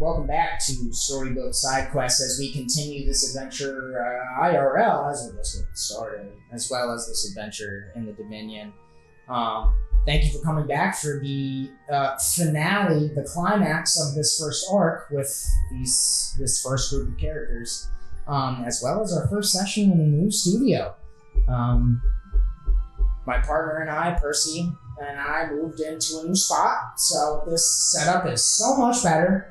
Welcome back to Storybook SideQuests as we continue this adventure IRL as we're just getting started, as well as this adventure in the Dominion. Thank you for coming back for the finale, the climax of this first arc with this first group of characters, as well as our first session in a new studio. My partner and I, Percy, and I moved into a new spot, so this setup is so much better.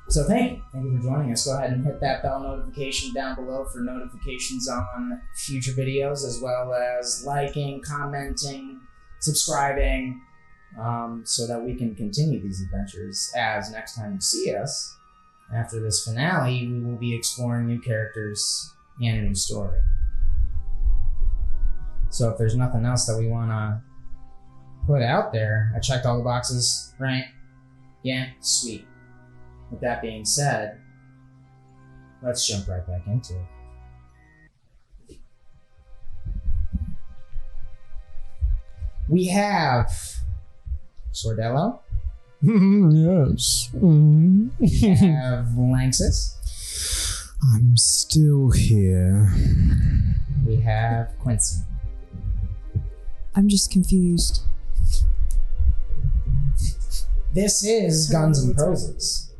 So thank you for joining us. Go ahead and hit that bell notification down below for notifications on future videos, as well as liking, commenting, subscribing, so that we can continue these adventures. As next time you see us, after this finale, we will be exploring new characters and a new story. So if there's nothing else that we want to put out there, I checked all the boxes, right? Yeah, sweet. With that being said, let's jump right back into it. We have Sordello. Yes. We have Lanxus. I'm still here. We have Quincy. I'm just confused. This is Guns and Proses.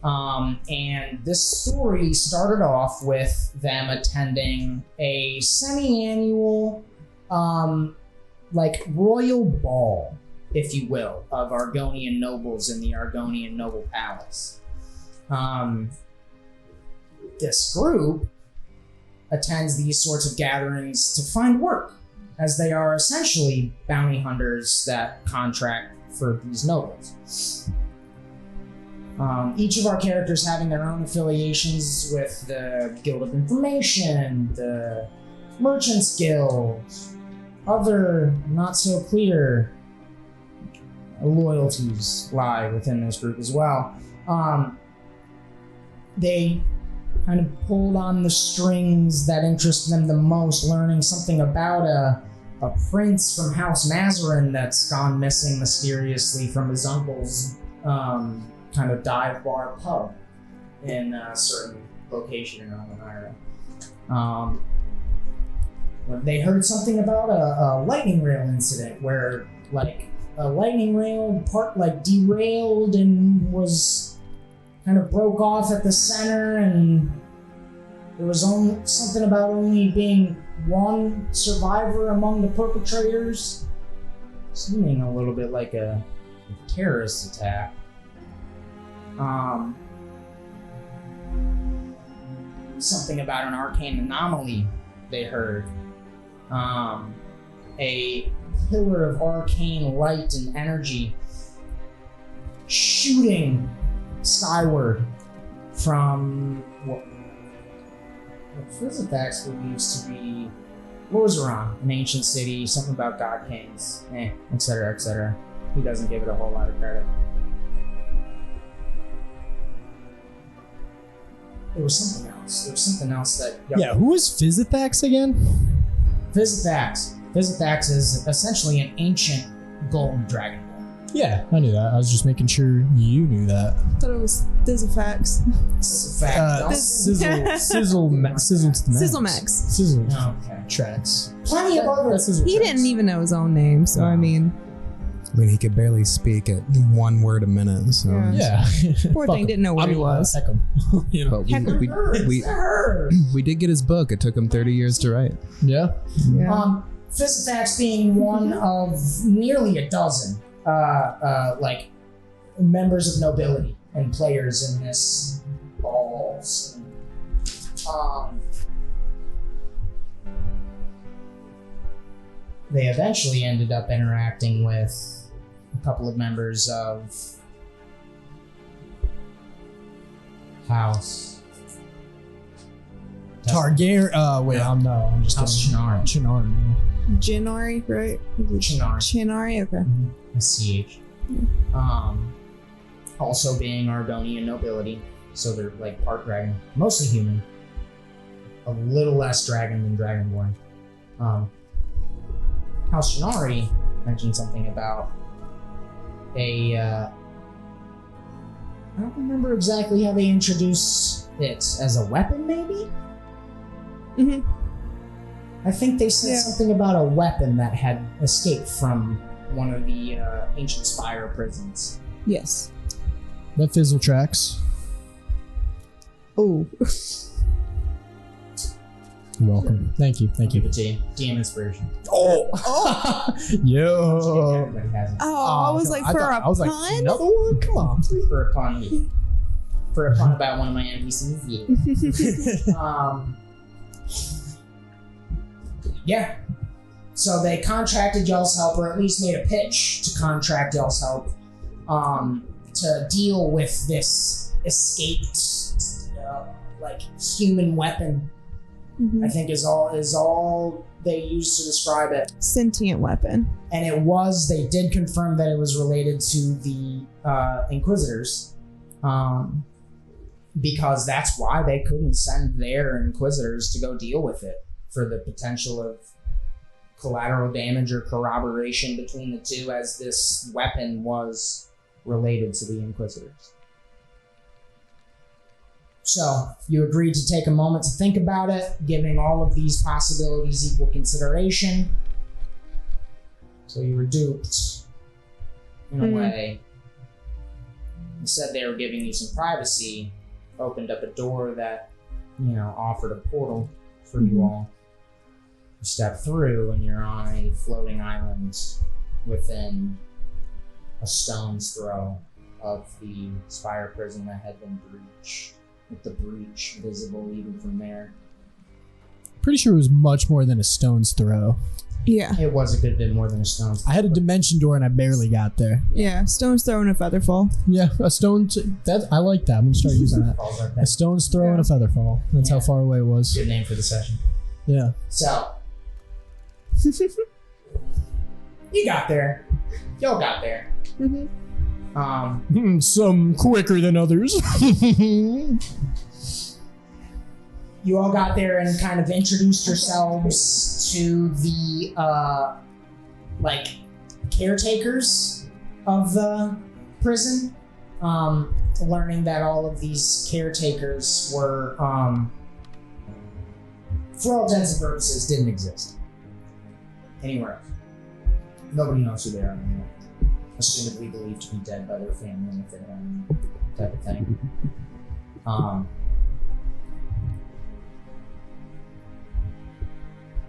And this story started off with them attending a semi-annual, royal ball, if you will, of Argonian nobles in the Argonian Noble Palace. This group attends these sorts of gatherings to find work, as they are essentially bounty hunters that contract for these nobles. Each of our characters having their own affiliations with the Guild of Information, the Merchants Guild, other not so clear loyalties lie within this group as well. They kind of pulled on the strings that interest them the most, learning something about a prince from House Mazarin that's gone missing mysteriously from his uncle's kind of dive bar pub in a certain location in Elmira. They heard something about a lightning rail incident where a lightning rail derailed and was kind of broke off at the center, and there was something about only being one survivor among the perpetrators, seeming a little bit like a terrorist attack. Something about an arcane anomaly they heard. A pillar of arcane light and energy shooting skyward from what Physifax believes to be Lorzeron, an ancient city, something about God Kings, etc., etc. He doesn't give it a whole lot of credit. There was something else. There was something else that... Yeah, who is Physifax again? Physifax. Physifax is essentially an ancient golden dragonborn. Yeah, I knew that. I was just making sure you knew that. I thought it was Thizifax. Sizzle to the max. Sizzle Okay. tracks. Plenty of other... He didn't even know his own name, so I mean, he could barely speak at one word a minute. So Yeah. poor thing didn't know where he was. Heck 'em. You know. But we did get his book. It took him 30 years to write. Yeah. Physifax being one of nearly a dozen members of nobility and players in this ball scene. They eventually ended up interacting with a couple of members of House Targaryen. Wait, I'm just House Channari. Channari. Jinari, right? Channari. Chinari, okay. CH. Also being Argonian nobility, so they're like part dragon, mostly human, a little less dragon than dragonborn. House Channari mentioned something about a I don't remember exactly how they introduced it as a weapon, maybe? Mm-hmm. I think they said Yeah. something about a weapon that had escaped from one of the ancient spire prisons. Yes. That fizzle tracks. Oh. You're welcome. Thank you. Thank you. DM inspiration. Oh. Yo. Everybody has it. Oh, I was like, for a pun? Another one? Come on. For a pun. For a pun about one of my NPCs. Yeah. Yeah. So they contracted y'all's help, or at least made a pitch to contract y'all's help, to deal with this escaped, human weapon. Mhm. I think is all they used to describe it. Sentient weapon. And they did confirm that it was related to the Inquisitors, because that's why they couldn't send their Inquisitors to go deal with it, for the potential of collateral damage or corroboration between the two, as this weapon was related to the Inquisitors. So, you agreed to take a moment to think about it, giving all of these possibilities equal consideration. So you were duped, in a way. Instead, they were giving you some privacy, opened up a door that, offered a portal for you all. You step through, and you're on a floating island within a stone's throw of the spire prison that had been breached, with the breach visible even from there. Pretty sure it was much more than a stone's throw. Yeah. It was a good bit more than a stone's throw. I had a dimension door and I barely got there. Yeah. Stone's throw and a feather fall. Yeah, a stone. I like that. I'm gonna start using that. A stone's throw and a feather fall. That's how far away it was. Good name for the session. Yeah. So, you got there. Y'all got there. Mm-hmm. Some quicker than others. You all got there and kind of introduced yourselves to the caretakers of the prison, learning that all of these caretakers were, for all intents and purposes, didn't exist anywhere else. Nobody knows who they are anymore. Assumedly believed to be dead by their family if they had any type of thing.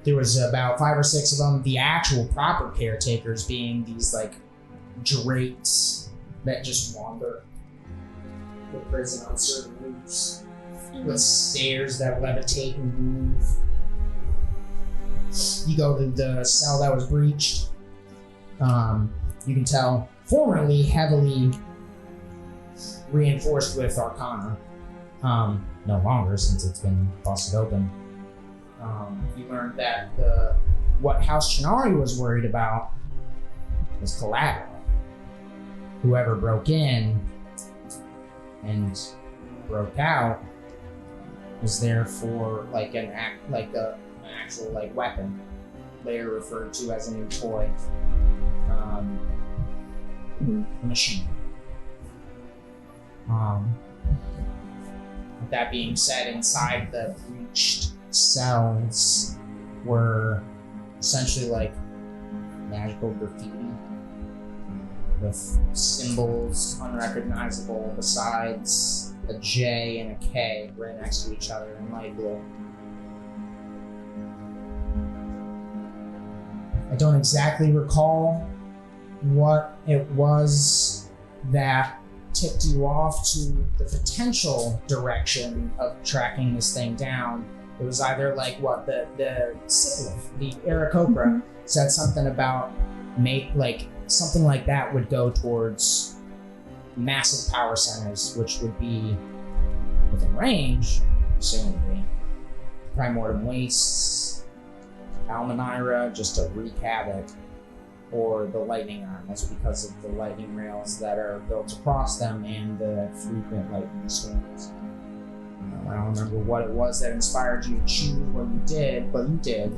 There was about 5 or 6 of them, the actual proper caretakers being these drakes that just wander the prison on certain roofs with stairs that levitate and move. You go to the cell that was breached. You can tell, formerly heavily reinforced with arcana. No longer, since it's been busted open. You learned that what House Chinari was worried about was collateral. Whoever broke in and broke out was there for an actual weapon, later referred to as a new toy, a machine. With that being said, inside the breached cells were essentially magical graffiti with symbols unrecognizable besides a J and a K right next to each other in light blue. I don't exactly recall what it was that tipped you off to the potential direction of tracking this thing down. It was either the Siphlith, the Aarakocra, said something about something like that would go towards massive power centers, which would be within range, assumedly. Primordium Wastes, Almanira, just to wreak havoc, or the Lightning Arm. That's because of the lightning rails that are built across them and the frequent lightning storms. I don't remember what it was that inspired you to choose what you did, but you did.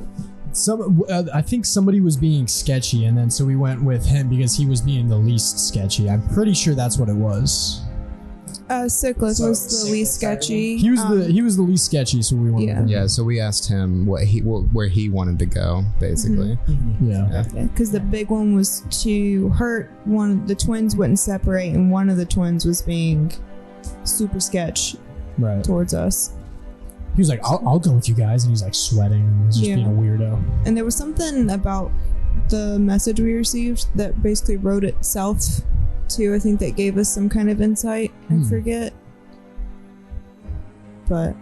I think somebody was being sketchy, and then so we went with him because he was being the least sketchy. I'm pretty sure that's what it was. Sickless So, was the least Sickless, I sketchy. He was the least sketchy, so we wanted Yeah. him. Yeah, so we asked him where he wanted to go, basically. Yeah. Because the big one was to hurt the twins wouldn't separate, and one of the twins was being super sketch Right. towards us. He was like, I'll go with you guys, and he's like sweating, and he's just Yeah. being a weirdo. And there was something about the message we received that basically wrote itself too. I think that gave us some kind of insight. I forget, but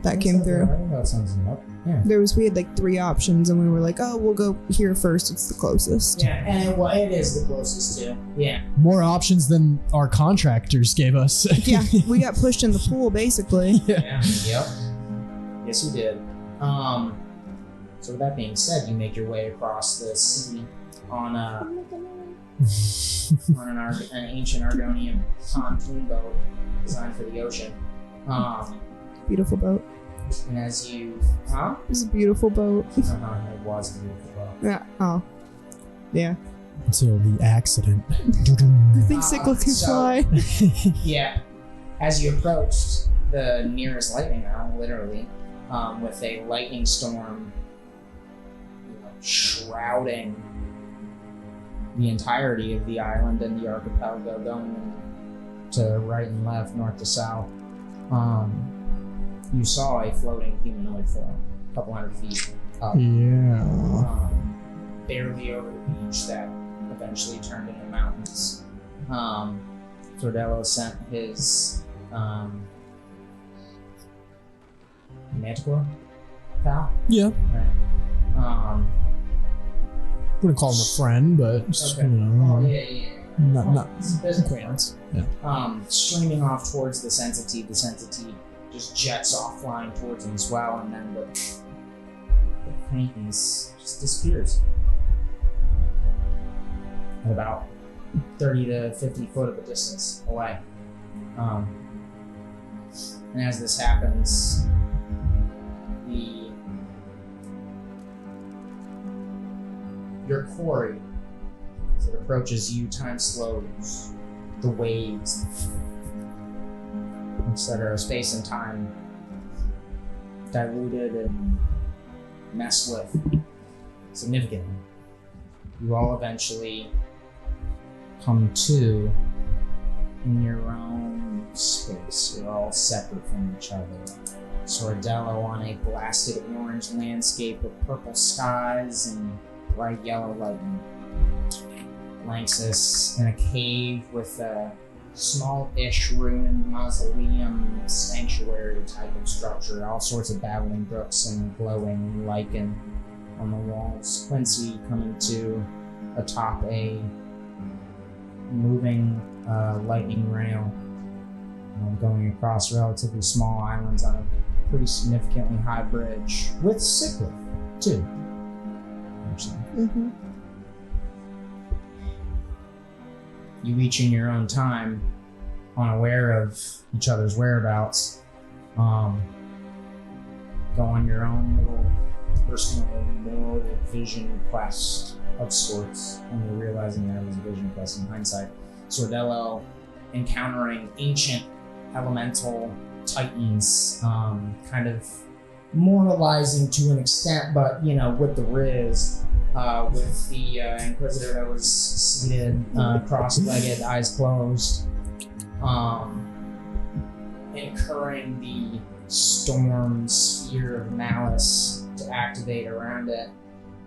that came through. That sounds enough. Yeah. We had like 3 options, and we were like, oh, we'll go here first. It's the closest. Yeah, and it is the closest to. Yeah. More options than our contractors gave us. Yeah, we got pushed in the pool basically. Yeah. Yep. Yes, you did. So with that being said, you make your way across the sea on an ancient Argonian pontoon boat designed for the ocean. Beautiful boat. And as you, It was a beautiful boat. it was a beautiful boat. Yeah. Oh. Yeah. Until the accident. I think Sickless can so- fly. Yeah. As you approached the nearest lightning round, literally, with a lightning storm shrouding the entirety of the island and the archipelago, going to right and left, north to south, you saw a floating humanoid form, a couple hundred feet up, Yeah. barely over the beach that eventually turned into mountains. Sordello sent his Manticore pal. Yeah. Right. Wouldn't call him a friend, but just, Okay. you know, Yeah. not It's a business acquaintance. Yeah. Streaming off towards this entity. This entity just jets off, flying towards him as well, and then the acquaintance just disappears at about 30 to 50 foot of a distance away. And as this happens, your quarry, as it approaches you, time slows. The waves, etc., space and time diluted and messed with significantly. You all eventually come to in your own space. You're all separate from each other. Sordello on a blasted orange landscape with purple skies and bright yellow lightning. Lanxus in a cave with a small-ish ruined mausoleum sanctuary type of structure. All sorts of babbling brooks and glowing lichen on the walls. Quincy coming to atop a moving lightning rail, going across relatively small islands on a pretty significantly high bridge with Sickless too. Actually. Mm-hmm. You each in your own time, unaware of each other's whereabouts, go on your own little personal moral vision quest of sorts, only realizing that it was a vision quest in hindsight. Sordello encountering ancient elemental titans, kind of moralizing to an extent, but with the Riz. With the Inquisitor that was seated cross-legged, eyes closed, incurring the storm sphere of malice to activate around it.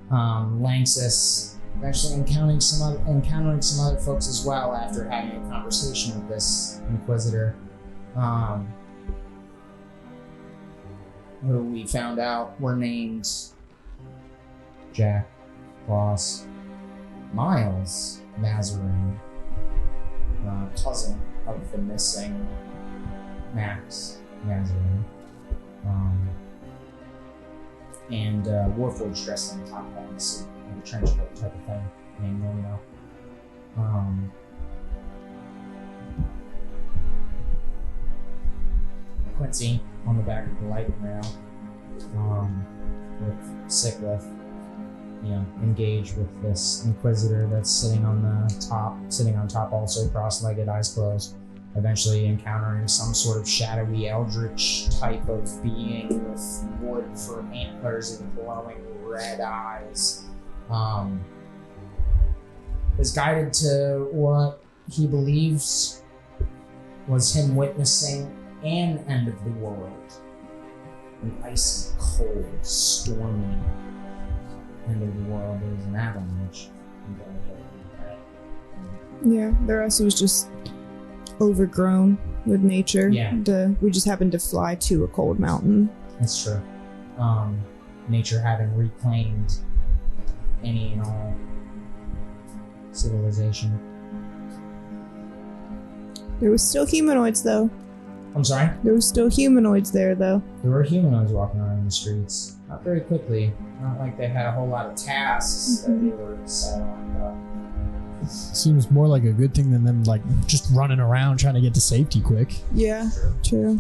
Lanxus eventually encountering some other folks as well after having a conversation with this Inquisitor, who we found out were named Jack, Boss, Miles Mazarin, cousin of the missing Max Mazarin, and Warforged dressed in top hat and suit, like a trench coat type of thing, named Romeo. Quincy on the back of the lightning rail, with Sickless. Engage with this Inquisitor that's sitting on top also cross-legged, eyes closed. eventually encountering some sort of shadowy eldritch type of being with wood for antlers and glowing red eyes. Is guided to what he believes was him witnessing an end of the world. An icy, cold, stormy end of the world. There was an avalanche. Yeah, the rest was just overgrown with nature. Yeah. We just happened to fly to a cold mountain. That's true. Nature having reclaimed any and all civilization. There was still humanoids, though. I'm sorry? There was still humanoids there, though. There were humanoids walking around in the streets. Not very quickly. Not like they had a whole lot of tasks that they were set on. Seems more like a good thing than them like just running around trying to get to safety quick. Yeah, true.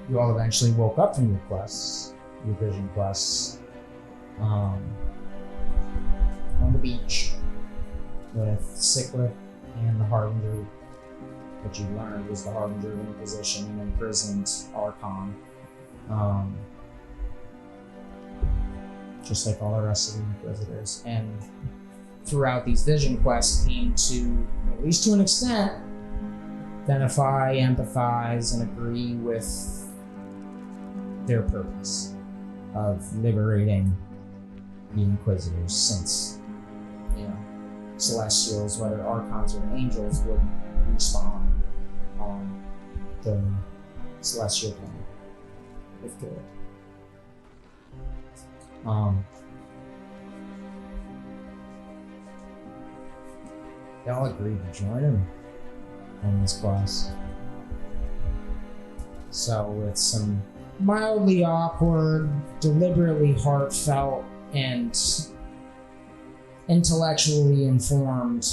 You all eventually woke up from your quests, your vision quests, on the beach with Cyclic and the Harbinger, which you learned was the Harbinger of Inquisition and imprisoned Archon. Just like all the rest of the Inquisitors. And throughout these vision quests came to, at least to an extent, identify, empathize, and agree with their purpose of liberating the Inquisitors, since, Celestials, whether Archons or Angels, would respawn on the Celestial plane if good. They all agreed to join him in this quest. So with some mildly awkward, deliberately heartfelt, and intellectually informed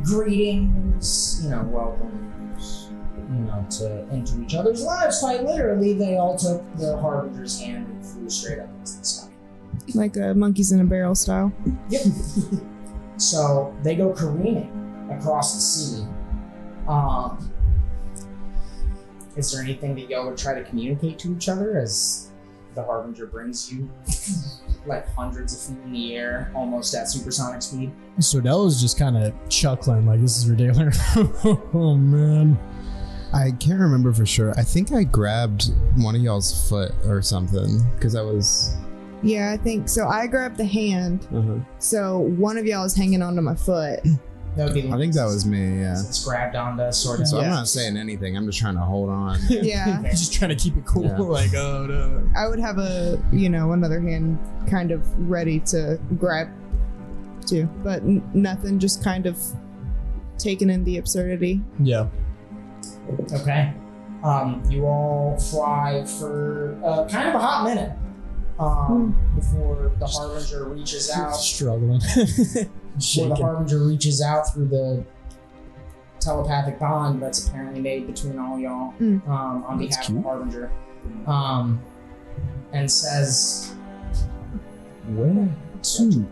greetings, welcomes, into each other's lives. Quite literally, they all took the Harbinger's hand and flew straight up into the sky. Like a monkeys in a barrel style. Yep. So they go careening across the sea. Is there anything that y'all would try to communicate to each other as the Harbinger brings you like hundreds of feet in the air, almost at supersonic speed? Sordella's just kind of chuckling like, this is ridiculous. Oh man. I can't remember for sure. I think I grabbed one of y'all's foot or something because I was... Yeah, I think so. I grabbed the hand. So one of y'all is hanging onto my foot. That would be I think that was me, yeah. It's grabbed onto Sordella. So I'm not saying anything. I'm just trying to hold on. Yeah. Just trying to keep it cool. Yeah. Like, oh no. I would have another hand kind of ready to grab too, but nothing, just kind of taking in the absurdity. Yeah. Okay. You all fly for kind of a hot minute before the Harbinger reaches out. Struggling. Before the Harbinger reaches out through the telepathic bond that's apparently made between all y'all on behalf of the Harbinger, and says, "Where to?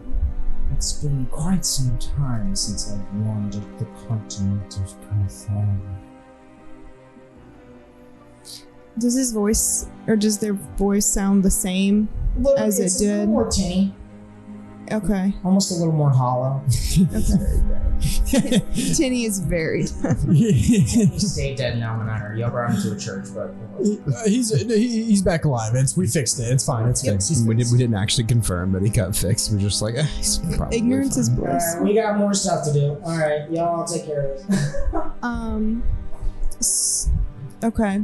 It's been quite some time since I've wandered the continent of Carthage." Does his voice, or does their voice sound the same as it did? A little more tinny. Okay. Almost a little more hollow. Okay. Tinny is very He stayed dead now, no matter. Y'all brought him to a church, but he's back alive. We fixed it. It's fine. It's fixed. We didn't actually confirm, but he got fixed. We're just like, he's probably ignorance is fine. bliss. we got more stuff to do. All right, y'all take care of it. Okay.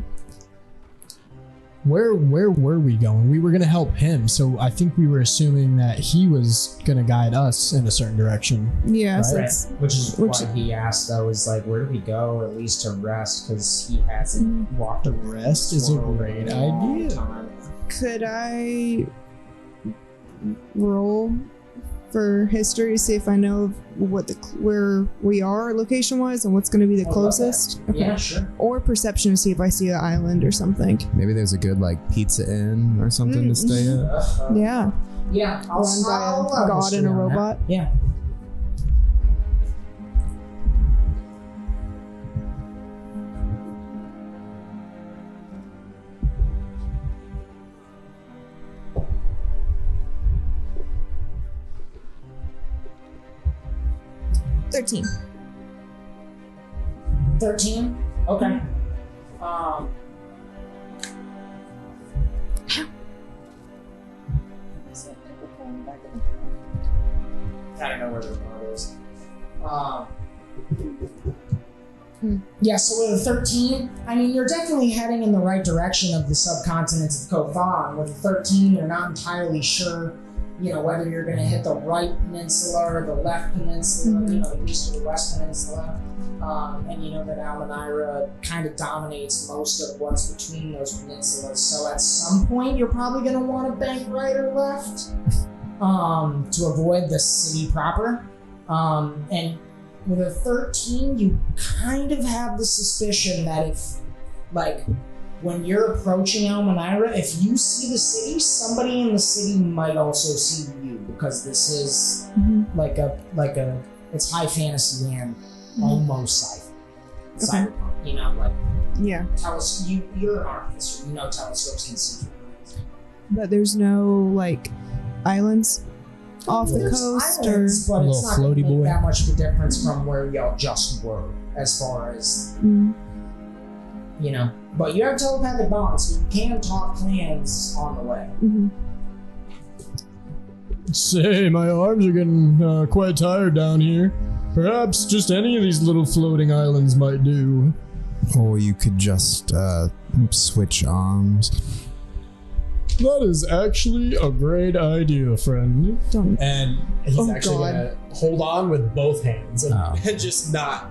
Where were we going? We were gonna help him, so I think we were assuming that he was gonna guide us in a certain direction. Yeah, so Right. it's Which is why he asked, though, is like, where do we go, at least to rest? Because he hasn't walked a Rest is a great idea. could I roll for history to see if I know what where we are location-wise and what's going to be the closest? Okay. Yeah, sure. Or perception to see if I see an island or something. Maybe there's a good like pizza inn or something to stay at. Yeah. Yeah, I'll Run by I'll a allow god history and a on that. robot. Yeah. $13. 13? Okay. I don't know where the remote is. Yeah, so with a 13, I mean, you're definitely heading in the right direction of the subcontinent of Kothan. With a 13, you're not entirely sure, you know, whether you're going to hit the right peninsula or the left peninsula, you know, the east or the west peninsula. And you know that Almanira kind of dominates most of what's between those peninsulas. So at some point, you're probably going to want to bank right or left to avoid the city proper. And with a 13, you kind of have the suspicion that if, like, when you're approaching Almanira, if you see the city, somebody in the city might also see you, because this is like a it's high fantasy land, almost cyberpunk. You know, like you're an artist, you know telescopes can see. But there's no like islands off the coast, islands, or but it's not going to floaty make boy. that much of a difference from where y'all just were, as far as you know. But you have telepathic bonds, so you can talk plans on the way. Say, my arms are getting quite tired down here. Perhaps just any of these little floating islands might do. Or you could just switch arms. That is actually a great idea, friend. Don't. And he's Oh, actually God. gonna hold on with both hands and, Oh. and just not.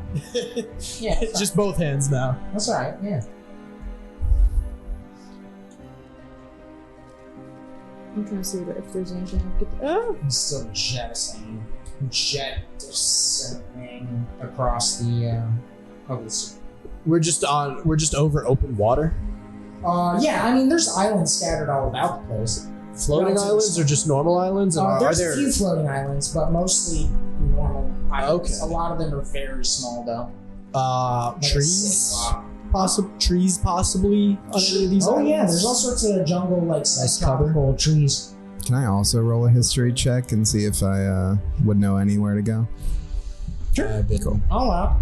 Yeah, that's Just both hands now. That's all right. Yeah. I'm trying to see if there's anything I could. Oh, He's still jettisoning across the over the sea. We're just over open water. Yeah, I mean, there's islands scattered all about the place. Floating Relatively islands or just normal islands? And are There's there a few floating islands, but mostly normal islands. Okay. A lot of them are very small, though. Like a trees? city block. Trees possibly on any of these Oh islands? yeah, there's all sorts of jungle, like Nice cover. tropical trees. Can I also roll a history check and see if I would know anywhere to go? I've been, Cool. Oh wow.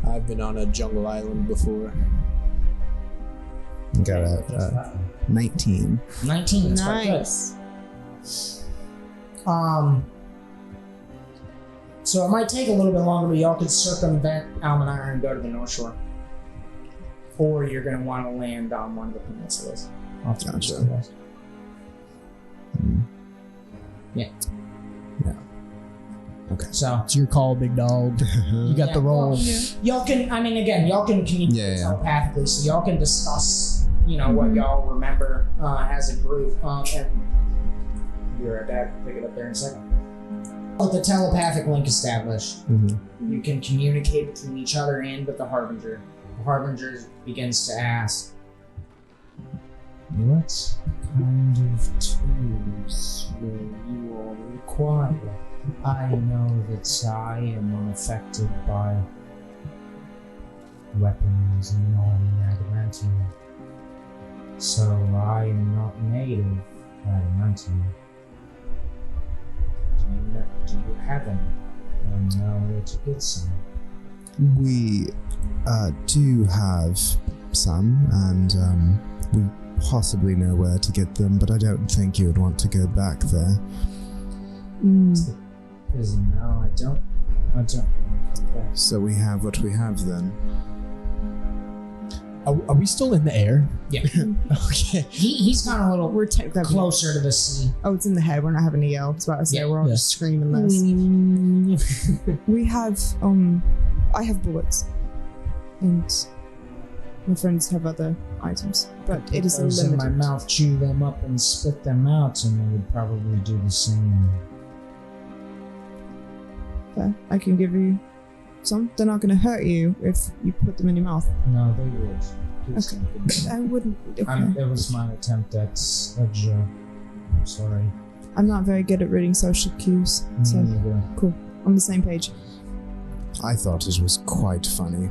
I've been on a jungle island before. Got a 19. 19. That's quite good. nice. So it might take a little bit longer, but y'all could circumvent Almanira and go to the North Shore. Or you're going to want to land on one of the peninsulas. Off to the east or Gotcha. west. Yeah. Yeah. Okay. So It's your call, big dog. You got the roll. well, y'all can, I mean, again, y'all can communicate Yeah. telepathically, so y'all can discuss, you know, what y'all remember as a group. And you're right back. Pick it up there in a second. With the telepathic link established, you can communicate between each other and with the Harbinger. The Harbinger begins to ask, what kind of tools will you all require? I know that I am unaffected by weapons non-adamantium, so I am not made of adamantium. Do you have any? I know where to get some. We do have some, and we possibly know where to get them, but I don't think you would want to go back there. Prison? No, I don't. Okay. So we have what we have then. Are we still in the air? Yeah. Okay. He's kind of a little We're technically closer to the sea. Oh, it's in the head. We're not having to yell. I was about to say Yeah. we're all Yeah. just screaming this. We have I have bullets, and my friends have other items, but it is Those in my limited. mouth, chew them up and spit them out, and they would probably do the same. Fair. I can give you some. They're not going to hurt you if you put them in your mouth. No, they would. Please Okay. don't. I wouldn't. Okay. It was my attempt at a joke. I'm sorry. I'm not very good at reading social cues, so Me neither. cool. On the same page. I thought it was quite funny.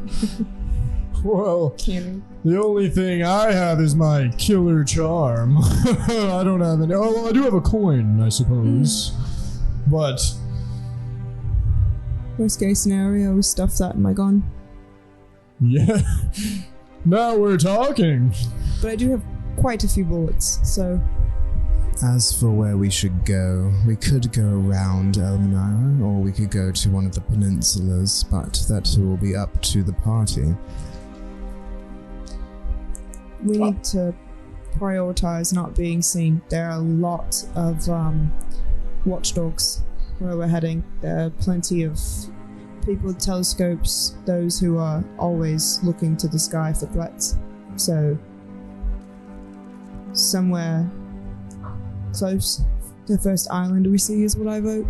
Well, Canning. the only thing I have is my killer charm. I don't have any. Oh, well, I do have a coin, I suppose. But Worst case scenario, we stuff that in my gun. yeah, now we're talking. But I do have quite a few bullets, so As for where we should go, we could go around Elmenira, or we could go to one of the peninsulas, but that will be up to the party. we need to prioritize not being seen. There are a lot of watchdogs where we're heading. There are plenty of people with telescopes, those who are always looking to the sky for threats. So, somewhere close to the first island we see is what I vote.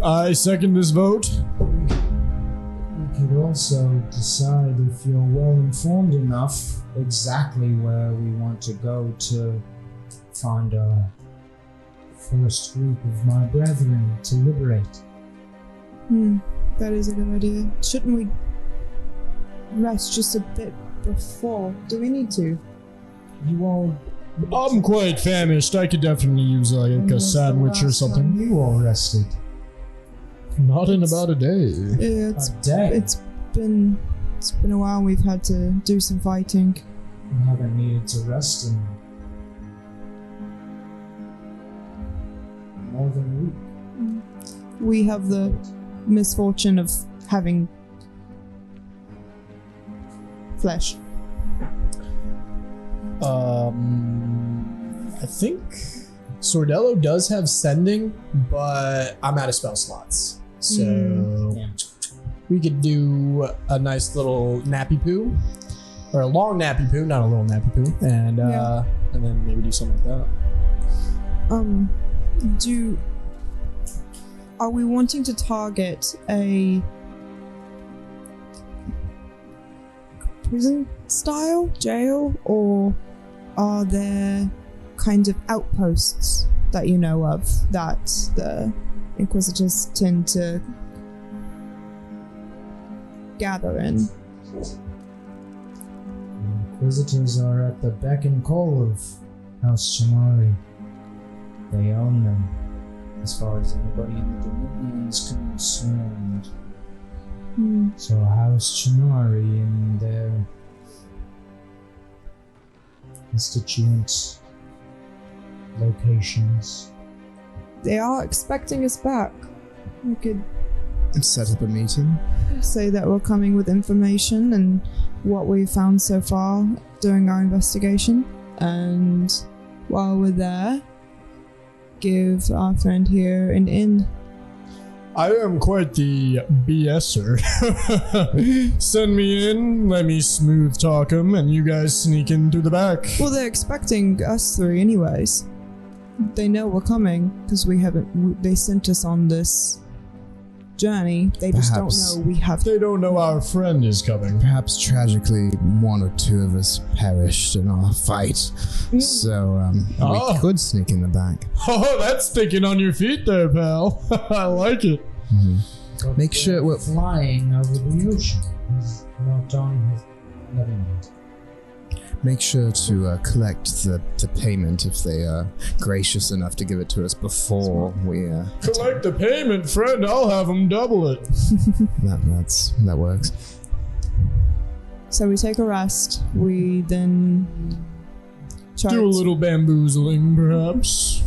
I second this vote. We could also decide if you're well informed enough exactly where we want to go to find our first group of my brethren to liberate. That is a good idea. Shouldn't we rest just a bit before? Do we need to? You all. I'm quite famished. I could definitely use like When a was the sandwich or last time something. You all rested. Not in about a day. Yeah, A day. it's been a while. We've had to do some fighting. You haven't needed to rest in more than a week. We have the misfortune of having flesh. I think Sordello does have sending, but I'm out of spell slots. So Yeah. we could do a nice little nappy poo. Or a long nappy poo, not a little nappy poo. And Yeah. and then maybe do something like that. Are we wanting to target a prison style jail, or are there kind of outposts that you know of that the Inquisitors tend to gather in? The Inquisitors are at the beck and call of House Shamari. They own them, as far as anybody in the Dominion is concerned. So House Shamari and their constituent locations. They are expecting us back. We could Set up a meeting. say that we're coming with information and what we found so far during our investigation, and while we're there, give our friend here an inn. I am quite the BSer. Send me in, let me smooth talk 'em, and you guys sneak in through the back. Well, they're expecting us three anyways. They know we're coming because they sent us on this journey. They just Perhaps. don't know we have. They don't know our friend is coming. Perhaps tragically, one or two of us perished in our fight. So, Oh. we could sneak in the back. Oh, that's thinking on your feet there, pal. I like it. But Make sure they're we're- flying over the ocean. He's not on his. Never mind. Make sure to collect the payment if they are gracious enough to give it to us before we. Collect the payment, friend. I'll have them double it. That works. So we take a rest. We then try Do a little bamboozling, perhaps.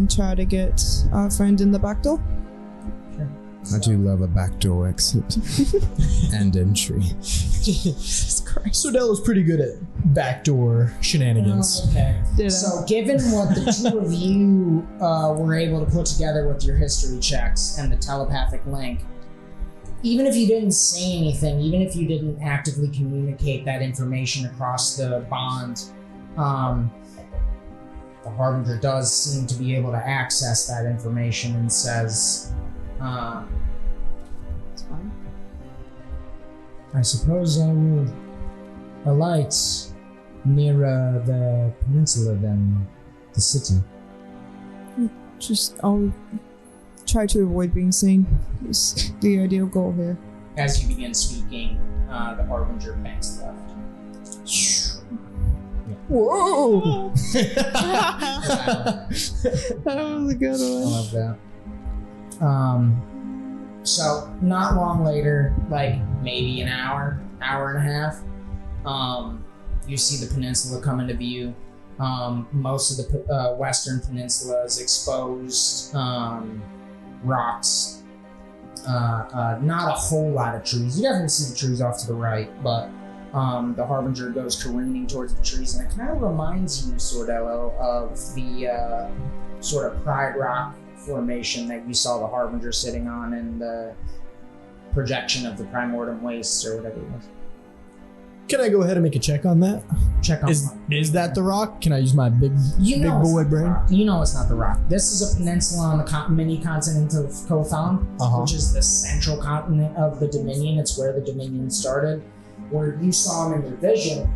try to get our friend in the back door. I do love a backdoor exit and entry. Jesus Christ. Sordello's pretty good at backdoor shenanigans. Okay. Ditto. So, given what the two of you were able to put together with your history checks and the telepathic link, even if you didn't say anything, even if you didn't actively communicate that information across the bond, the Harbinger does seem to be able to access that information and says, I suppose I will alight nearer the peninsula than the city. I'll try to avoid being seen. It's the ideal goal here. As you begin speaking, the Harbinger banks left. Whoa! That was a good I one. love that. So not long later, like maybe an hour and a half, you see the peninsula come into view. Most of the western peninsula is exposed rocks. Not a whole lot of trees. You definitely see the trees off to the right, but the Harbinger goes careening towards the trees, and it kind of reminds you, Sordello, of the sort of Pride Rock formation that you saw the Harbinger sitting on in the projection of the Primordium Wastes or whatever it was. Can I go ahead and make a check on that? Check on Is that the rock? Can I use my big you know boy brain? You know it's not the rock. This is a peninsula on the mini continent of Kothon, which is the central continent of the Dominion. It's where the Dominion started. Where you saw him in your vision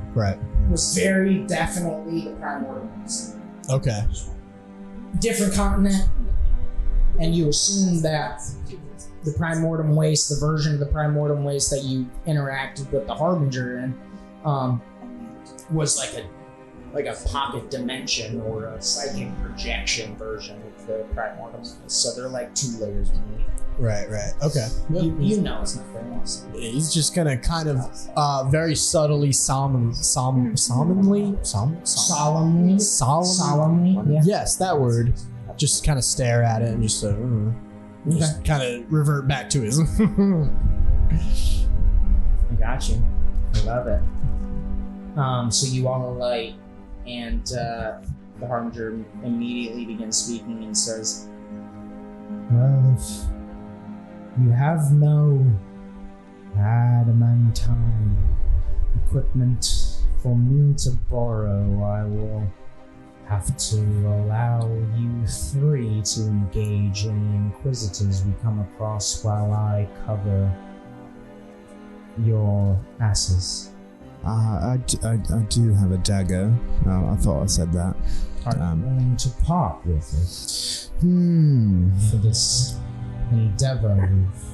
was very definitely the Primordium Wastes. Okay. Different continent, and you assume that the Primordium Waste, the version of the Primordium Waste that you interacted with the Harbinger in, was like a pocket dimension or a psychic projection version of the Primordium Waste. So they're like 2 layers beneath. Right. Okay. You know it's not very nice. He's just gonna kind of very subtly, solemnly. Yeah. Yes, that word. Just kind of stare at it and just kind of revert back to his. I got you. I love it. So you all alight, and the Harbinger immediately begins speaking and says, "Well, if you have no adamantine equipment for me to borrow, I will have to allow you 3 to engage any inquisitors we come across while I cover your asses." I do have a dagger. I thought I said that. Are you willing to part with it for this endeavor we've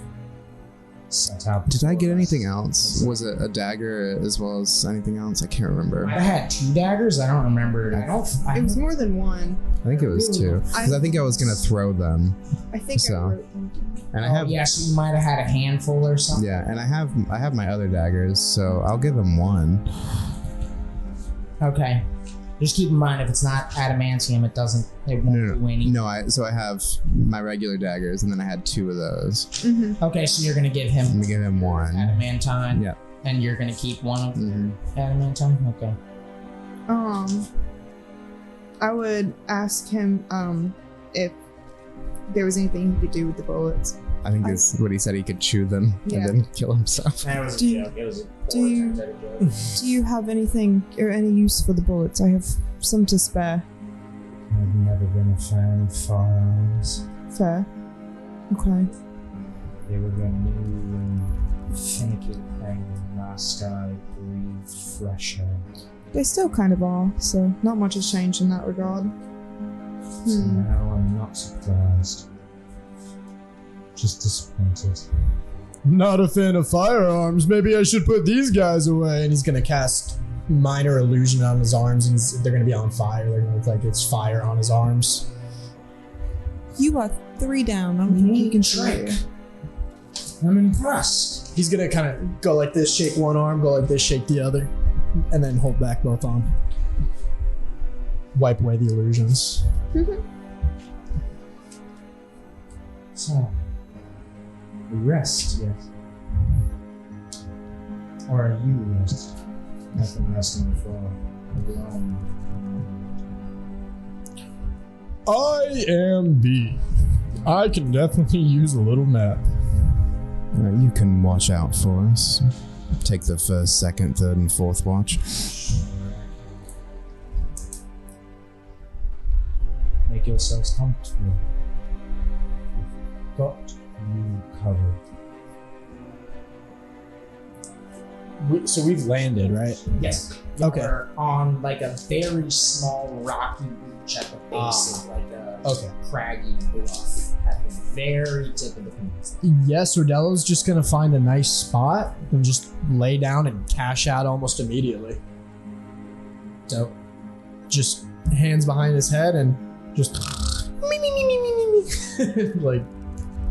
set out? Did I get before anything us? else? Was it a dagger as well as anything else? I can't remember. I had 2 daggers. I don't remember. It was more than one. I think it was 2. Because I think I was gonna throw them. I think So. I wrote them. And I have yeah, so you might have had a handful or something. yeah, and I have my other daggers, so I'll give him 1. Okay. Just keep in mind, if it's not adamantium, it won't do any. No, I have my regular daggers, and then I had 2 of those. Mm-hmm. Okay, so you're gonna give him Let me give him 1. adamantine. Yeah. And you're gonna keep one of Mm-hmm. adamantine? Okay. I would ask him if there was anything he could do with the bullets. I think that's what he said. He could chew them Yeah. and then kill himself. That was a Do you- joke. It was a do you- joke. Do you have anything or any use for the bullets? I have some to spare. I've never been a fan of firearms. Fair. Okay. They were a new and finicky thing last I breathed fresh air. They still kind of are, so not much has changed in that regard. So now I'm not surprised. Just disappointed. Not a fan of firearms. Maybe I should put these guys away. And he's gonna cast minor illusion on his arms, and they're gonna be on fire. They're gonna look like it's fire on his arms. You are 3 down. I don't think you can Trick. shrink. I'm impressed. He's gonna kind of go like this, shake one arm, go like this, shake the other, and then hold back both arms. Wipe away the illusions. So, we rest, yes. Or are you rest? I've been resting for a long. I am B. I can definitely use a little nap. You can watch out for us. Take the 1st, 2nd, 3rd, and 4th watch. Make yourselves comfortable. We've got you covered. So we've landed, right? Yes. Okay. We're on like a very small rocky beach at the base of like a craggy bluff at the very tip of the peninsula. Yes, Ordello's just gonna find a nice spot and just lay down and cash out almost immediately. So, just hands behind his head and just like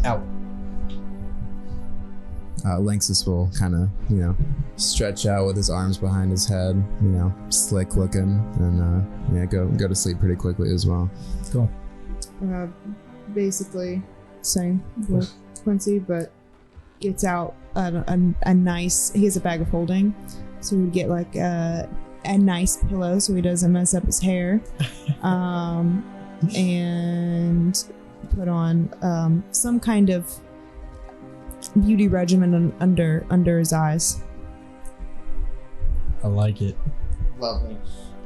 out. Lanxus will kind of, stretch out with his arms behind his head, slick looking, and go to sleep pretty quickly as well. Cool. Basically, same with Quincy, but gets out a nice. He has a bag of holding, so we get like a nice pillow so he doesn't mess up his hair, and put on some kind of beauty regimen under his eyes. I like it. Lovely.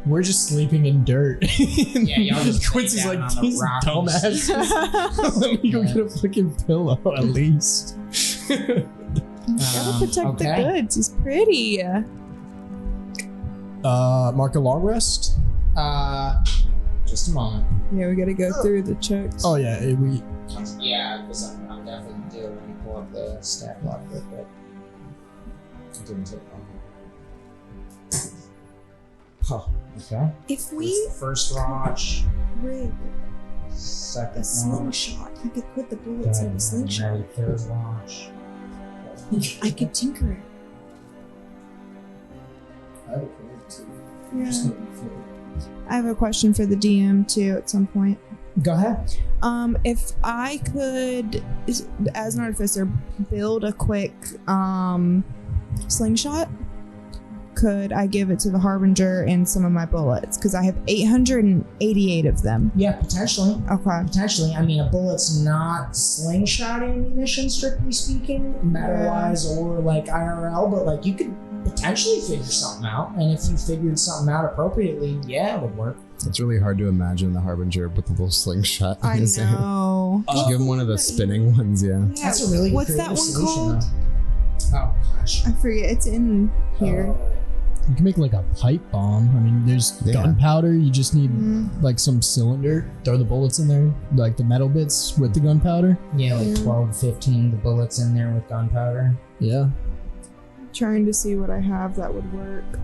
We're just sleeping in dirt. Yeah, y'all just Quincy's lay like, down on the these rockies." dumbasses. Let me go get a fucking pillow at least. Gotta protect the okay. goods. He's pretty. Mark a long rest? Just a moment. Yeah, we gotta go through the checks. Oh yeah, we. Yeah, because I'm definitely due. Let me pull up the stat block real quick. It didn't take long. Oh, okay. If we It's the first watch, rig second a watch, slingshot, you could put the bullets in the slingshot. third watch. I could tinker it. Yeah. I have a question for the DM too at some point. Go ahead. If I could, as an artificer, build a quick slingshot, could I give it to the Harbinger and some of my bullets? Because I have 888 of them. Yeah, potentially. Okay. Potentially. I mean, a bullet's not slingshot ammunition, strictly speaking, meta-wise or like IRL, but like you could potentially figure something out. And if you figured something out appropriately, yeah, it would work. It's really hard to imagine the Harbinger with a little slingshot. I in his hand. know. Just give him one of the spinning ones, yeah. That's a really What's that creative one solution, called? though. Oh gosh. I forget. It's in here. You can make like a pipe bomb. I mean, there's gunpowder. You just need like some cylinder. Throw the bullets in there, like the metal bits with the gunpowder. Yeah, like 12, 15, the bullets in there with gunpowder. Yeah. Trying to see what I have that would work.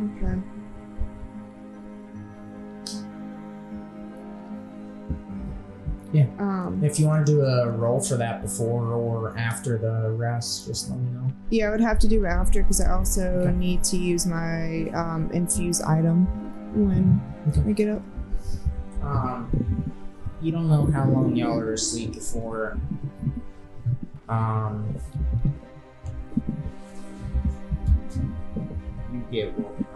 Okay. Yeah. Um, If you want to do a roll for that before or after the rest, just let me know. Yeah, I would have to do it after because I also need to use my infuse item when I get up. You don't know how long y'all are asleep before you get woken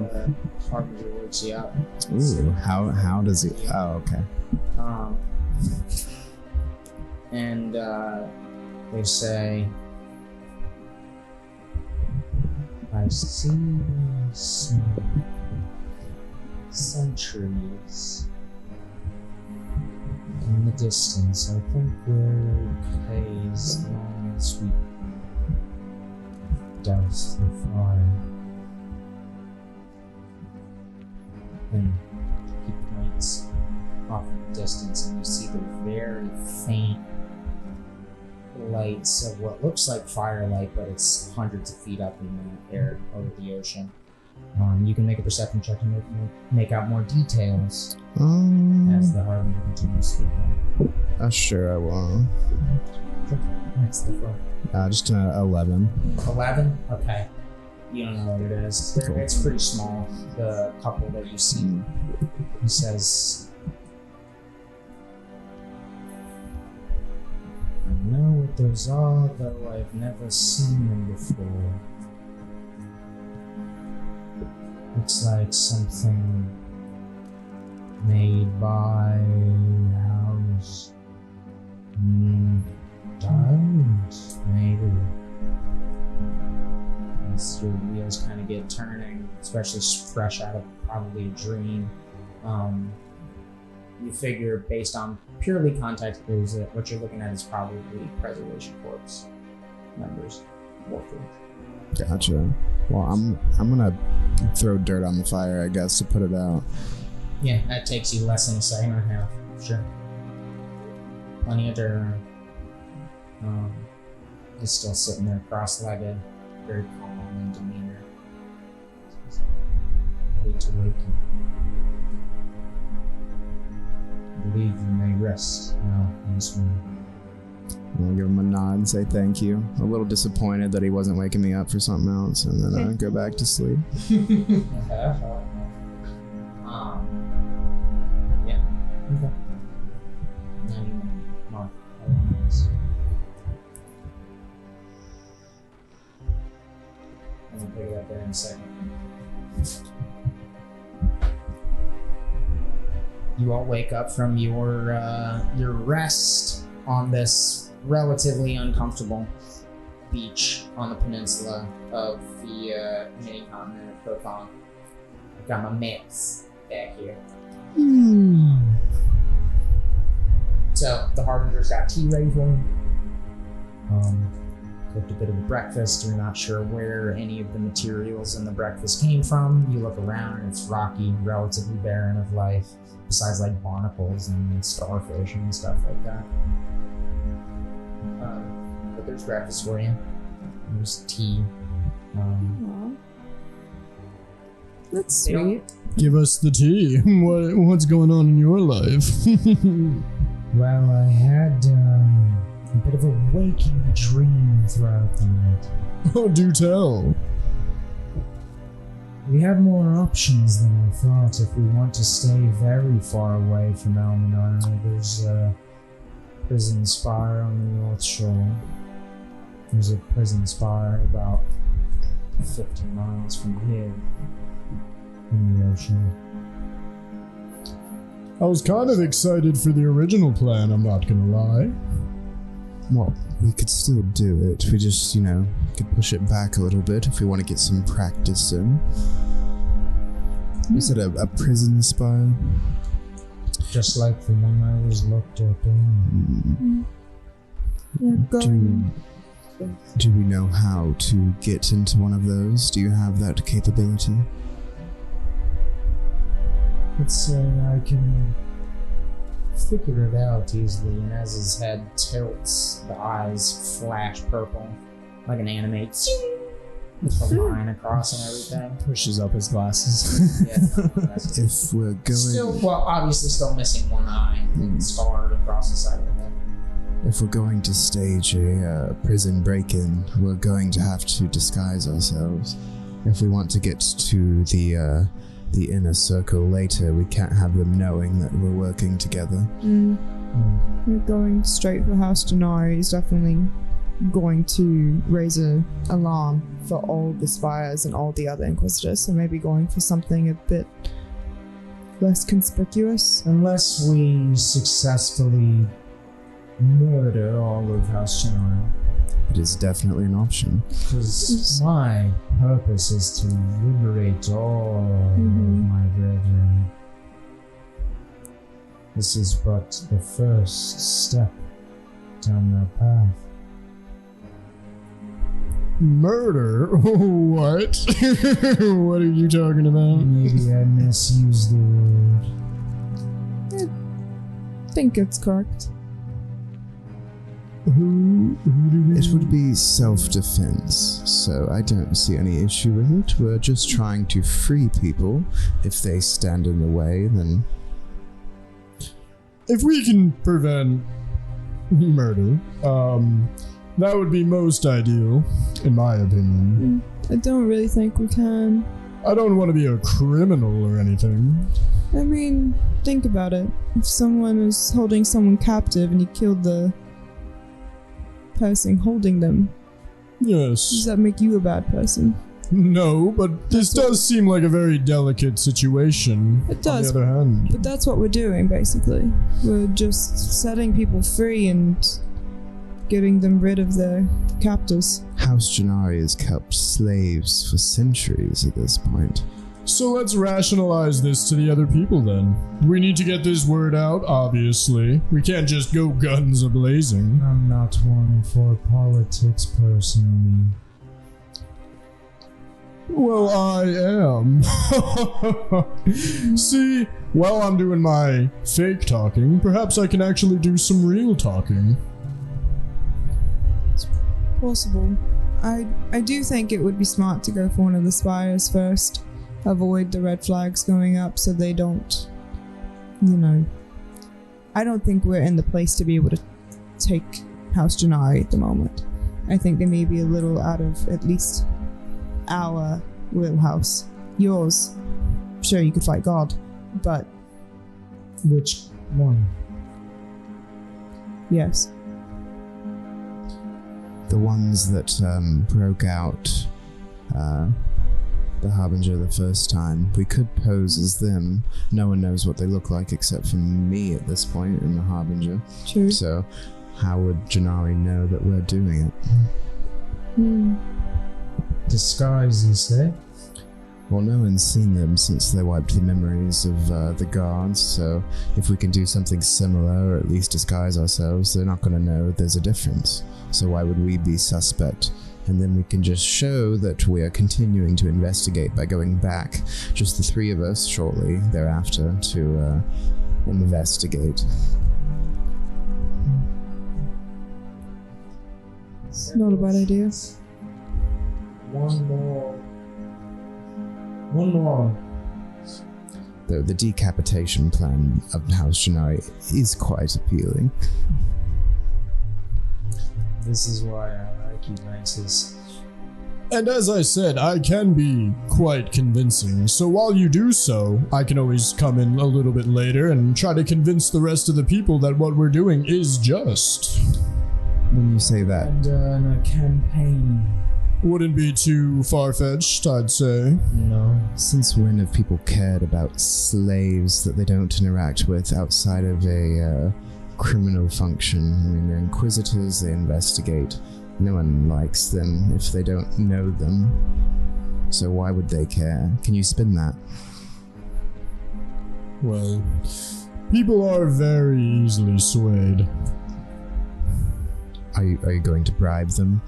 up. Harbinger wakes you up. Ooh, how does he? Oh, okay. And they say, I see some sentries in the distance. I think we're okay as long as we douse the fire and he points off in the distance, and you see the very faint lights of what looks like firelight, but it's hundreds of feet up in the air over the ocean. You can make a perception check to make out more details as the Harbinger continues speaking. Sure, I will. That's the floor. Just 11. 11? Okay. You don't know what it is. Cool. It's pretty small, the couple that you see. He says, I know what those are, though I've never seen them before. Looks like something made by House Diamond, maybe. As your wheels kind of get turning, especially fresh out of probably a dream. you figure based on purely context clues that what you're looking at is probably Preservation Corps members. Gotcha. Well, I'm gonna throw dirt on the fire, I guess, to put it out. Yeah, that takes you less than a second and a half. Sure. Plenty of dirt. He's still sitting there cross-legged, very calm in demeanor. I hate to wake you. I believe you may rest now, Huntsman. I'll give him a nod and say thank you. A little disappointed that he wasn't waking me up for something else, and then I go back to sleep. Yeah. Okay. Now you mark elements. I'm gonna pick it up there in a second. You all wake up from your rest on this relatively uncomfortable beach on the peninsula of the mini continent of Kokong. I've got my mates back here. So the Harbinger's got tea ready for you. Cooked a bit of breakfast. You're not sure where any of the materials in the breakfast came from. You look around and it's rocky, relatively barren of life, besides like barnacles and starfish and stuff like that. But there's breakfast for you. There's tea. That's sweet. Give us the tea. What's going on in your life? Well, I had a bit of a waking dream throughout the night. Oh, do tell. We have more options than I thought if we want to stay very far away from Almanar. There's a prison spire on the North Shore. There's a prison spire about 50 miles from here in the ocean. I was kind of excited for the original plan, I'm not gonna lie. Well, we could still do it. We just, could push it back a little bit if we want to get some practice in. You said a prison spire? Just like the one I was looked up in. Do we know how to get into one of those? Do you have that capability? Let's say I can figure it out easily, and as his head tilts, the eyes flash purple, like an anime. With a line across and everything. Pushes up his glasses. Yeah, If we're going... Still, obviously still missing one eye, scarred across the side of the head. If we're going to stage a prison break-in, we're going to have to disguise ourselves. If we want to get to the inner circle later, we can't have them knowing that we're working together. We're going straight for House Denari. He's definitely going to raise an alarm for all the spires and all the other Inquisitors, so maybe going for something a bit less conspicuous. Unless we successfully murder all of House Denari. It is definitely an option. Because my purpose is to liberate all of my brethren. This is but the first step down that path. Murder? What? What are you talking about? Maybe I misused the word. I think it's correct. Who do we... It would be self-defense, so I don't see any issue with it. We're just trying to free people. If they stand in the way, then... If we can prevent murder, that would be most ideal, in my opinion. I don't really think we can. I don't want to be a criminal or anything. I mean, think about it. If someone is holding someone captive and you killed the person holding them, Yes. does that make you a bad person? No, but this does seem like a very delicate situation. It does. On the other hand. But that's what we're doing, basically. We're just setting people free and getting them rid of their captors. House Janari has kept slaves for centuries at this point. So let's rationalize this to the other people then. We need to get this word out, obviously. We can't just go guns a-blazing. I'm not one for politics personally. Well, I am. See, while I'm doing my fake talking, perhaps I can actually do some real talking. It's possible. I do think it would be smart to go for one of the spires first. Avoid the red flags going up so they don't, I don't think we're in the place to be able to take House Janari at the moment. I think they may be a little out of at least our wheelhouse. Yours, sure, you could fight God, but... Which one? Yes. The ones that broke out the Harbinger the first time. We could pose as them. No one knows what they look like except for me at this point in the Harbinger. True. So how would Janari know that we're doing it? Disguise, you say? Well, no one's seen them since they wiped the memories of the guards, so if we can do something similar, or at least disguise ourselves, they're not going to know there's a difference. So why would we be suspect? And then we can just show that we are continuing to investigate by going back, just the three of us, shortly thereafter, to investigate. It's not a bad idea. One more. Though the decapitation plan of House Janari is quite appealing. This is why I like you, Mantis. And as I said, I can be quite convincing, so while you do so, I can always come in a little bit later and try to convince the rest of the people that what we're doing is just. When you say that, And a campaign. Wouldn't be too far-fetched, I'd say. No. since when have people cared about slaves that they don't interact with outside of a criminal function? I mean, they're inquisitors, they investigate. No one likes them if they don't know them. So why would they care? Can you spin that? Well, people are very easily swayed. Are you going to bribe them?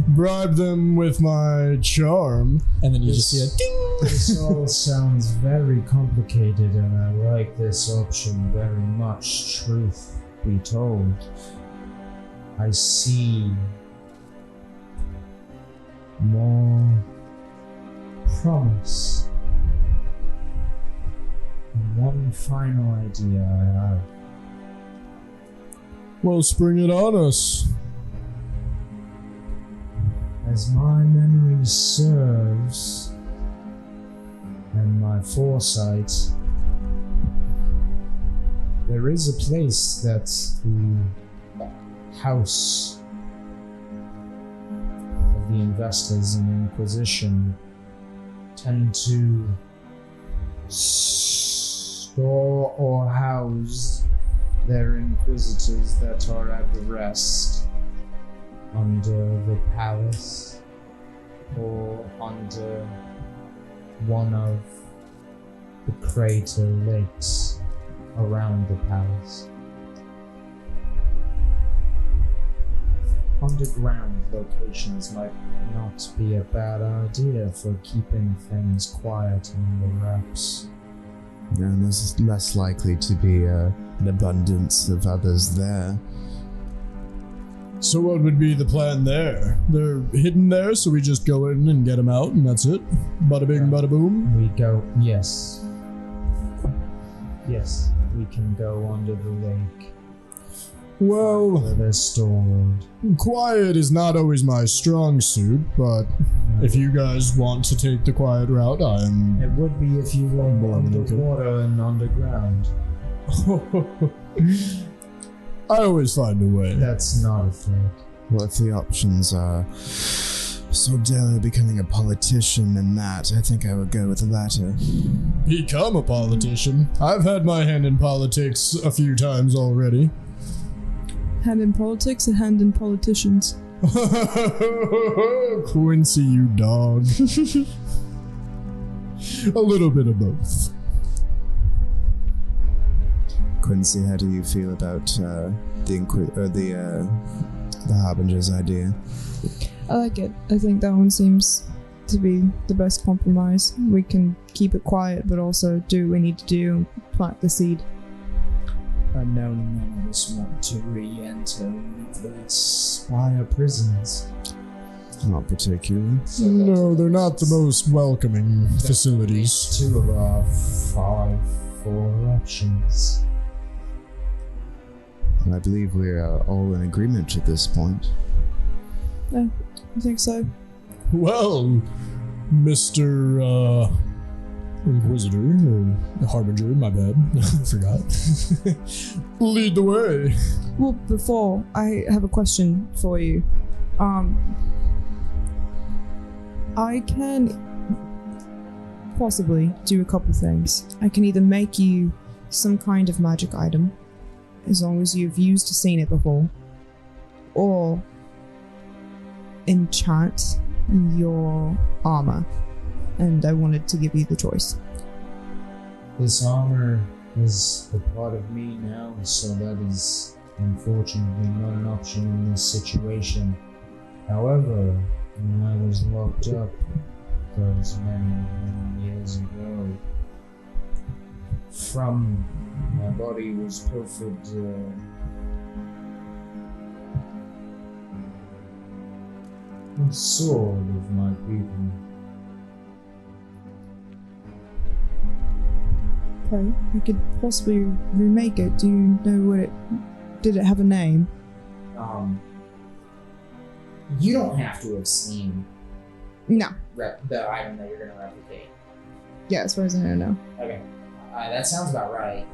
Bribe them with my charm, and then you just see a ding. This all sounds very complicated, and I like this option very much. Truth be told, I see more promise. One final idea I have. Well, spring it on us. As my memory serves, and my foresight, there is a place that the house of the investors in Inquisition tend to store or house their inquisitors that are at rest under the palace or under one of the crater lakes around the palace. Underground locations might not be a bad idea for keeping things quiet and the wraps. And there's less likely to be an abundance of others there. So what would be the plan there? They're hidden there, so we just go in and get them out, and that's it? Bada bing, bada boom? We go, yes. Yes, we can go under the lake Well, where they're stored. quiet is not always my strong suit, but if you guys want to take the quiet route, I am... It would be if you were underwater and underground. I always find a way. That's not a threat. Well, if the options are Sordella becoming a politician and that, I think I would go with the latter. Become a politician? I've had my hand in politics a few times already. Hand in politics and hand in politicians. Quincy, you dog. A little bit of both. Quincy, how do you feel about the Harbinger's idea? I like it. I think that one seems to be the best compromise. We can keep it quiet, but also do what we need to do and plant the seed. I know none of us want to re-enter one of the spire prisons. Not particularly. No, they're not the most welcoming facilities. 2 of our 4 options. I believe we're all in agreement at this point. I think so. Well, Mr. Inquisitor, or Harbinger, my bad. I forgot. Lead the way. Well, before, I have a question for you. I can possibly do a couple things. I can either make you some kind of magic item, as long as you've used or seen it before, or enchant your armor, and I wanted to give you the choice. This armor is a part of me now, so that is unfortunately not an option in this situation. However, when I was locked up those many years ago, from my body was pilfered a sword of my people. Okay, I could possibly remake it. Do you know what it... Did it have a name? You don't have to have seen No. the item that you're going to replicate. Yeah, as far as I know, no. Okay. That sounds about right.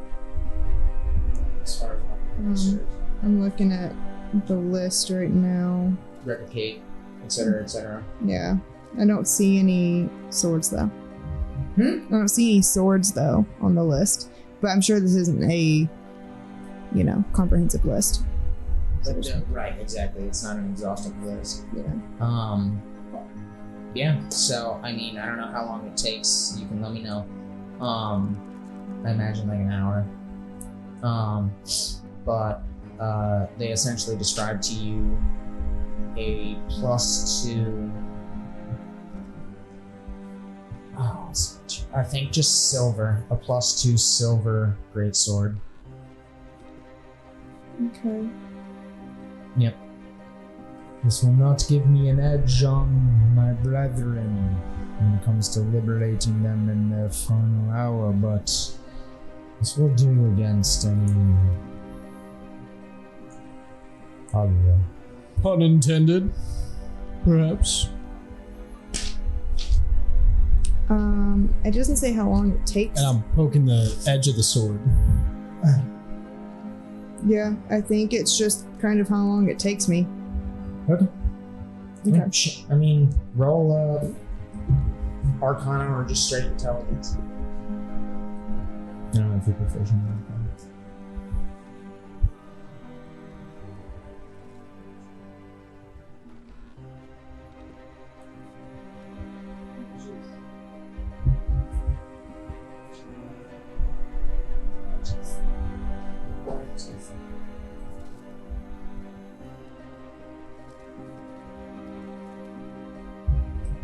As far as I'm concerned. I'm looking at the list right now. Replicate, etc., etc. Yeah. I don't see any swords, though. I don't see any swords, though, on the list. But I'm sure this isn't a, comprehensive list. But, right, exactly. It's not an exhaustive list. Yeah. Yeah, so, I mean, I don't know how long it takes. You can let me know. I imagine like an hour. But they essentially describe to you a +2... Oh, I think just silver. A +2 silver greatsword. Okay. Yep. This will not give me an edge on my brethren when it comes to liberating them in their final hour, but this will do against any other. Pun intended, perhaps. It doesn't say how long it takes. And I'm poking the edge of the sword. Yeah, I think it's just kind of how long it takes me. Okay. Okay. I mean, roll Arcana or just straight intelligence. I don't know if you're proficient in Arcana.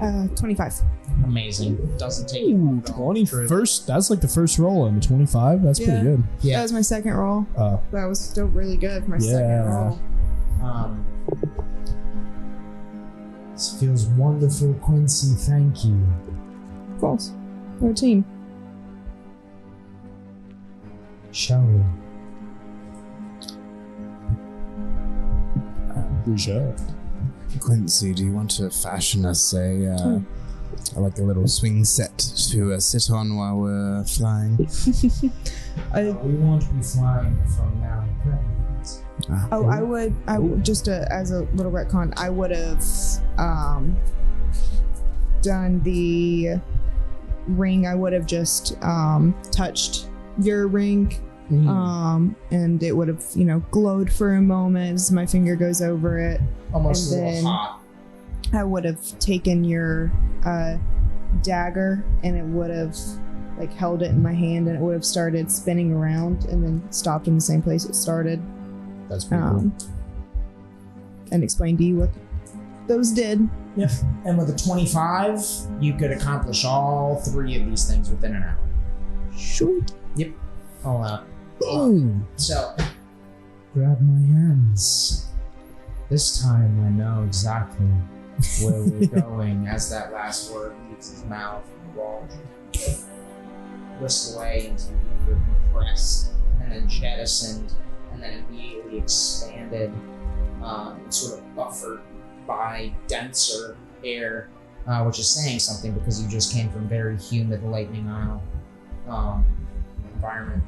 Uh, 25. Amazing. Doesn't take you Ooh, long at all. 21st? That's like the first roll on the 25. That's Yeah. pretty good. Yeah. That was my second roll. That was still really good for my second Yeah. roll. This feels wonderful, Quincy. Thank you. False. 13. Shall we? We shall. Quincy, do you want to fashion us like a little swing set to sit on while we're flying? We won't be flying from now on. I would just as a little retcon, I would have done the ring. I would have just touched your ring, and it would have glowed for a moment as my finger goes over it. Almost And a little then hot. I would have taken your dagger, and it would have like held it in my hand, and it would have started spinning around and then stopped in the same place it started. That's pretty cool. And explain to you what those did. Yep. And with a 25, you could accomplish all 3 of these things within an hour. Shoot. Yep. All out. Boom. So, grab my hands. This time I know exactly where we're going as that last word leaves his mouth and the wall whisked away into the compressed and then jettisoned and then immediately expanded, sort of buffered by denser air, which is saying something because you just came from very humid lightning isle environment.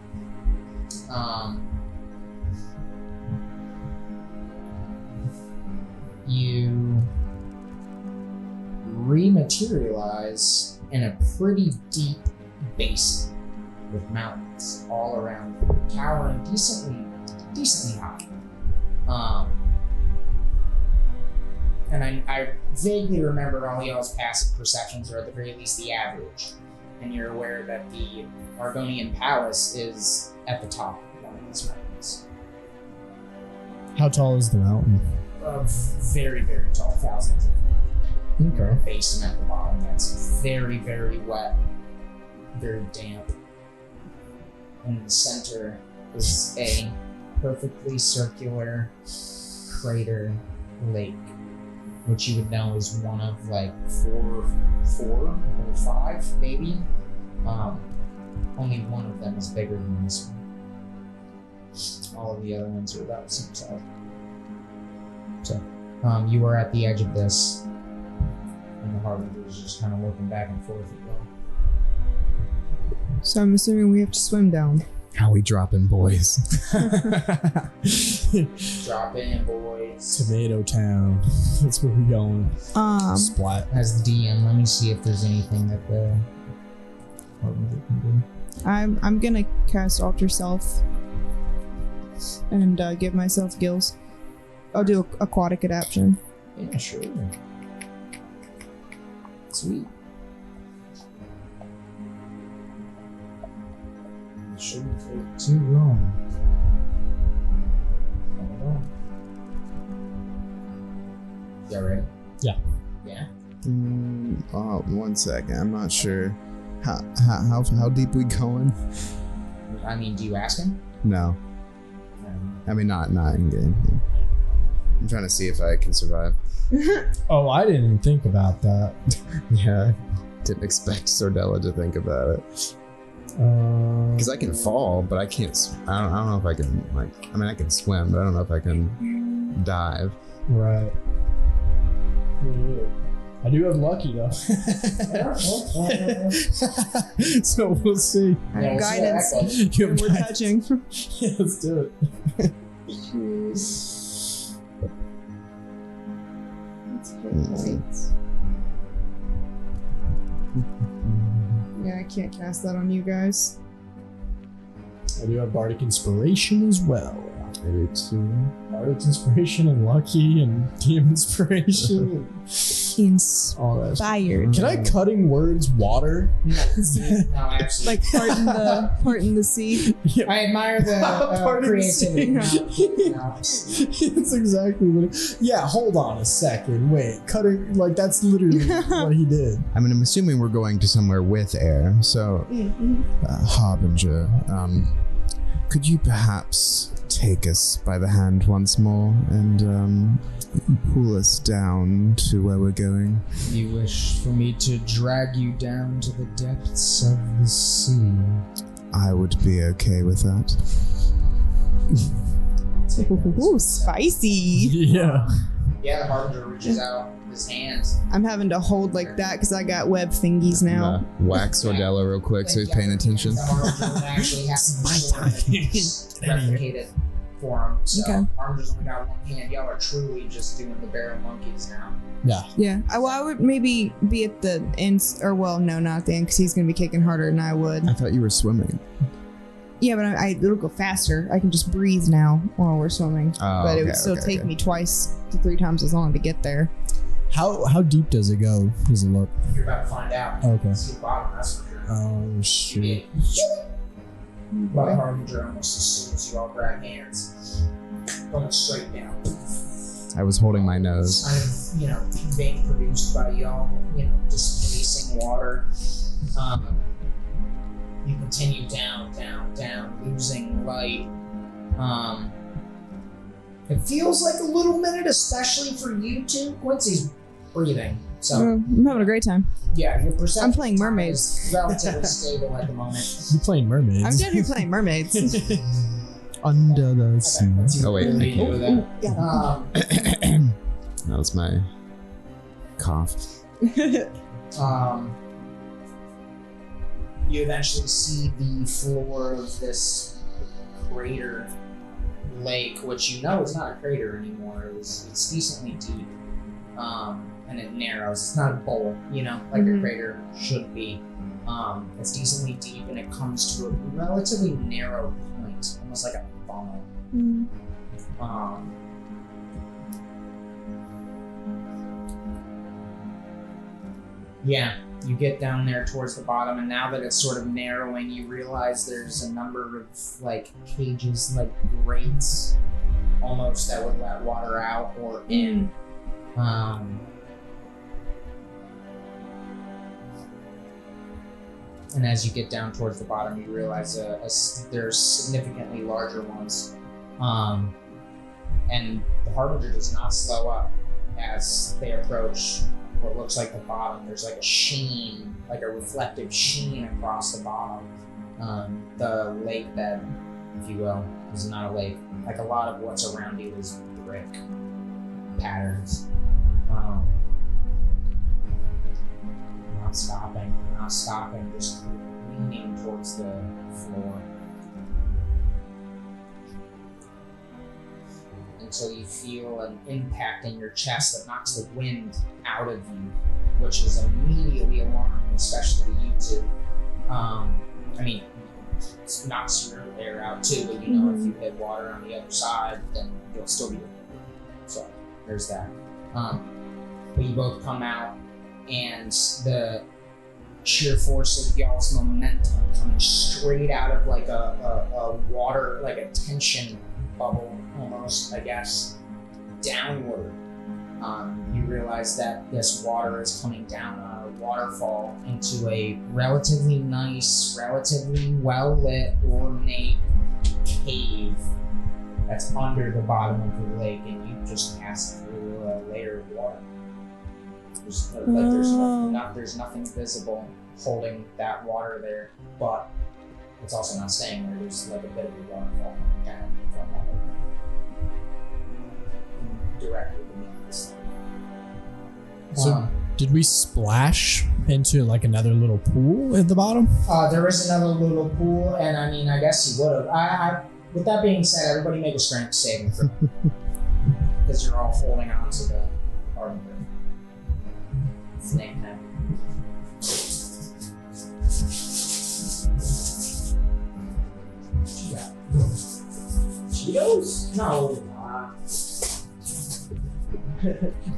You rematerialize in a pretty deep basin with mountains all around you, towering decently high. And I vaguely remember all y'all's passive perceptions, or at the very least the average. And you're aware that the Argonian Palace is at the top of one of these mountains. How tall is the mountain? Very, very tall, thousands of feet. Okay. A basin at the bottom that's very, very wet, very damp. In the center is a perfectly circular crater lake, which you would know is one of like four or 5, maybe. Only one of them is bigger than this one. All of the other ones are about the same size. So, you are at the edge of this, and the Harbinger is just kind of looking back and forth at you. So I'm assuming we have to swim down. How we dropping, boys? Drop in, boys. Tomato Town. That's where we going. Splat. As the DM, let me see if there's anything that the Harbinger can do. I'm gonna cast Alter Self and give myself gills. I'll do aquatic adaptation. Yeah, sure. Sweet. It shouldn't take too long. Not at all. Y'all ready? Yeah. Yeah? Oh, 1 second. I'm not sure. How deep we going? I mean, do you ask him? No. I mean, not in game. I'm trying to see if I can survive. Oh, I didn't even think about that. Yeah, I didn't expect Sordella to think about it. Because I can fall, but I can't. I don't know if I can. Like, I mean, I can swim, but I don't know if I can dive. Right. Yeah. I do have lucky though. So we'll see. I have guidance. You have We're guidance. touching. Yeah, let's do it. Yeah, I can't cast that on you guys. I do have Bardic Inspiration as well. I do too. Bardic Inspiration and Lucky and DM Inspiration. All that. Inspired. Can I cutting words water? No, absolutely. Like part in the sea. Yeah. I admire the Part of the creativity. scene. No. It's exactly what it, yeah, hold on a second. Wait, cutting, like, that's literally what he did. I mean, I'm assuming we're going to somewhere with air. So, Harbinger, could you perhaps take us by the hand once more and pull us down to where we're going? You wish for me to drag you down to the depths of the sea? I would be okay with that. Ooh, spicy. Yeah. Yeah, the Harbinger reaches out his hands. I'm having to hold like that because I got web thingies now. Whack Sordella real quick so he's paying attention. The Harbinger would actually have to replicate it for him. So Okay. Harbinger only got one hand. Y'all are truly just doing the barrel monkeys now. Yeah. Well, I would maybe be at the end, or well, no, not at the end, because he's gonna be kicking harder than I would. I thought you were swimming. Yeah, but it'll go faster. I can just breathe now while we're swimming. Oh, But it okay, would still okay, take okay. me 2 to 3 times as long to get there. How deep does it go? Does it look? You're about to find out. Okay. See the bottom, that's for sure. Oh shit. But Harbinger almost as soon as you all grab hands, going straight down. I was holding my nose. Kind of, being produced by y'all, just facing water. You continue down, losing light. It feels like a little minute, especially for you two. Quincy's breathing, so I'm having a great time. yeah, your perception. I'm playing mermaids. is relatively stable at the moment. You playing mermaids? I'm generally playing mermaids. Under the sea. Oh, wait, I can't do that. That was my cough. You eventually see the floor of this crater lake, which is not a crater anymore. It's decently deep, and it narrows. It's not a bowl, like a crater should be. It's decently deep, and it comes to a relatively narrow point, almost like a funnel. Yeah, you get down there towards the bottom, and now that it's sort of narrowing, you realize there's a number of cages, grates, almost, that would let water out or in. And as you get down towards the bottom, you realize there's significantly larger ones. And the Harbinger does not slow up as they approach what looks like the bottom. There's a sheen, a reflective sheen across the bottom. The lake bed, if you will, is not a lake. A lot of what's around you is brick patterns. Not stopping, just leaning towards the floor. Until you feel an impact in your chest that knocks the wind out of you, which is immediately alarming, especially you two. It knocks your air out too, but if you hit water on the other side, then you'll still be. So there's that. But you both come out, and the sheer force of y'all's momentum coming straight out of a water, a tension bubble almost, I guess, downward. You realize that this water is coming down a waterfall into a relatively nice, relatively well-lit, ornate cave that's under the bottom of the lake, and you just passed through a layer of water. There's nothing visible holding that water there, but it's also not staying there. There's a bit of a waterfall coming down from that directly beneath this thing. So, did we splash into another little pool at the bottom? There is another little pool, and I guess you would have. With that being said, everybody make a strength saving throw. Because you're all holding on to the Harbinger. Snake head. Yeah. Cheetos? No.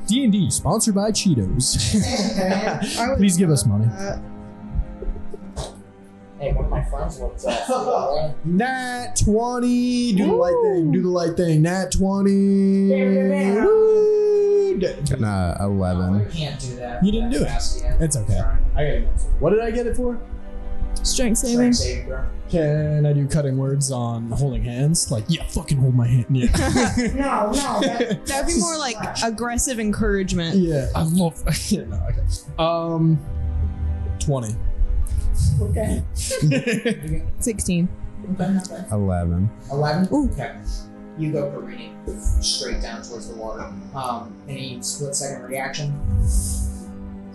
D&D, sponsored by Cheetos. Please give us money. Hey, one of my friends works at Nat 20! Do the light thing. Nat 20! Got 11. You can't do that. You didn't do it. It's okay. What did I get it for? Strength saving. Can I do cutting words on holding hands? Fucking hold my hand. Yeah. No. That'd be more aggressive encouragement. Yeah, I love. Yeah, no, okay. 20. Okay. 16. Okay. 11. 11? Ooh. Okay. You go careening straight down towards the water. Any split-second reaction?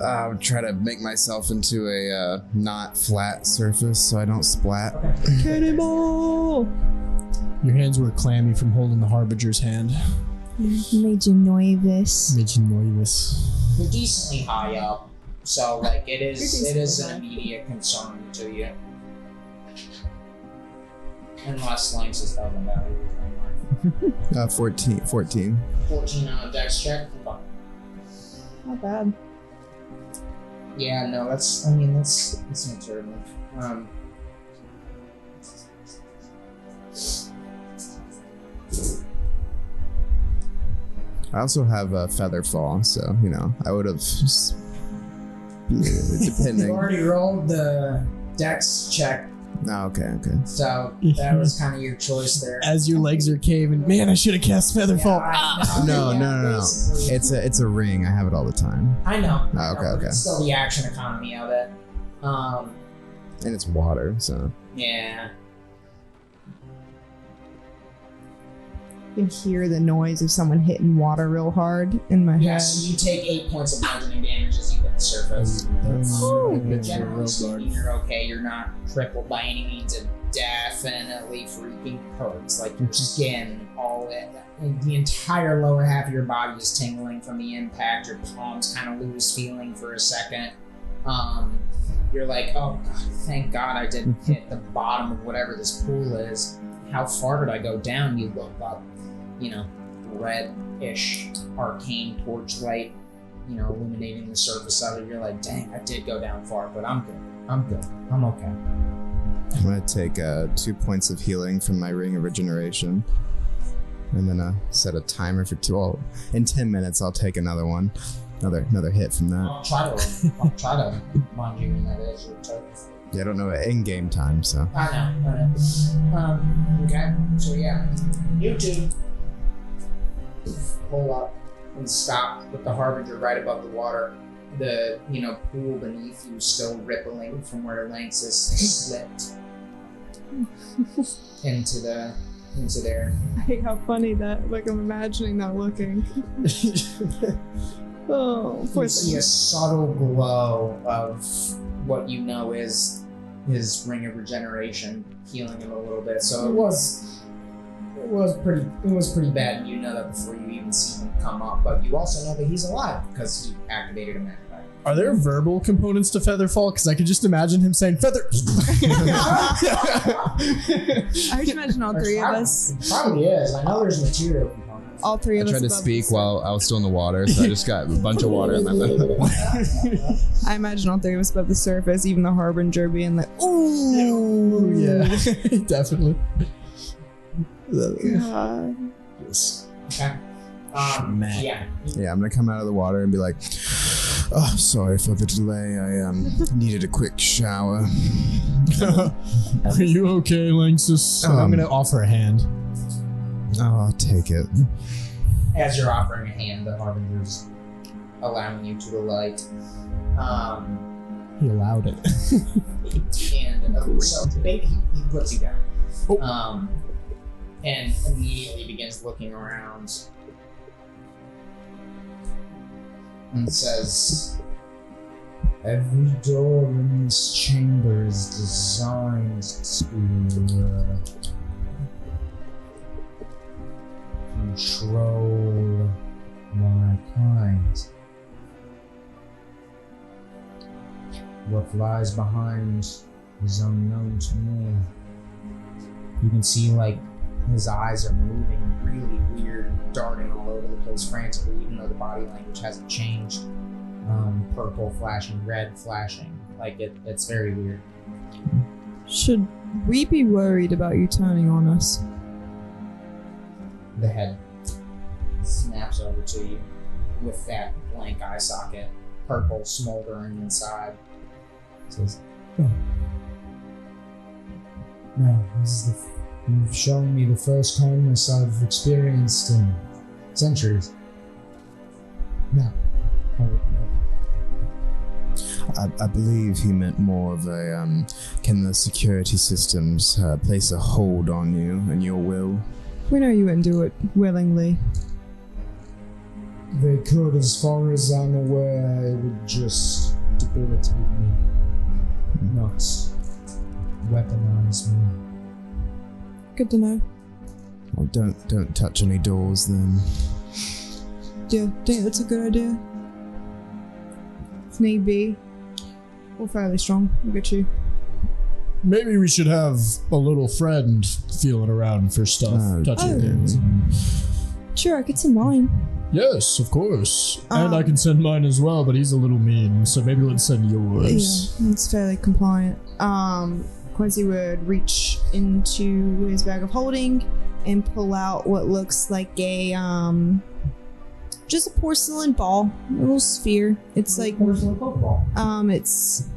I'll try to make myself into a not flat surface so I don't splat. Okay. Cannonball! Your hands were clammy from holding the Harbinger's hand. Made you nervous. You're decently high up, so it is an immediate concern to you. Unless Lance is talking about it. 14. 14 on a dex check. Not bad. Yeah, no, that's not terrible. I also have a feather fall, so I would have. You Depending. already rolled the dex check, Oh, okay. so that was kind of your choice there. As your legs are caving, man, I should have cast Featherfall. No. Basically. It's a ring. I have it all the time, I know. Oh, okay. It's still the action economy of it. and it's water, so. Yeah. You can hear the noise of someone hitting water real hard in my Yes, you take 8 points of bludgeoning damage as you hit the surface. Generally speaking, you're okay. You're not crippled by any means. It definitely freaking hurts. Like you're skin, all it, the entire lower half of your body is tingling from the impact. Your palms kind of lose feeling for a second. You're like, oh God, thank God I didn't hit the bottom of whatever this pool is. How far did I go down? You look up, red-ish arcane torchlight, illuminating the surface of it. You're like, dang, I did go down far, but I'm good. I'm okay. I'm gonna take 2 points of healing from my ring of regeneration, and then set a timer for 2. Well, in 10 minutes, I'll take another one, another hit from that. I'll try to mind you when that is your turn. Yeah, I don't know in-game time, so. I know. Okay, so yeah, you two pull up and stop with the Harbinger right above the water. The pool beneath you still rippling from where Lanxus slipped into there. I hate how funny that, like, I'm imagining that looking. Oh, poor You see a subtle glow of what is his ring of regeneration, healing him a little bit. So it was pretty bad, and you know that before you even see him come up. But you also know that he's alive because you activated a magic item. Are there verbal components to Featherfall? Because I could just imagine him saying feather. I would imagine all three of us. Probably is. I know there's material components. All three of I us. tried to speak while I was still in the water, so I just got a bunch of water in my mouth. I imagine all three of us above the surface, even the Harbinger being like, ooh. Yeah, definitely. God. Yes. Okay. Man. Yeah. Yeah, I'm gonna come out of the water and be like, oh, sorry for the delay. I needed a quick shower. Are you okay, Lanxus? I'm gonna offer a hand. Oh, I'll take it. As you're offering a hand, the Harbinger's allowing you to alight. He allowed it. And so he puts you down. Oh. And immediately begins looking around and says, every door in this chamber is designed to control my kind. What lies behind is unknown to me. You can see, his eyes are moving really weird, darting all over the place frantically, even though the body language hasn't changed. Purple flashing, red flashing. It's very weird. Should we be worried about you turning on us? The head snaps over to you with that blank eye socket, purple smoldering inside. It says, oh. No, you've shown me the first kindness I've experienced in centuries. No. I believe he meant more of a, can the security systems place a hold on you and your will? We know you wouldn't do it willingly. They could, as far as I'm aware, it would just debilitate me, not weaponize me. Good to know. Well, don't touch any doors then. Yeah, think that's a good idea. If need be, we're fairly strong. We'll get you. Maybe we should have a little friend feeling around for stuff. Touching things. Sure, I could send mine. Yes, of course. And I can send mine as well, but he's a little mean, so maybe let's send yours. Yeah, it's fairly compliant. Quincy would reach into his bag of holding and pull out what looks like a just a porcelain ball, a little sphere. It's like it's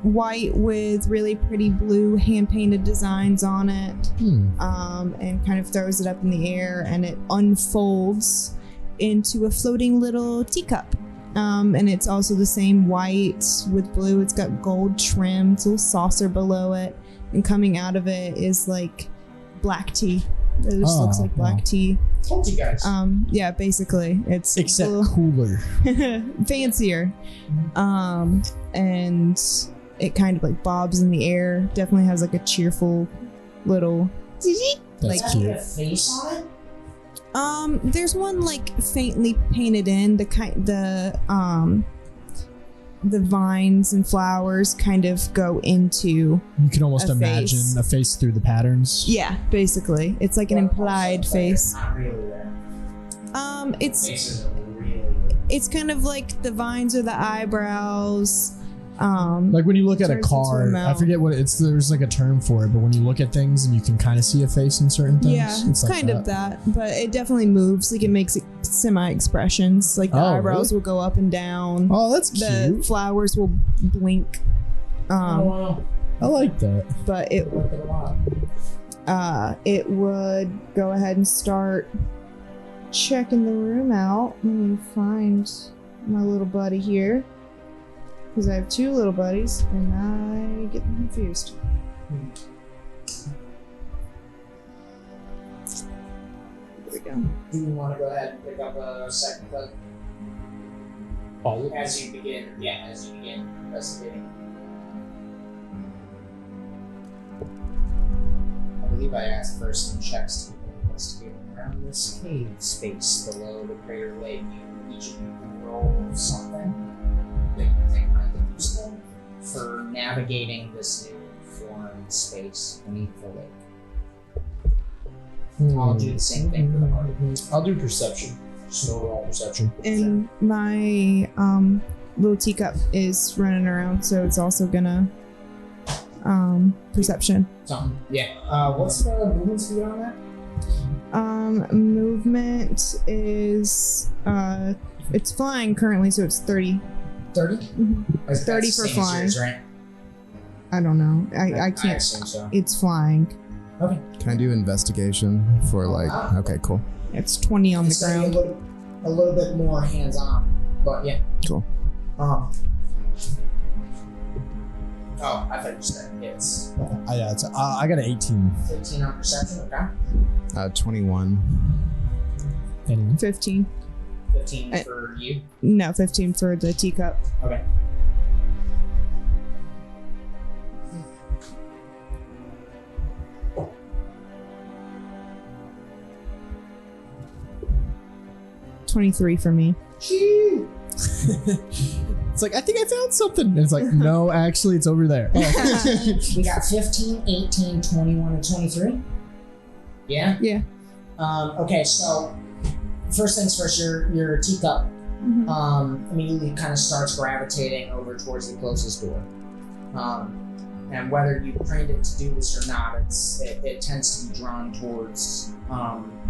white with really pretty blue hand-painted designs on it, and kind of throws it up in the air, and it unfolds into a floating little teacup. And it's also the same white with blue. It's got gold trim. It's a little saucer below it, and coming out of it is like black tea. It just looks like black tea. Told you guys. Yeah, basically, it's Except a cooler. fancier. And it kind of like bobs in the air. Definitely has like a cheerful little. That's like Does that have a face on it? There's one like faintly painted in. The vines and flowers kind of go into. You can almost a imagine face. a face through the patterns. Yeah, basically, it's like an implied face. Not really there. It's Faces are really. it's kind of like the vines are the eyebrows. Like when you look at a turns into a car, I mouth. forget what it's. There's like a term for it, but when you look at things and you can kind of see a face in certain things. Yeah, it's like kind of that, but it definitely moves. Like it makes it semi-expressions. Like the Oh, eyebrows really? will go up and down. Oh, that's The cute. flowers will blink. Wow. I like that. But I like it a lot. it would go ahead and start checking the room out. Let me find my little buddy here, because I have two little buddies and I get them confused. There we go. Do you want to go ahead and pick up a second clip as you begin? Yeah, as you begin investigating. I believe I asked for some checks to begin investigating around this cave space below the crater lake. Each of you can roll something that you think might be useful for navigating this new foreign space beneath the lake. I'll do the same thing for the party. I'll do perception. Just overall perception. And my little teacup is running around, so it's also gonna perception. Something. Yeah. What's the movement speed on that? Movement is it's flying currently, so it's 30. 30? Mhm. That's 30 the for same as flying. yours, right? I don't know. I I can't. assume so. It's flying. Okay. Can I do investigation for like? Okay, cool. It's 20 on the It's gonna be ground. a little bit more hands-on, but yeah. Cool. Oh, I thought you said hits. Yeah, it's, I got an 18. 15 on perception, okay. 21. Anyway. 15. 15 for you. No, 15 for the teacup. Okay. $23 for me. It's like, I think I found something. And it's like, no, actually, it's over there. We got 15, 18, 21, and 23. Yeah? Yeah. Okay, so first things first, your teacup immediately kind of starts gravitating over towards the closest door. And whether you trained it to do this or not, it tends to be drawn towards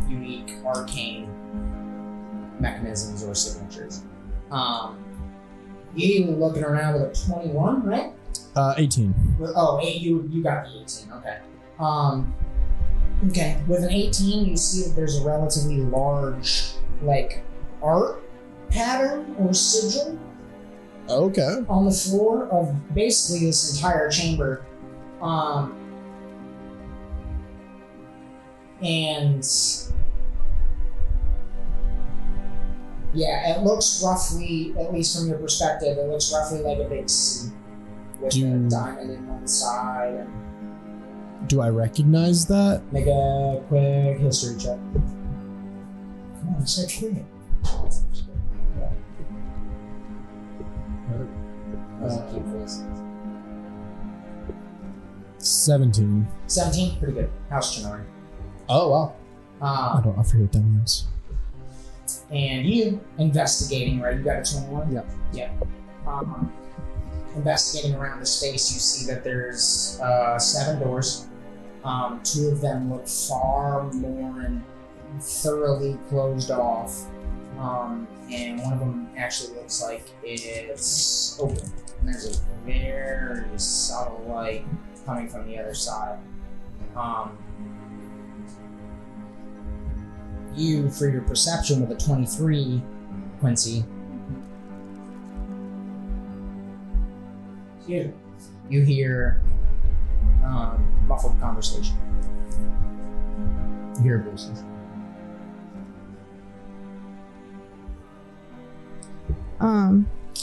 unique arcane mechanisms or signatures. You were looking around with a 21, right? 18. Oh, you got the 18. Okay. Okay. With an 18, you see that there's a relatively large, like, art pattern or sigil Okay. on the floor of basically this entire chamber. And yeah, it looks roughly, at least from your perspective, it looks roughly like a big C with a diamond in one side. And Do I recognize that? make a quick history check. Come on, so quick. Keep this. 17. 17, pretty good. How's Chinari? Oh, wow. I forget what that means. And you investigating, right? You got a 21? Yep. Yeah. Investigating around the space, you see that there's 7 doors. 2 of them look far more and thoroughly closed off. And one of them actually looks like it's open. And there's a very subtle light coming from the other side. You, for your perception with a 23, Quincy, you hear muffled conversation. You hear voices.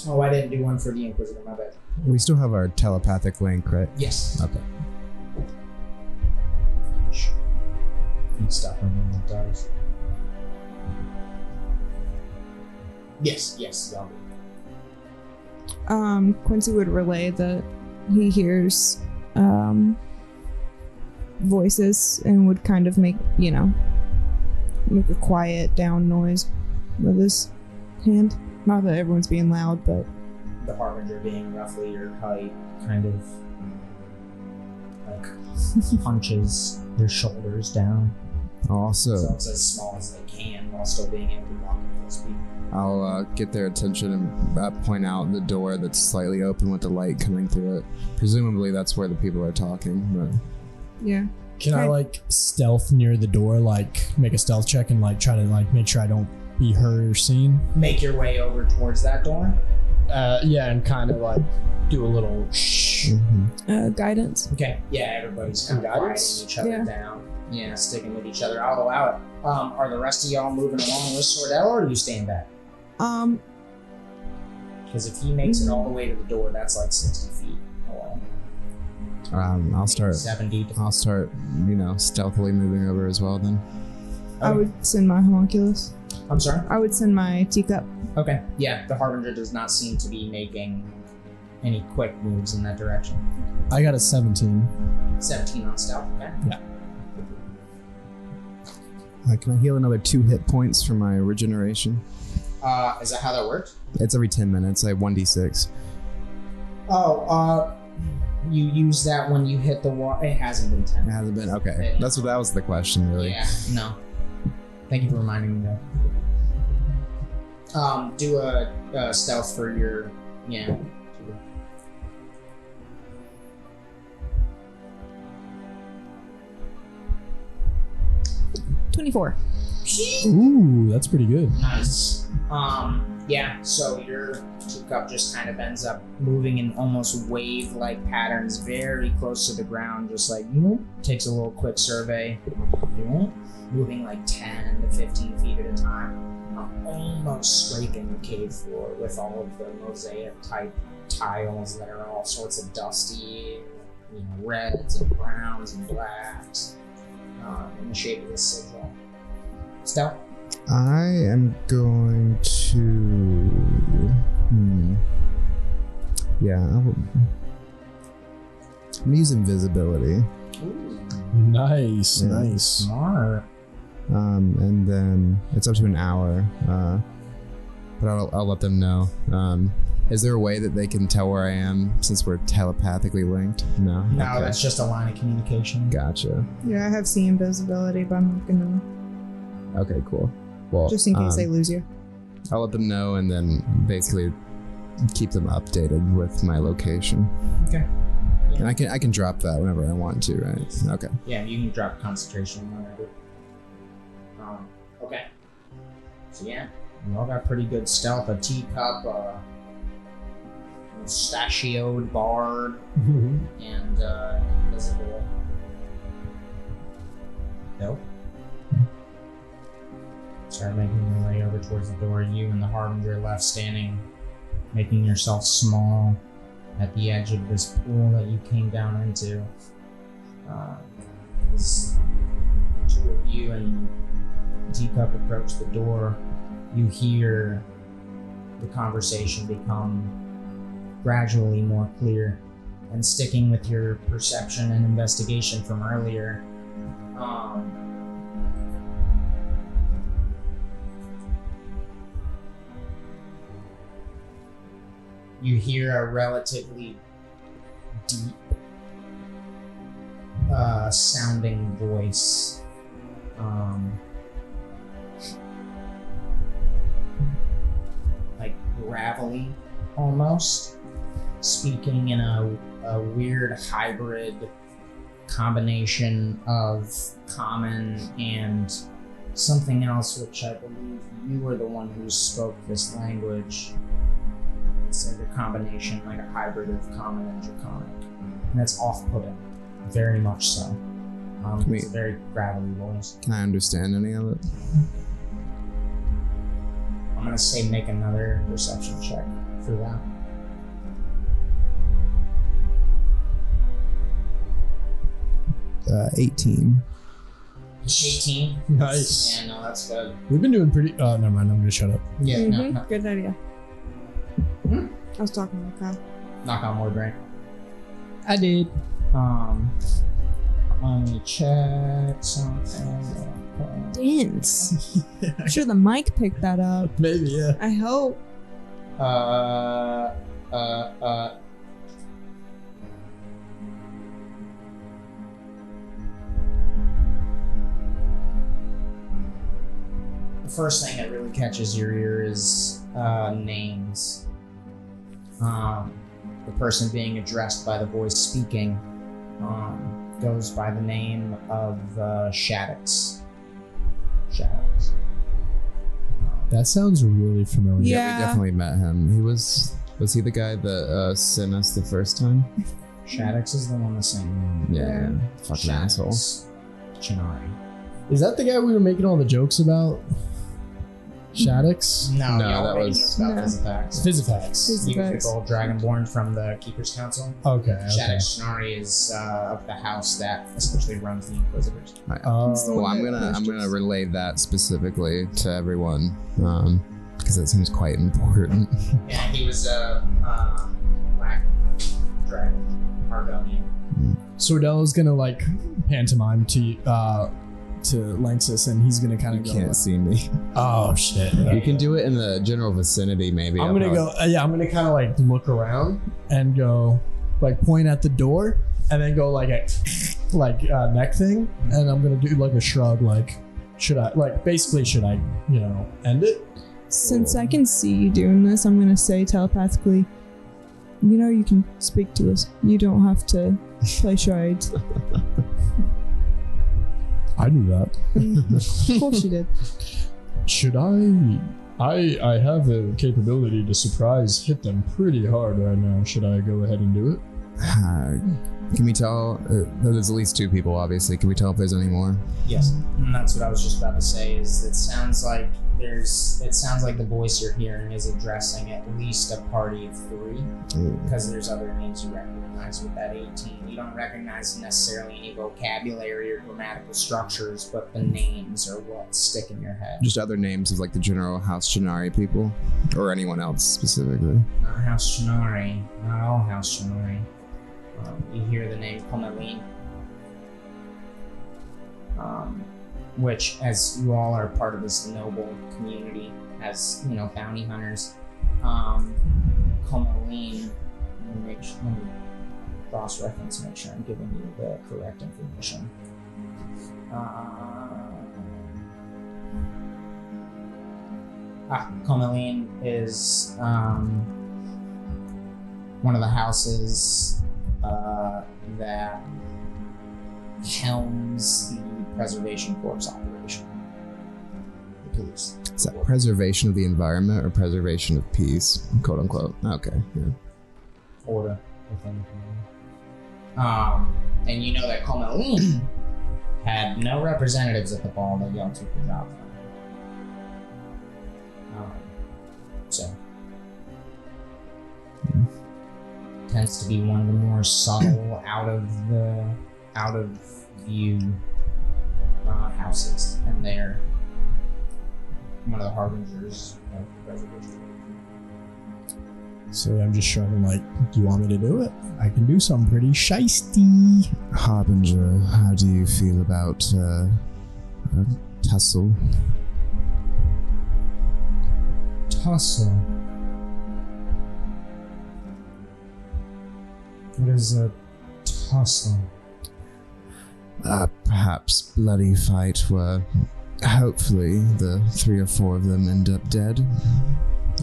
Oh, I didn't do one for the Inquisitor, my bad. We still have our telepathic link, right? Yes. Okay. Stop him when it does. Yes, y'all do. Quincy would relay that he hears voices and would kind of make a quiet down noise with his hand. Not that everyone's being loud, but The Harbinger being roughly your height, kind of like hunches their shoulders down. Also, So it's as small as they can while still being able to walk at full speed. I'll get their attention and point out the door that's slightly open with the light coming through it. Presumably that's where the people are talking, but... yeah. Can I like stealth near the door, like make a stealth check and like try to like make sure I don't be heard or seen? Make your way over towards that door. Yeah, and kind of like do a little shh. Guidance. Okay. Yeah, everybody's kind of Guidance? quieting each other Yeah. down. Yeah, sticking with each other. I'll allow it. Are the rest of y'all moving along with Sordell, or are you staying back? Because if he makes it all the way to the door, that's like 60 feet away. I'll start, 70. stealthily moving over as well then. I would send my homunculus. I'm sorry? I would send my teacup. Okay. Yeah, the Harbinger does not seem to be making any quick moves in that direction. I got a 17. 17 on stealth, okay? Yeah. Can I heal another 2 hit points from my regeneration? Is that how that works? It's every 10 minutes. I have 1d6. Oh, you use that when you hit the wall. It hasn't been 10. It hasn't been? Okay. That was the question, really. Yeah, no. Thank you for reminding me that. Do a stealth for your, yeah. 24. Ooh, that's pretty good. Nice. Yeah, so your teacup just kind of ends up moving in almost wave-like patterns very close to the ground, just like, takes a little quick survey, moving like 10 to 15 feet at a time, almost scraping the cave floor with all of the mosaic-type tiles that are all sorts of dusty, reds and browns and blacks, in the shape of a sigil. Stealth? I am going to... Yeah, I'm gonna use invisibility. Nice, Yeah. nice. Smart. And then it's up to an hour. But I'll let them know. Is there a way that they can tell where I am since we're telepathically linked? No. No, Okay. that's just a line of communication. Gotcha. Yeah, I have see invisibility, but I'm not gonna. Okay, cool. Well, Just in case they lose you. I'll let them know and then basically keep them updated with my location. Okay. And I can drop that whenever I want to, right? Okay. Yeah, you can drop concentration whenever. Okay. So yeah, you all got pretty good stealth. A teacup, a mustachioed bard, and invisible. Nope. Start making your way over towards the door. You and the Harbinger left standing, making yourself small at the edge of this pool that you came down into. As the two of you and Teacup approach the door, you hear the conversation become gradually more clear, and sticking with your perception and investigation from earlier, You hear a relatively deep sounding voice. Like gravelly almost, speaking in a weird hybrid combination of common and something else, which I believe you were the one who spoke this language. It's like a combination, like a hybrid of common and draconic. And that's off-putting, very much so. It's a very gravelly voice. Can I understand any of it? I'm gonna say make another perception check for that. Uh, 18. 18? Nice. Yeah, no, that's good. We've been doing pretty. Never mind. I'm gonna shut up. Yeah, no. Good idea. Hmm? I was talking about Kyle. Knock on wood, right? I did. Let me check something. Dance. I'm sure the mic picked that up. Maybe, yeah. I hope. The first thing that really catches your ear is names. The person being addressed by the voice speaking goes by the name of Shaddix. Shaddix. That sounds really familiar. Yeah. We definitely met him. Was he the guy that sent us the first time? Shaddix is the one that's saying Yeah. Fucking asshole. Chinari. Is that the guy we were making all the jokes about? Shaddix? No, No, y'all that were was- making No. jokes about Physifax. Physifax. He was the Physifax. gold dragonborn from the Keeper's Council. Okay. Shaddix Chinari is of the house that essentially runs the Inquisitors. Oh. Well, I'm gonna relay that specifically to everyone, because that seems quite important. Yeah, he was a black dragon, Argonian. Sordello's gonna like pantomime to Lanxus, and he's gonna kind You of go. can't see me. Oh shit! You can do it in the general vicinity, maybe. I'm gonna go. Yeah, I'm gonna kind of like look around and go, like point at the door, and then go like a neck thing, and I'm gonna do like a shrug, like should I end it? Since I can see you doing this, I'm gonna say telepathically, you can speak to us. You don't have to play charades. I knew that. Of course you did. Should I have the capability to surprise hit them pretty hard right now. Should I go ahead and do it? Can we tell? There's at least 2 people, obviously. Can we tell if there's any more? Yes, and that's what I was just about to say. Is it sounds like the voice you're hearing is addressing at least a party of 3, because there's other names you recognize with that 18. You don't recognize necessarily any vocabulary or grammatical structures, but the names are what stick in your head. Just other names of like the general House Shinari people, or anyone else specifically. Not House Shinari, not all House Shinari. You hear the name Pomeline, which, as you all are part of this noble community, as bounty hunters, Pomeline. Let me cross-reference, make sure I'm giving you the correct information. Pomeline is one of the houses that helms the Preservation Corps operation. The police. Is that preservation of the environment or preservation of peace, quote unquote? Okay, yeah. Order within the community. And you know that Comeline had no representatives at the ball that y'all took the job from. So tends to be one of the more subtle, out of view houses, and they're one of the harbingers of preservation. So I'm just shrugging like, do you want me to do it? I can do something pretty shisty. Harbinger, how do you feel about tussle? Tussle. It is a tussle. Perhaps bloody fight where hopefully the 3 or 4 of them end up dead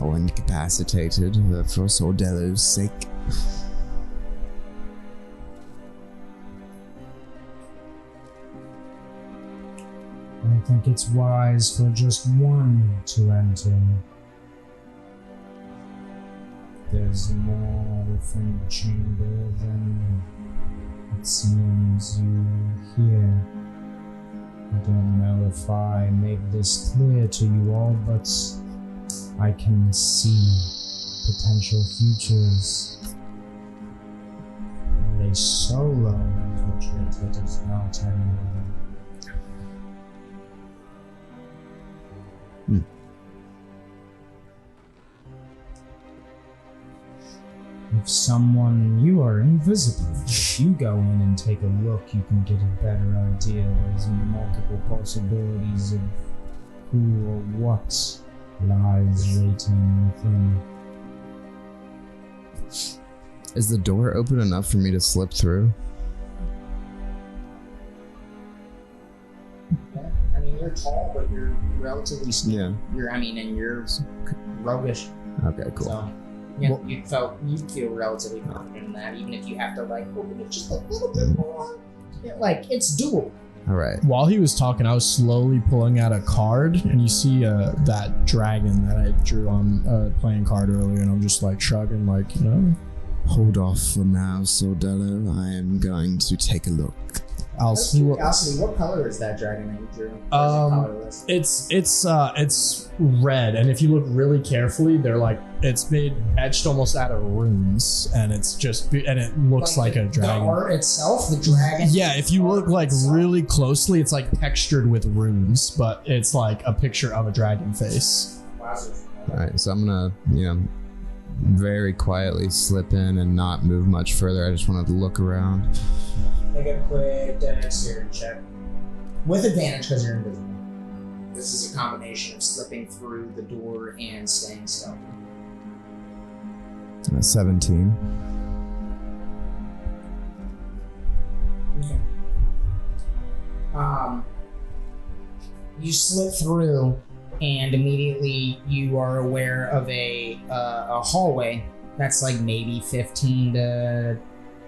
or incapacitated for Sordello's sake. I think it's wise for just one to enter. There's more within the chamber than it seems you hear. I don't know if I make this clear to you all, but I can see potential futures. And a solo infiltrator does not anymore. If you are invisible. If you go in and take a look, you can get a better idea. There's multiple possibilities of who or what lies waiting within. Is the door open enough for me to slip through? Yeah, I mean, you're tall, but you're relatively skinny. Yeah. And you're roguish. Okay, cool. So, yeah, well, you'd feel relatively confident in that, even if you have to open it just a little bit more. Yeah, it's doable. All right. While he was talking, I was slowly pulling out a card, and you see that dragon that I drew on a playing card earlier, and I'm just shrugging, Hold off for now, Sordello. I am going to take a look. I'll see curiosity, what color is that dragon that you drew? Colorless? It's red, and if you look really carefully, they're it's etched almost out of runes, and it's just and it looks like a dragon. The art itself, the dragon. Yeah, if you look really closely, it's textured with runes, but it's a picture of a dragon face. Wow. All right, so I'm gonna very quietly slip in and not move much further. I just wanted to look around. Make a quick dexterity check. With advantage because you're invisible. This is a combination of slipping through the door and staying stealthy. 17. Okay. You slip through, and immediately you are aware of a hallway that's maybe 15 to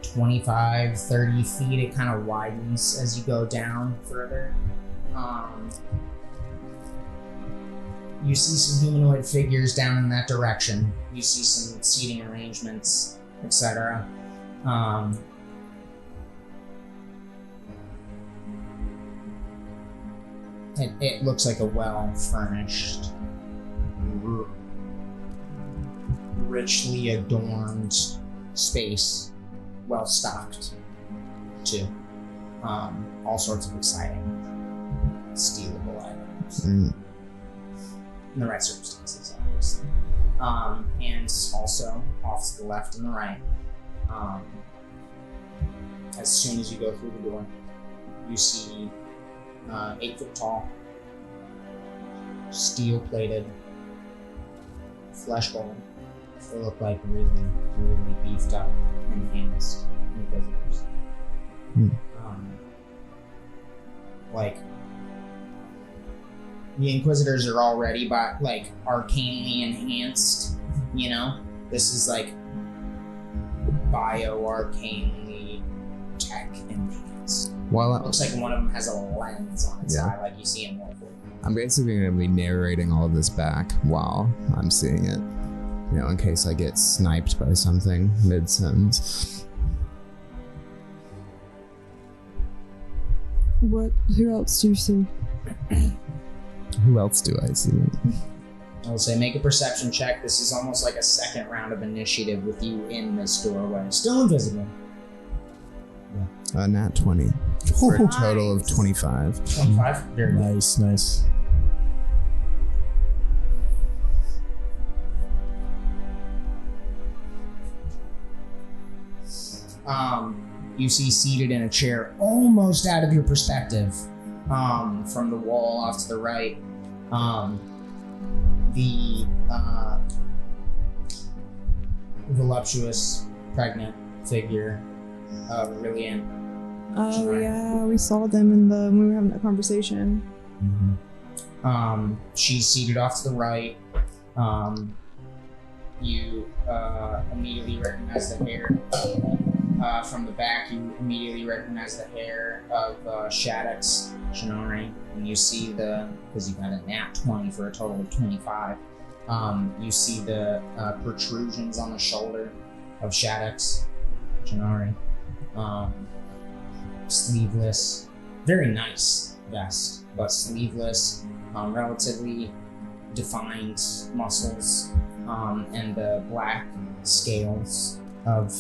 25, 30 feet. It kind of widens as you go down further. You see some humanoid figures down in that direction. You see some seating arrangements, etc. It looks like a well-furnished, richly adorned space. Well-stocked, too. All sorts of exciting, stealable items. In the right circumstances, obviously. And also, off to the left and the right, as soon as you go through the door, you see 8 foot tall, steel-plated, flesh golem. They look really, really beefed up, enhanced inquisitors. The inquisitors are already arcanely enhanced, This is bio-arcanely tech enhanced. It looks like one of them has a lens on its eye, you see in Warfare. I'm basically going to be narrating all of this back while I'm seeing it. In case I get sniped by something mid-sentence. Who else do you see? Who else do I see? I'll say make a perception check. This is almost like a second round of initiative with you in this doorway. Still invisible. Nat 20. For a total of 25. 25? Very good. Nice. You see seated in a chair almost out of your perspective, from the wall off to the right, the voluptuous, pregnant figure of Rillian. Oh yeah, we saw them when we were having that conversation. She's seated off to the right. You immediately recognize the hair. From the back, you immediately recognize the hair of Shaddix Shinari, and you see because you got a nat 20 for a total of 25. You see the protrusions on the shoulder of Shaddix Shinari. Sleeveless, very nice vest, but sleeveless, relatively defined muscles, and the black scales of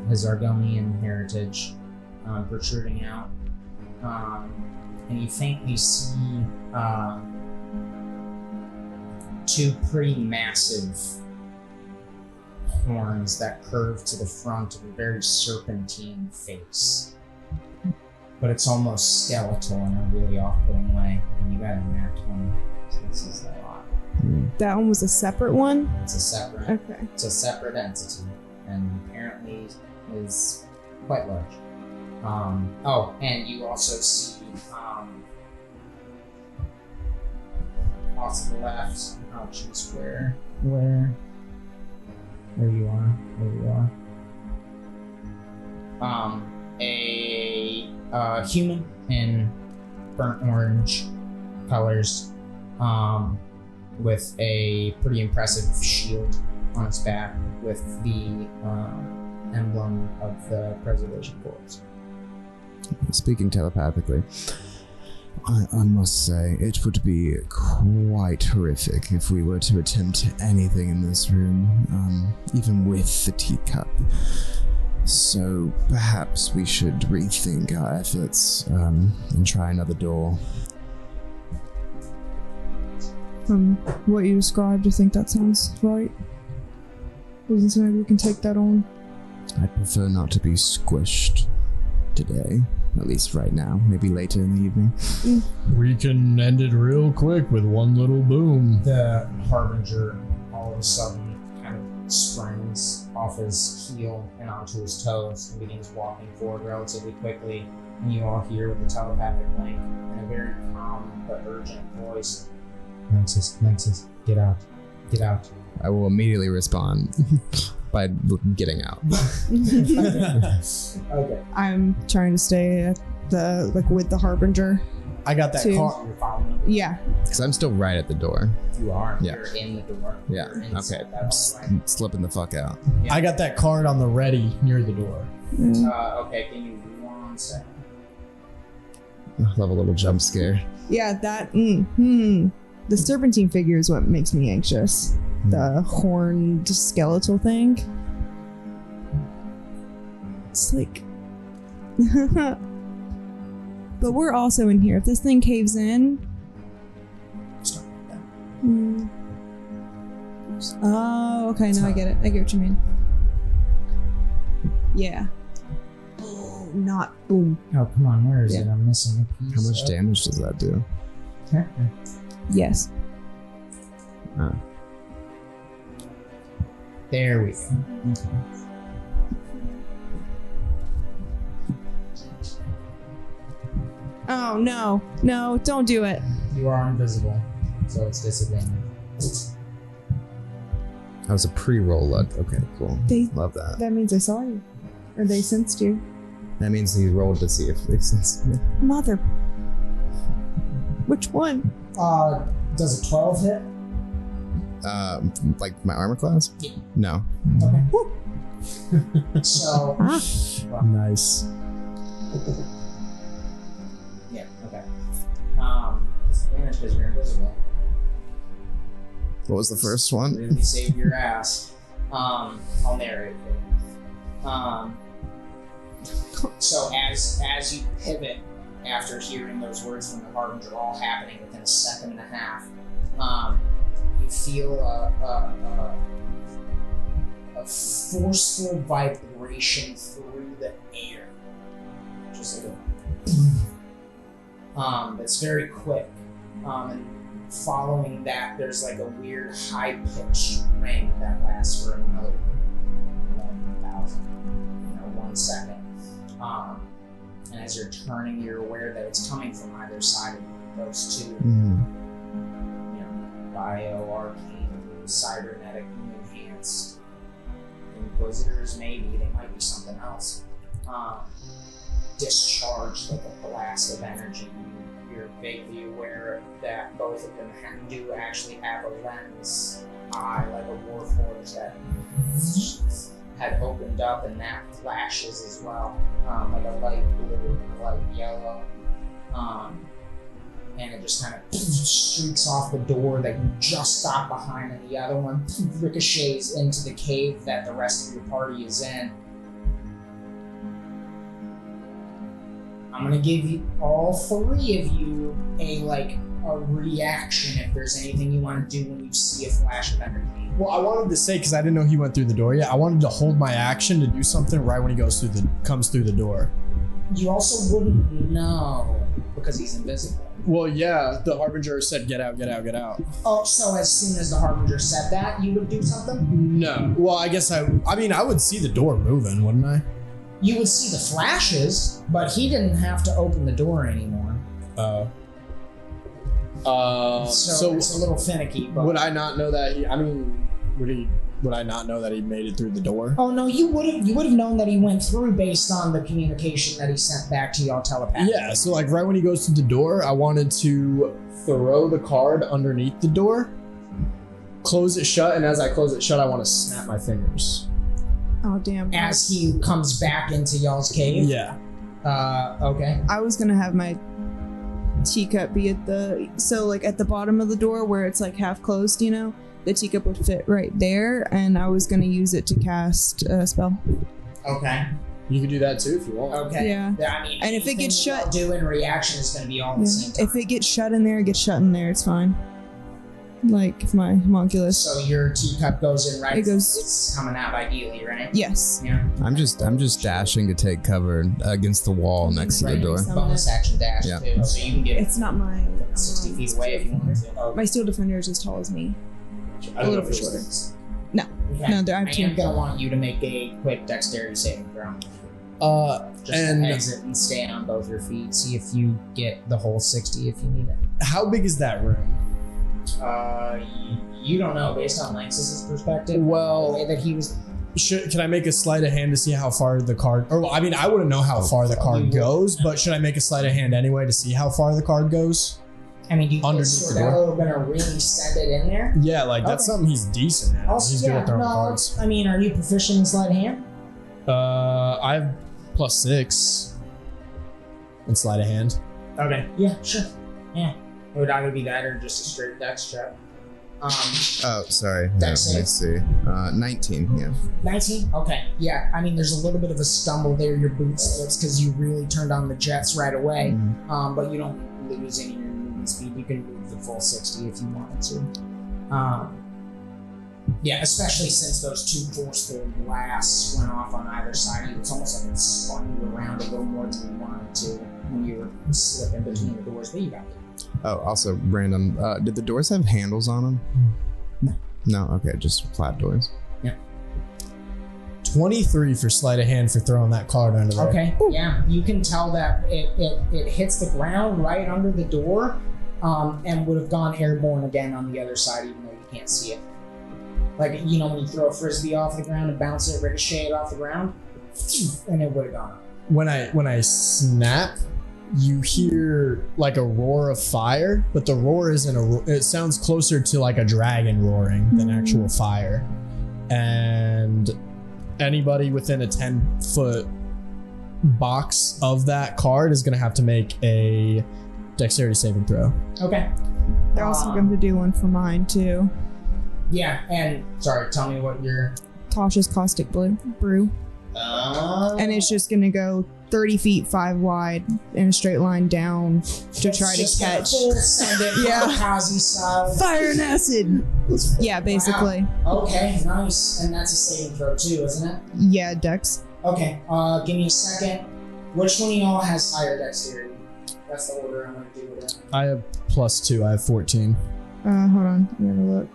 his Argonian heritage protruding out. And you faintly see two pretty massive horns that curve to the front of a very serpentine face. But it's almost skeletal in a really off-putting way. And you got a nat 20, so this is a lot. That one was a separate one? It's a separate. Okay. It's a separate entity, and apparently is quite large. And you also see off to the left. I'll choose where you are. A human in burnt orange colors, with a pretty impressive shield on its back with the emblem of the Preservation Corps. Speaking telepathically, I must say it would be quite horrific if we were to attempt anything in this room, even with the teacup. So perhaps we should rethink our efforts and try another door. From what you described, I think that sounds right. Isn't so maybe we can take that on? I'd prefer not to be squished today, at least right now. Maybe later in the evening. We can end it real quick with one little boom. The Harbinger all of a sudden kind of springs off his heel and onto his toes and begins walking forward relatively quickly. And you all hear with the telepathic link in a very calm but urgent voice, Nexus, get out. I will immediately respond by getting out. Okay. I'm trying to stay at with the Harbinger. I got that Two. car. You're following me? Yeah. Because I'm still right at the door. You are. Yeah. You're in the door. Yeah, You're inside okay. that I'm hallway. slipping the fuck out. Yeah. I got that card on the ready near the door. Okay, give me 1 second. Love a little jump scare. Yeah, that. The serpentine figure is what makes me anxious. The horned skeletal thing. It's like. But we're also in here. If this thing caves in. Oh, okay. No, I get it. I get what you mean. Yeah. Oh, not boom. Oh, come on. Where is Yeah. it? I'm missing a piece. How much damage does that do? Yes. There we go. Oh no, no! Don't do it. You are invisible, so it's disadvantage. That was a pre-roll luck. Okay, cool. They. Love that. That means I saw you, or they sensed you. That means he rolled to see if they sense me. Mother. Which one? Does a 12 hit? Like my armor class? Yeah. No. Okay. So. Nice. Yeah. Okay. Disadvantage because you're invisible. What was the first one? Really save your ass. I'll narrate it. So as you pivot after hearing those words from the Harbinger, all happening within a second and a half, you feel a forceful vibration through the air, just like a that's very quick, and following that there's like a weird high-pitched ring that lasts for another 1,000. 1 second. And as you're turning, you're aware that it's coming from either side of those two. You know, bio, arcane, cybernetic, enhanced. Inquisitors, maybe. They might be something else. Discharged like a blast of energy. You're vaguely aware that both of them do actually have a lens eye, like a warforged that had opened up, and that flashes as well, like a light blue, a light yellow, and it just kind of streaks off the door that you just got behind, and the other one ricochets into the cave that the rest of your party is in. I'm gonna give you all 3 of you a reaction if there's anything you want to do when you see a flash of energy. Well, I wanted to say, because I didn't know he went through the door yet, I wanted to hold my action to do something right when he comes through the door. You also wouldn't know because he's invisible. Well, yeah, the Harbinger said, get out, get out, get out. Oh, so as soon as the Harbinger said that, you would do something? No. Well, I guess I would see the door moving, wouldn't I? You would see the flashes, but he didn't have to open the door anymore. So it's a little finicky. But would I not know that would I not know that he made it through the door? Oh no, you would have known that he went through based on the communication that he sent back to y'all telepathically. Yeah, so like right when he goes to the door, I wanted to throw the card underneath the door, close it shut, and as I close it shut, I want to snap my fingers. Oh damn. As he comes back into y'all's cave? Yeah. Okay. I was gonna have my teacup be at the bottom of the door where it's like half closed, you know? The teacup would fit right there, and I was gonna use it to cast a spell. Okay. You could do that too if you want. Okay. Yeah. I mean, And if it gets shut, do in reaction is gonna be all at the same time. if it gets shut in there, it gets shut in there. It's fine. Like if my homunculus. So your teacup goes in right. It goes. It's coming out ideally, right? Yes. Yeah. I'm just dashing to take cover against the wall next to the Right. door. Bonus action dash Yeah. too, so you can get It's not my 60 feet away if you want to. Oh, My steel defender is as tall as me. A little bit shorter. No. Okay. No, I I have am 2. gonna want you to make a quick dexterity saving throw. Just And to exit and stay on both your feet. See if you get the whole 60 if you need it. how big is that room? You don't know based on Lanxus's perspective. Well, the way that he was. Can I make a sleight of hand to see how far the card? Or I mean, I wouldn't know how far the card goes, but should I make a sleight of hand anyway to see how far the card goes? I mean, do you think Underneath the door? Sordello gonna really send it in there? Yeah, like that's Okay. something he's decent at. Also, He's good yeah, at throwing no, cards. I mean, are you proficient in sleight of hand? I have +6 in sleight of hand. Okay. Yeah, sure. Yeah. It would either be that or just a straight dex check. Oh, sorry. No, Dex let me see. 19, yeah. 19? Okay. Yeah, I mean, there's a little bit of a stumble there. Your boot slips because you really turned on the jets right away. But you don't lose any of your movement speed. You can move the full 60 if you wanted to. Yeah, especially since those 2 forceful blasts went off on either side of you. It's almost like it spun you around a little more than you wanted to when you were slipping between the doors, but you got it. Oh, also, random. Did the doors have handles on them? No. No, okay, just flat doors. 23 for sleight of hand for throwing that card under there. Okay, yeah, you can tell that it hits the ground right under the door, and would have gone airborne again on the other side, even though you can't see it. Like, you know, when you throw a frisbee off the ground and bounce it, ricochet it off the ground, and it would have gone up. When I snap, you hear like a roar of fire, but the roar isn't it sounds closer to like a dragon roaring than actual fire. And anybody within a 10-foot box of that card is going to have to make a dexterity saving throw. Okay. They're also going to do one for mine too. Yeah, and sorry, tell me what your Tasha's caustic brew. And it's just going to go 30 feet 5 wide in a straight line down to try to catch. Send it kamikaze style. Fire and acid. Yeah, basically. Wow. Okay, nice. And that's a saving throw too, isn't it? Yeah, Dex. Okay, give me a second. Which one of y'all has higher dexterity? That's the order I'm going to do it in. I have +2. I have 14. Hold on. I'm going to look.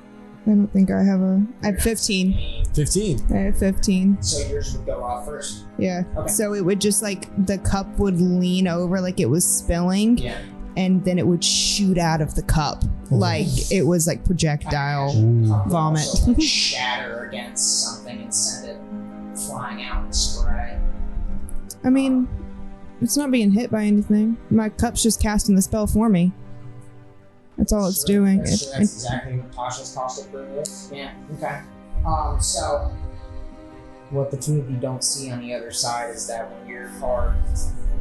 I don't think I have I have 15. 15. 15. So yours would go off first. Yeah. Okay. So it would just like the cup would lean over like it was spilling, Yeah. and then it would shoot out of the cup like it was like projectile Cup would vomit. also, like, shatter against something and send it flying out in spray. I mean, it's not being hit by anything. My cup's just casting the spell for me. That's all it's doing. That's exactly what Tasha's caustic room is. Yeah. Okay. So what the two of you don't see on the other side is that when your card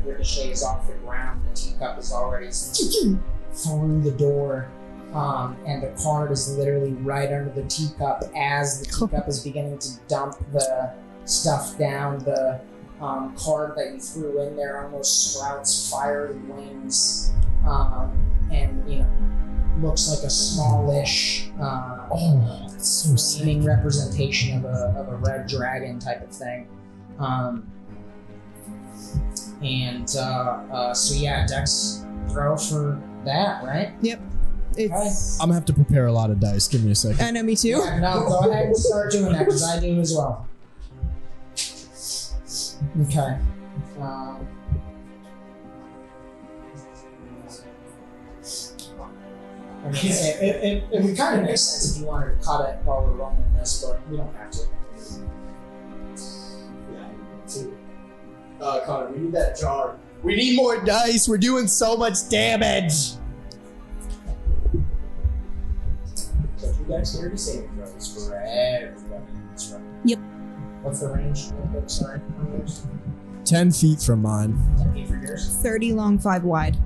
ricochets off the ground, the teacup is already through the door, and the card is literally right under the teacup as the teacup is beginning to dump the stuff down. The card that you threw in there almost sprouts fiery wings, and looks like a smallish, That's so sick. seeming representation of a red dragon type of thing. So yeah, Dex throw for that, right? It's. I'm gonna have to prepare a lot of dice. Give me a second. I know, me too. Yeah, no, go ahead and start doing that because I do as well. Okay. I mean, it would kind of make sense if you wanted to cut it while we're rolling this, but we don't have to. Connor, we need that jar. We need more dice. We're doing so much damage. So 2 dexterity saving throws for everybody in this room. Yep. What's the range? Sorry, on yours? 10 feet from mine. 10 feet for yours. 30 long, 5 wide.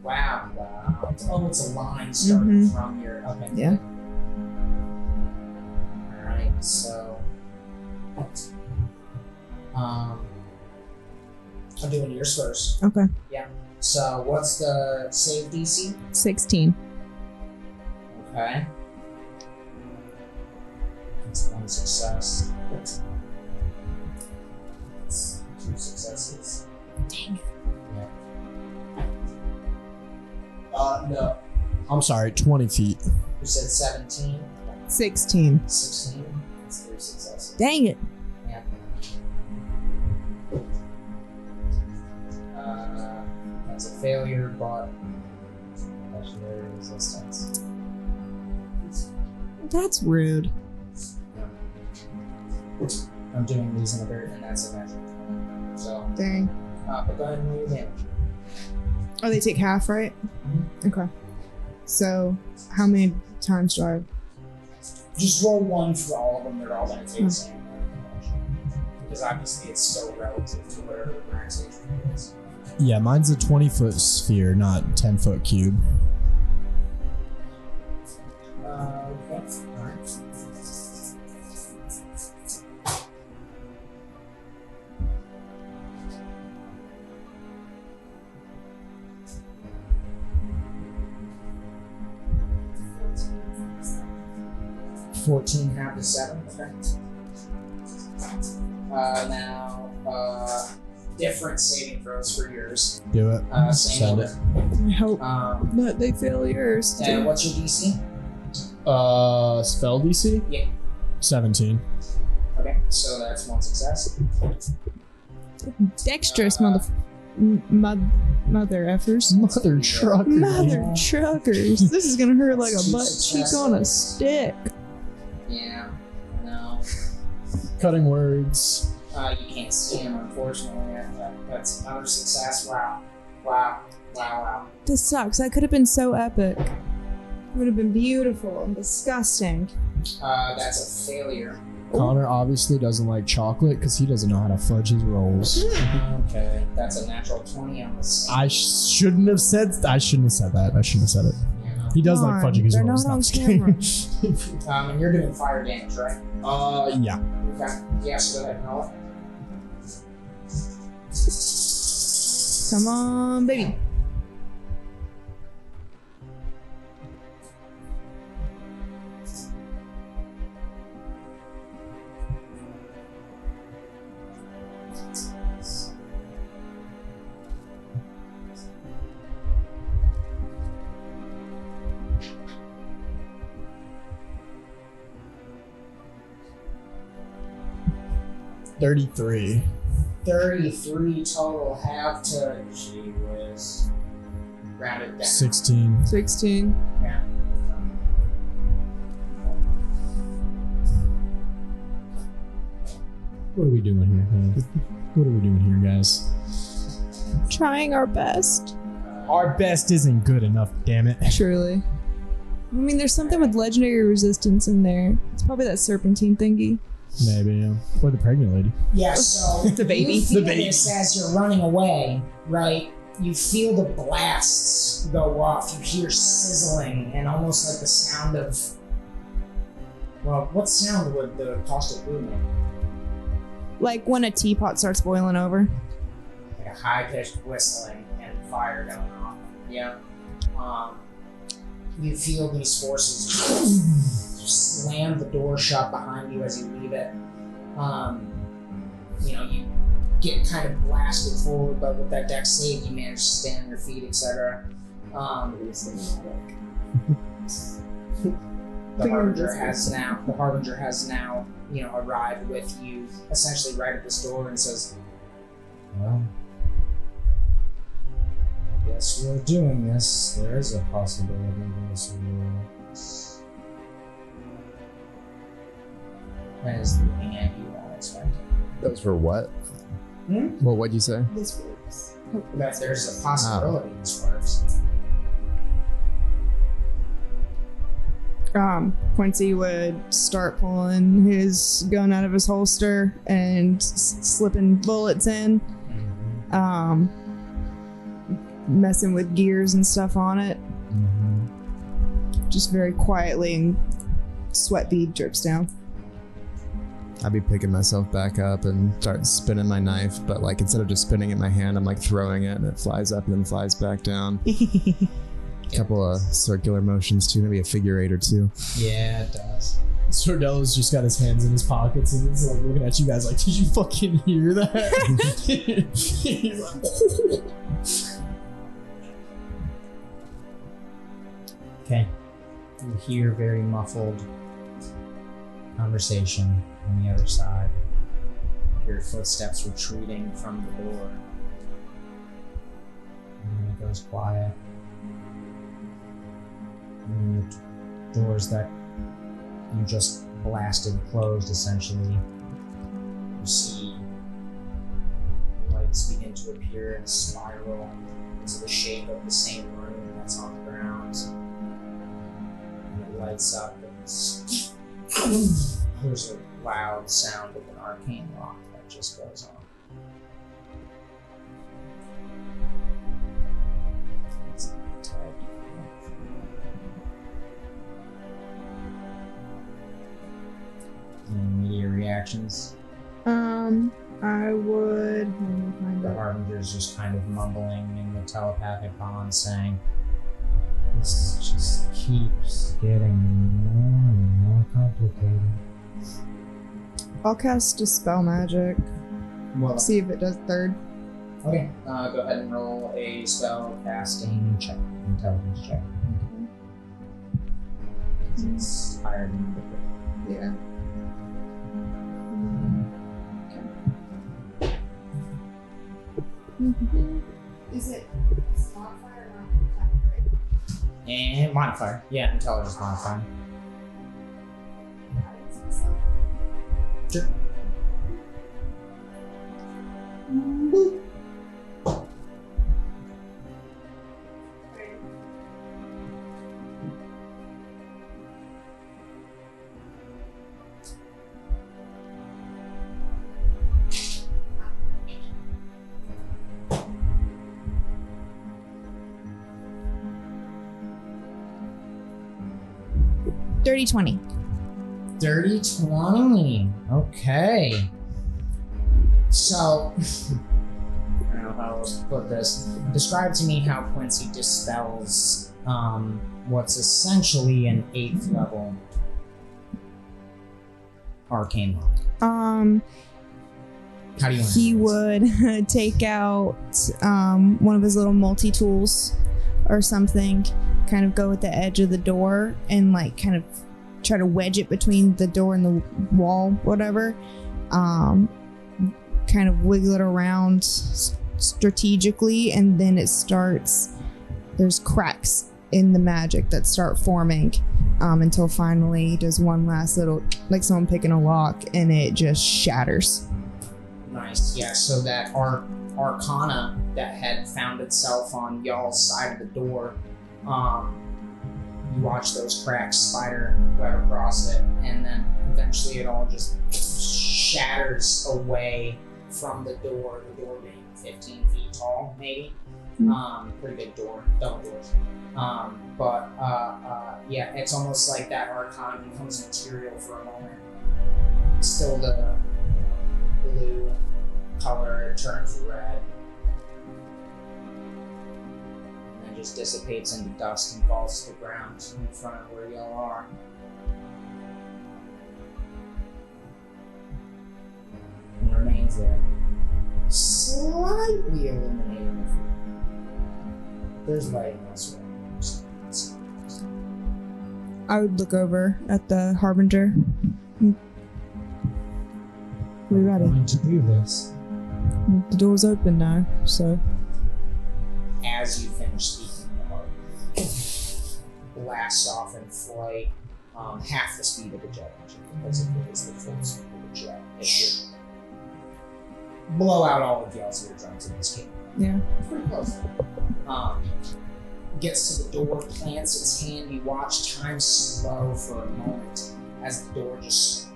Wow. Oh, it's a line starting from your. Okay. Yeah. Alright, so. I'm doing yours first. Okay. Yeah. So, what's the save DC? 16. Okay. That's 1 success. That's 2 successes. Dang it. No. I'm sorry, 20 feet. You said 17? 16. 16? That's 3 successes. Dang it. Yeah. That's a failure, but legendary resistance. That's rude. I'm doing these in a very, and that's a magic. So, Dang. but go ahead and roll your damage. Oh, they take half, right? Okay. So, how many times do I? Just roll 1 for all of them. They're all going to take the same amount of damage. Because obviously it's so relative to whatever the max HP is. Yeah, mine's a 20-foot sphere, not 10-foot cube. Okay. Alright. $14 half to 7. Okay. Now, different saving throws for yours. Do it. Same Send order. I hope Um, that they fail yours. and what's your DC? Spell DC? Yeah. 17. Okay, so that's 1 success. Dexterous mother effers. Mother trucker. Mother truckers. This is gonna hurt like a butt cheek on a stick. Yeah. No. Cutting words. You can't see him, unfortunately. That's another success. Wow. Wow. Wow. Wow. This sucks. That could have been so epic. It would have been beautiful and disgusting. That's a failure. Connor obviously doesn't like chocolate because he doesn't know how to fudge his rolls. Okay, that's a natural 20 on the same. I shouldn't have said that. I shouldn't have said it. Yeah. He does like fudging his They're rolls. not on just kidding. camera. And you're doing fire damage, right? Yeah. Okay. Yes, go ahead and roll it. Come on, baby. 33. 33 total. Have to. Gee whiz. Round it down. 16. 16. Yeah. What are we doing here? What are we doing here, guys? Trying our best. Our best isn't good enough, damn it. Truly. I mean, there's something with legendary resistance in there. It's probably that serpentine thingy. Maybe, yeah. Or the pregnant lady. Yeah, so The baby. you feel The baby. this as you're running away, right? You feel the blasts go off. You hear sizzling and almost like the sound of. Well, what sound would the caustic glue make? Like when a teapot starts boiling over. Like a high-pitched whistling and fire going off. Yeah. You feel these forces slam the door shut behind you as you leave it. You get kind of blasted forward, but with that dex save, you manage to stand on your feet, etc. The Harbinger has now, arrived with you essentially right at this door and says, "Well, I guess we're doing this. There is a possibility this will." And is looking at you unexpected. Those were what? Hmm? Well, what'd you say? This works. That there's a possibility this works. Quincy would start pulling his gun out of his holster and slipping bullets in, messing with gears and stuff on it. Just very quietly, and sweat bead drips down. I'd be picking myself back up and start spinning my knife, but like instead of just spinning it in my hand, I'm like throwing it and it flies up and then flies back down. A couple of circular motions too, maybe a figure eight or two. Yeah, it does. Sordello's just got his hands in his pockets and he's like looking at you guys like, did you fucking hear that? He's like, Okay. You hear very muffled conversation on the other side. You hear footsteps retreating from the door. And then it goes quiet. And the doors that you just blasted closed, essentially. You see lights begin to appear in a spiral into the shape of the same room that's on the ground. And it lights up and there's a loud sound of an arcane lock that just goes on. Any immediate reactions? I would. Let me find The out. Harbinger's just kind of mumbling in the telepathic bond, saying, "This just keeps getting more and more complicated." I'll cast Dispel Magic. Well, See if it does third. okay. Go ahead and roll a spell casting check, intelligence check. 'Cause it's higher than the Yeah. Is it modifier or not? And modifier. Yeah, intelligence modifier. Sure. Dirty 20. Dirty 20. Okay. So, I don't know how else to put this. Describe to me how Quincy dispels what's essentially an 8th level arcane lock. How do you want to He do this? would take out one of his little multi-tools or something, kind of go at the edge of the door and like kind of try to wedge it between the door and the wall, whatever. kind of wiggle it around strategically, and then there's cracks in the magic that start forming until finally he does one last little, like someone picking a lock, and it just shatters. Nice. Yeah, so that arcana that had found itself on y'all's side of the door, you watch those cracks spider web across it, and then eventually it all just shatters away from the door being 15 feet tall, maybe. Pretty big door, double doors. Yeah, it's almost like that arcana becomes material for a moment. Still the blue color turns red. And then just dissipates into dust and falls to the ground in front of where y'all are. And remains there. Slightly illuminating the field. There's lighting elsewhere. I would look over at the Harbinger. We're ready. Going to do this. The door's open now, so. As you finish speaking, the Harbinger blasts off in flight, half the speed of a jet engine, because it is the full speed of a jet. It should blow out all of y'all's eardrums in this game. Yeah. Pretty close. Gets to the door, plants its hand. You watch time slow for a moment as the door just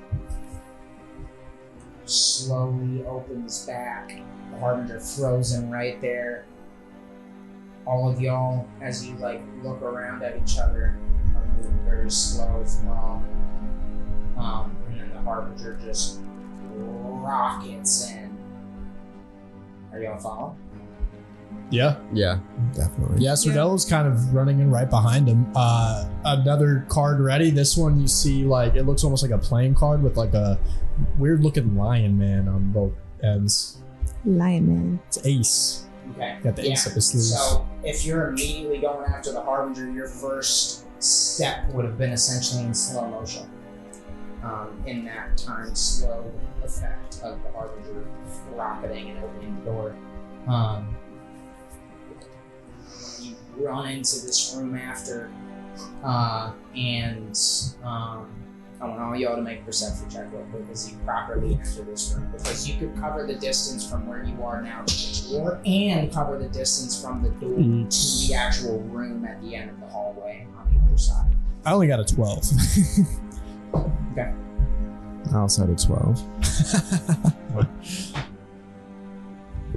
slowly opens back. The Harbinger frozen right there. All of y'all, as you look around at each other, are moving very slow as well. And then the Harbinger just rockets in. Are y'all following? Yeah. Yeah, definitely. Yeah, Sordello's kind of running in right behind him. Another card ready. This one you see it looks almost like a playing card with a weird looking lion man on both ends. Lion man. It's ace. Okay. Got the ace up his sleeve. So if you're immediately going after the Harbinger, your first step would have been essentially in slow motion. In that time slow effect of the Harbinger rocketing and opening the door. You run into this room after, and I want all y'all to make a perception check real quick as you properly enter this room, because you could cover the distance from where you are now to the door and cover the distance from the door to the actual room at the end of the hallway on the other side. I only got a 12. Okay. I also had a 12.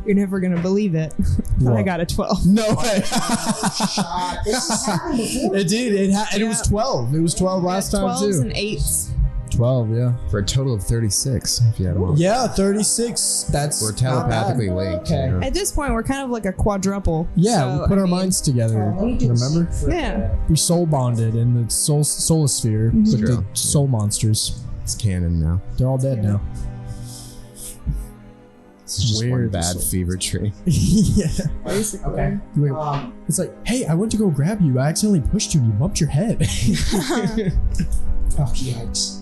You're never gonna believe it. But I got a 12. No way. Shot. This has happened before. It did. And it was 12. It was 12 last time 12s too. and 8s. 12, yeah. For a total of 36, if you had one. Yeah, 36. That's We're telepathically not bad. linked. Okay. You know? At this point, we're kind of like a quadruple. Yeah, So, we put I our mean, minds together. Let me do Remember? this for a Yeah. bit. We soul bonded in the solosphere with True. the soul monsters. It's canon now. They're all dead now. It's just one Weird. bad fever tree. Yeah. Basically. Okay. Wait, it's like, hey, I went to go grab you. I accidentally pushed you and you bumped your head. Oh, yikes.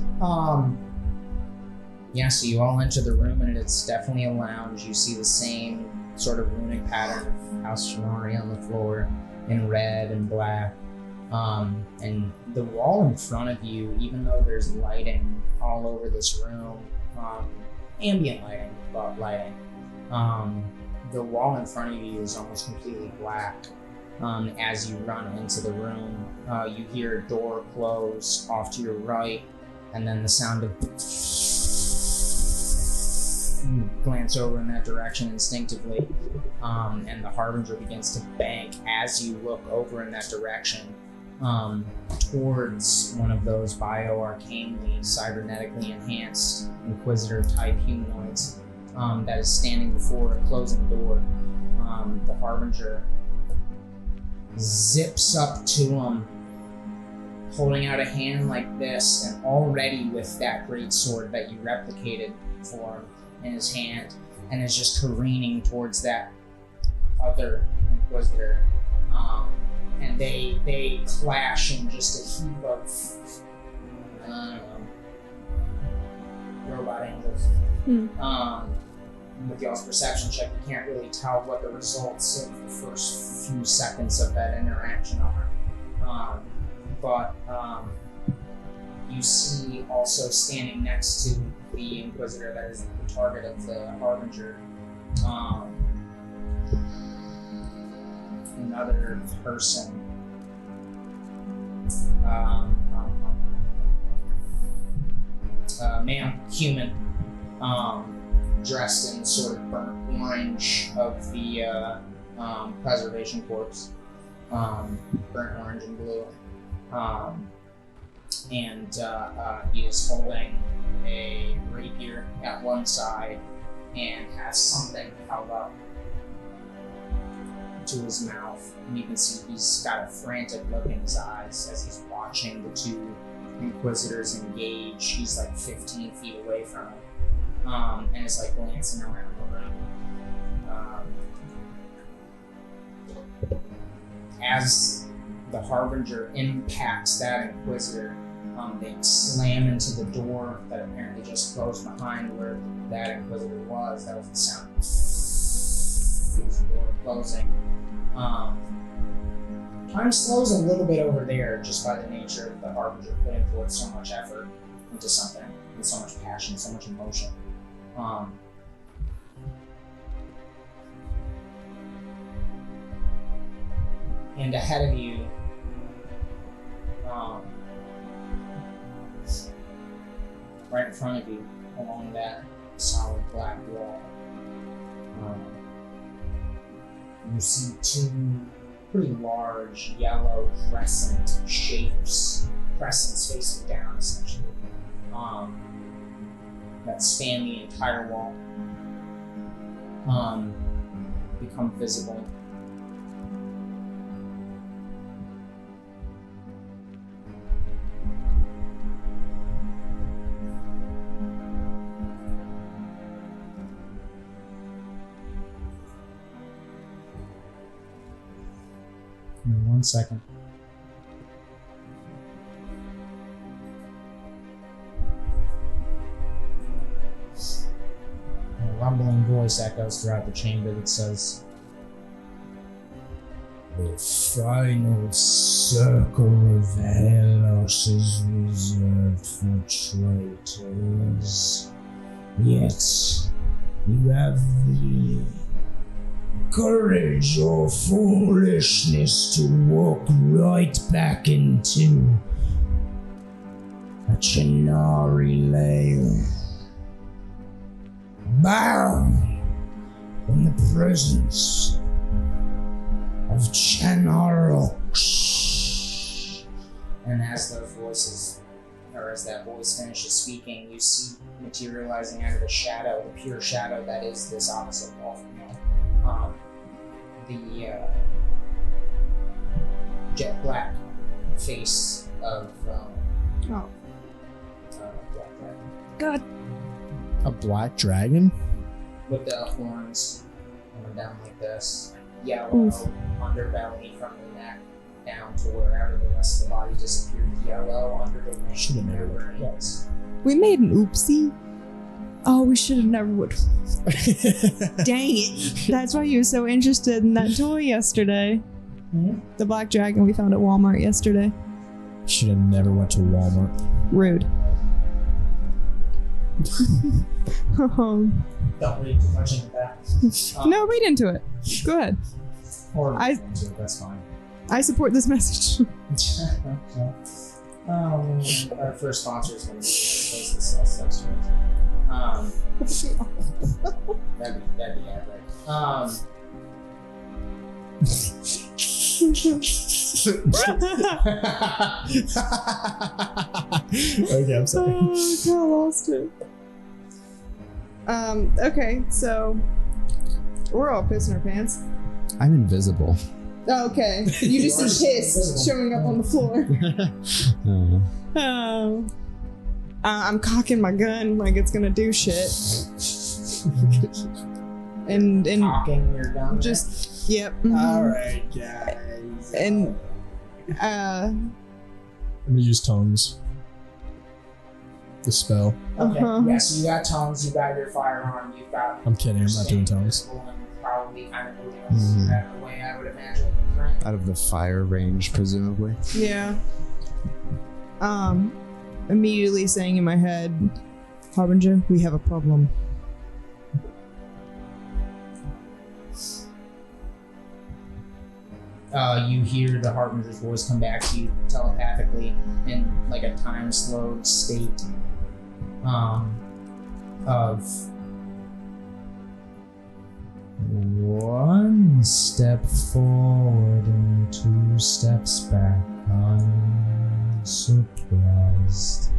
Yeah, so you all enter the room, and it's definitely a lounge. You see the same sort of runic pattern of House Shinari on the floor in red and black. And the wall in front of you, even though there's lighting all over this room, ambient lighting, but lighting, the wall in front of you is almost completely black. As you run into the room, you hear a door close off to your right, and then the sound of... You glance over in that direction instinctively, and the Harbinger begins to bank as you look over in that direction towards one of those bio-arcanely, cybernetically enhanced Inquisitor-type humanoids that is standing before a closing door. The Harbinger zips up to him, holding out a hand like this, and already with that great sword that you replicated for him in his hand, and is just careening towards that other Inquisitor. And they clash in just a heap of I don't know, robot angels. with y'all's perception check, you can't really tell what the results of the first few seconds of that interaction are. But you see also standing next to the Inquisitor that is the target of the Harbinger, another person. Male, human, dressed in the sort of burnt orange of the preservation corpse, burnt orange and blue, and he is holding a rapier at one side and has something held up to his mouth, and you can see he's got a frantic look in his eyes as he's watching the two Inquisitors engage. He's like 15 feet away from him, and is like glancing around the room. As the Harbinger impacts that Inquisitor, they slam into the door that apparently just closed behind where that Inquisitor was. That was the sound of the door closing. Time slows a little bit over there just by the nature of the Harbinger putting forth so much effort into something, with so much passion, so much emotion. And ahead of you, right in front of you, along that solid black wall, you see two pretty large yellow crescent shapes, crescents facing down essentially, that span the entire wall, become visible. Give me 1 second. A rumbling voice echoes throughout the chamber that says, "The final circle of Hellas is reserved for traitors. Yet, you have the courage or foolishness to walk right back into a Chennari lair. Bow in the presence of Chennarok." And as those voices, or as that voice finishes speaking, you see materializing out of the shadow, the pure shadow that is this opposite wall from you, the jet black face of Black Dragon. God. A black dragon? With the horns coming down like this, yellow underbelly from the neck down to wherever the rest of the body disappeared, yellow under the wing. Should've never. Yes. We made an oopsie. Oh, we should have never would. Dang it. That's why you were so interested in that toy yesterday. Mm-hmm. The black dragon we found at Walmart yesterday. Should have never went to Walmart. Rude. Don't read too much into that. No, read into it. Go ahead. Or I- into it, that's fine. I support this message. Our first sponsor is going to be place that sells sex toys. That'd be epic. Okay, I'm sorry. Oh, God, I lost it. Okay, so we're all pissing our pants. I'm invisible. Oh, okay. You just see piss showing up on the floor. Oh. I'm cocking my gun like it's gonna do shit. and Cocking your gun. just yep. Mhm. Alright, guys. And I'm gonna use tongues. the spell. Okay. Uh-huh. Yeah. So you got tongues. You got your firearm. You've got. I'm kidding. I'm not doing tongues. Probably kind of moving Mhm. that way, I would imagine. Right. Out of the fire range, presumably. Yeah. Immediately saying in my head, Harbinger, we have a problem. You hear the Harbinger's voice come back to you telepathically in like a time-slowed state of one step forward and 2 steps back. I'm surprised.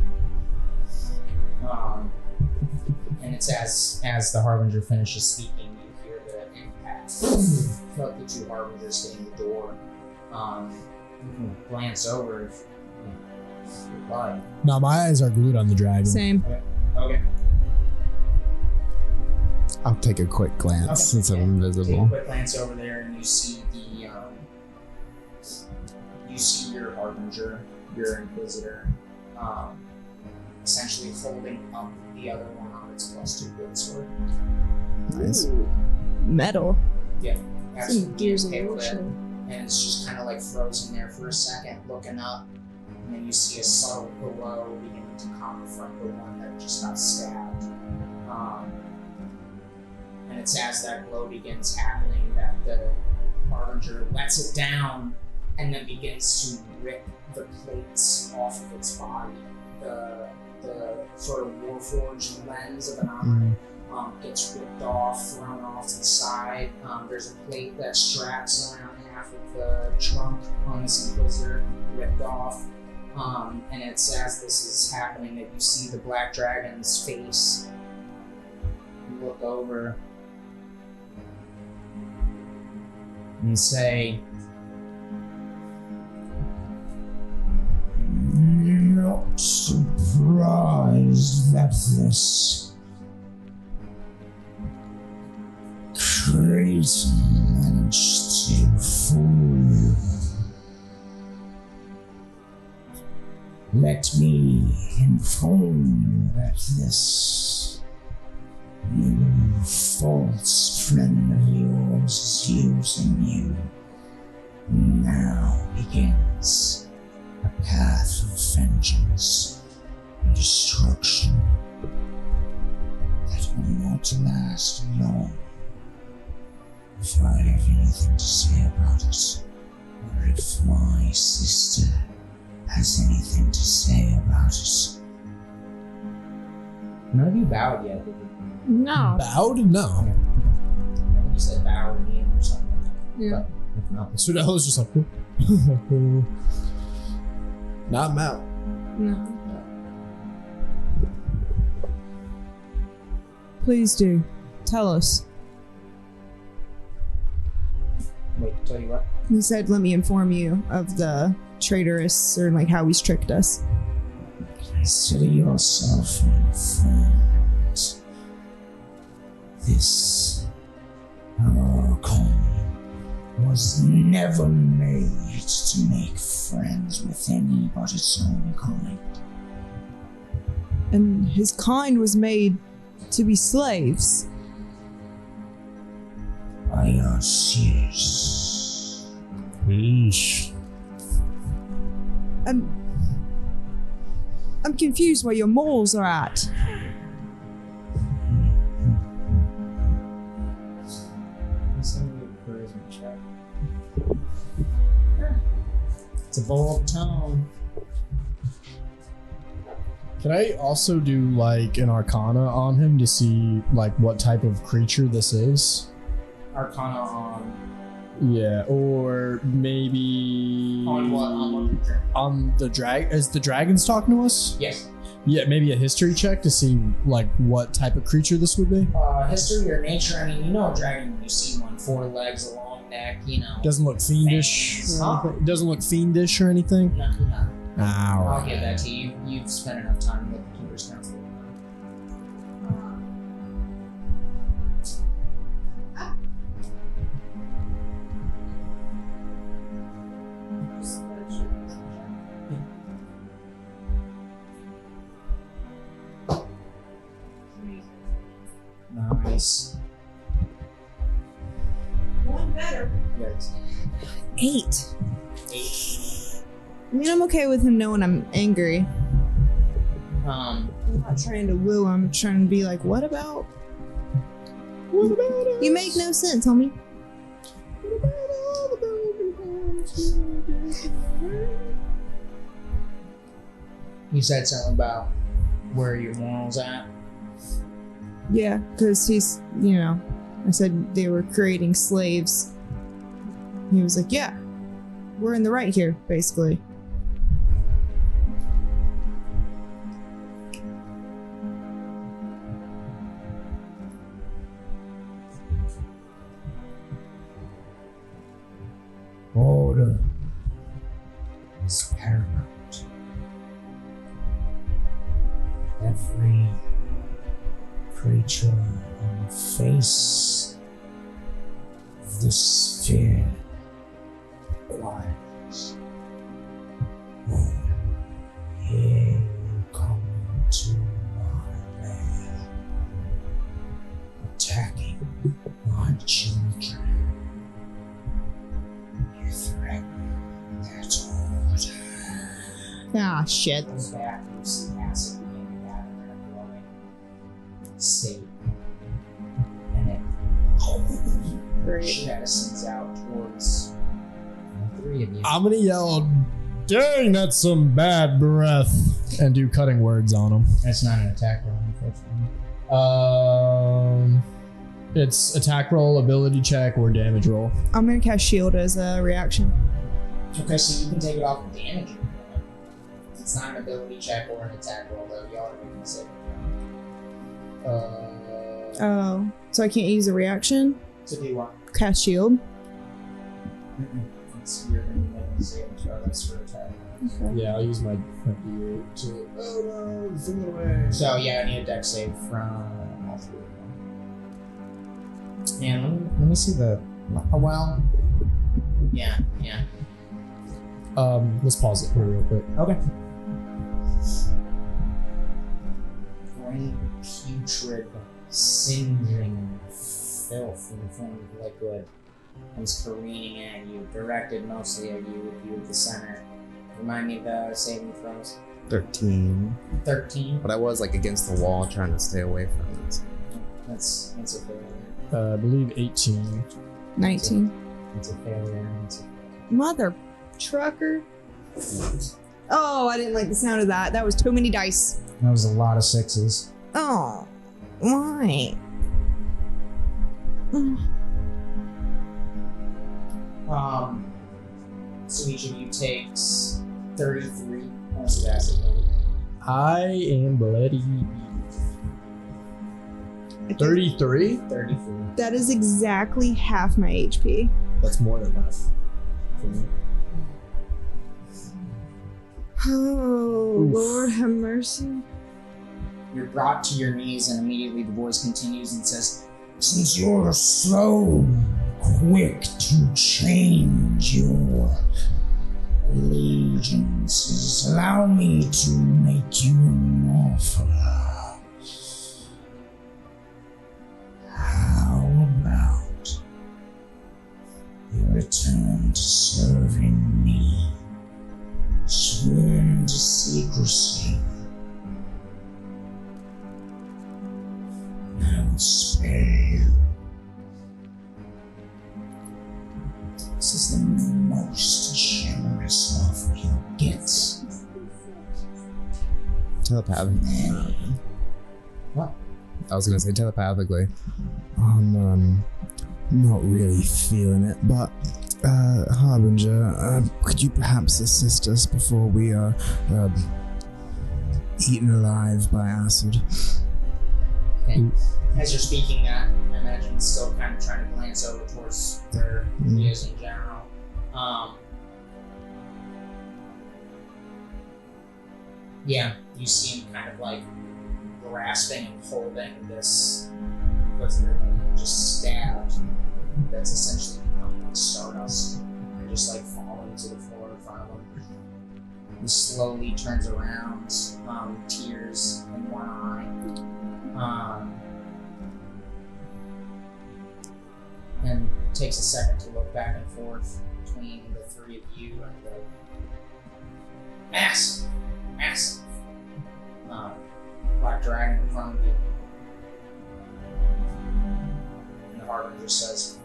And it's as the Harbinger finishes speaking, you hear the impact of the 2 Harbingers hitting the door. You can glance over if you'd like. No, my eyes are glued on the dragon. Same. Okay. I'll take a quick glance Okay, since yeah. I'm Take a invisible. quick glance over there, and you see your Harbinger, your Inquisitor, essentially holding up the other one on its +2 good sword. Nice. Metal. Yeah, Some absolutely. Gears of Able War to- shit. and it's just kind of like frozen there for a second, looking up, and then you see a subtle glow beginning to come from the one that just got stabbed. And it's as that glow begins happening that the Harbinger lets it down and then begins to rip the plates off of its body. The sort of warforged lens of an armor gets ripped off, thrown off to the side. There's a plate that straps around half of the trunk on this Inquisitor, ripped off. And it's as this is happening that you see the Black Dragon's face look over and say, "Not surprised that this Creighton managed to fool you. Let me inform you that this new false friend of yours is using you. Now begins a path of vengeance and destruction that will not last long. If I have anything to say about it, or if my sister has anything to say about it." None of you bowed yet, did you? No. Bowed? No. I think you said bow or kneel or something. Yeah. But if not, So that was just like, not mount. No. Please do. Tell us. wait, tell you what. He said, let me inform you of the traitorous, or like how he's tricked us. Consider yourself informed. This Archon was never made to make friends with any but its own kind. And his kind was made to be slaves. By us, yes. Yeesh. I'm confused where your morals are at. It's a bold tone. Can I also do like an arcana on him to see like what type of creature this is? Arcana on Yeah, or maybe what creature? on the drag. Is the dragons talking to us? Yes. Yeah, maybe a history check to see like what type of creature this would be. History or nature, I mean, you know a dragon when you see one, 4 legs, a long neck, you know. Doesn't look fiendish. Fangs. Or anything. Doesn't look fiendish or anything. No. I'll Alright. give that to you. You've spent enough time with the Keeper's Council. dice. One better. Yes. 8. 8. I mean, I'm okay with him knowing I'm angry. Um, I'm not trying to woo him. I'm trying to be like, what about? What about us? You make no sense, homie. What about all the broken hearts? you said something about where your morals at. Yeah, because he's, I said they were creating slaves. He was like, yeah, we're in the right here, basically. Order is paramount. Every creature on the face of the sphere requires. Here you come into my lair, attacking my children. You threaten their order. Ah, shit. Goes back, you see acid being gathered in a glowing state. And it Great. jettisons out towards the three of you. I'm gonna yell, dang, that's some bad breath, and do cutting words on him. That's not an attack roll, unfortunately. It's attack roll, ability check, or damage roll. I'm gonna cast shield as a reaction. Okay, so you can take it off the damage. It's not an ability check or an attack roll, though. Y'all are making a saving throw. Oh, so I can't use a reaction? To do what? Cast shield? It's you're going to be making a saving throw. That's for attack. Okay. Yeah, I'll use my D8 to. Oh no, thing away. So yeah, I need a dex save from all three of them. And let me see the. Oh, well. Yeah. Let's pause it real quick. Okay. Green, putrid, singeing filth in the form of liquid comes careening at you, directed mostly at you with you at the center. Remind me of the saving throws. 13. 13. But I was like against the wall trying to stay away from it. That's a failure. I believe 18. 19. It's a failure. Mother trucker. Oh, I didn't like the sound of that. That was too many dice. That was a lot of sixes. Oh, why? So each of you takes 33 points of acid damage. I am bloody. 33? 33. That is exactly half my HP. That's more than that. For me. Oh, Oof. Lord have mercy. You're brought to your knees, and immediately the voice continues and says, "Since you're so quick to change your allegiances, allow me to make you an offer. How about you return to serving me? Swear into secrecy. I will spare you. This is the most generous offer you'll get." Telepathically. What? I was gonna say telepathically. I'm not really feeling it, but Harbinger, could you perhaps assist us before we are eaten alive by acid? Okay. As you're speaking that, I imagine still kind of trying to glance over towards where he is in general. Yeah, you see him kind of like grasping and holding this, what's it, just stabbed, that's essentially become like stardust, and just like falling to the floor in front of him. He slowly turns around, tears in one eye. takes a second to look back and forth between the three of you and the massive black dragon in front of you. And the Harbinger says,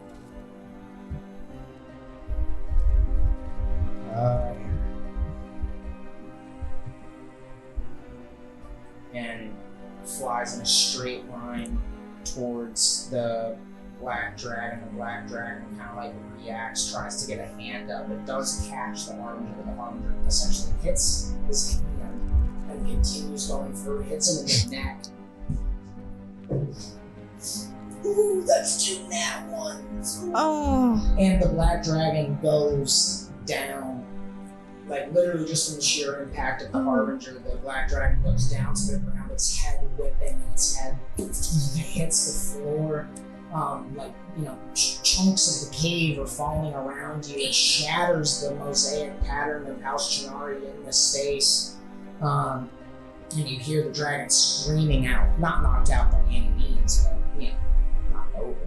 and flies in a straight line towards the black dragon. The black dragon kind of like reacts, tries to get a hand up. It does catch the Harbinger, but the Harbinger essentially hits his hand and continues going through, hits him in the neck. Ooh, that's 2 nat ones. Oh. And the black dragon goes down. Like literally just from the sheer impact of the Harbinger, the black dragon goes down to the ground, its head whipping, its head hits the floor. Chunks of the cave are falling around you. It shatters the mosaic pattern of House Chinari in this space. And you hear the dragon screaming out, not knocked out by any means, but not over.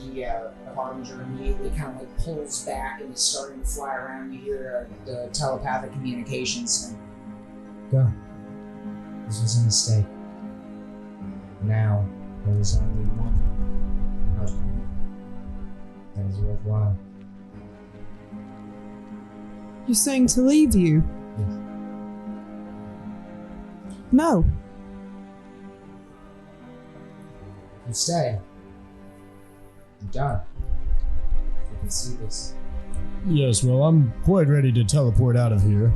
The Harbinger immediately kind of like pulls back and is starting to fly around. You hear the telepathic communications and go. This was a mistake. Now there is only one outcome that is worthwhile. You're saying to leave you? Yes. No. You stay. You're done. You can see this. Yes, well, I'm quite ready to teleport out of here.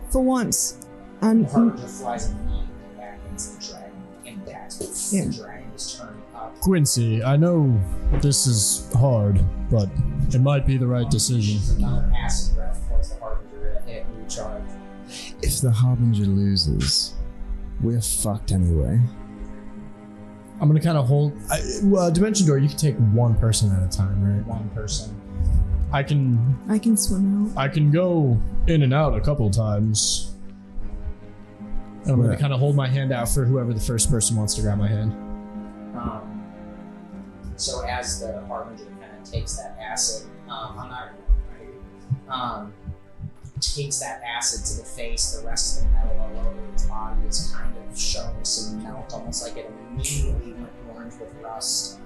For once. The And Harbinger flies immediately back into the dragon. Impacts. Yeah. The dragon is turned up. Quincy, I know this is hard, but it might be the right decision. Another acid breath towards the Harbinger to hit and recharge. If the Harbinger loses, we're fucked anyway. I'm gonna kind of hold. Dimension Door, you can take one person at a time, right? One person. I can swim out. I can go in and out a couple times. And I'm gonna kind of hold my hand out for whoever the first person wants to grab my hand. So as the Harbinger kind of takes that acid, takes that acid to the face, the rest of the metal all over its body is kind of showing some melt, almost like it immediately went orange with rust.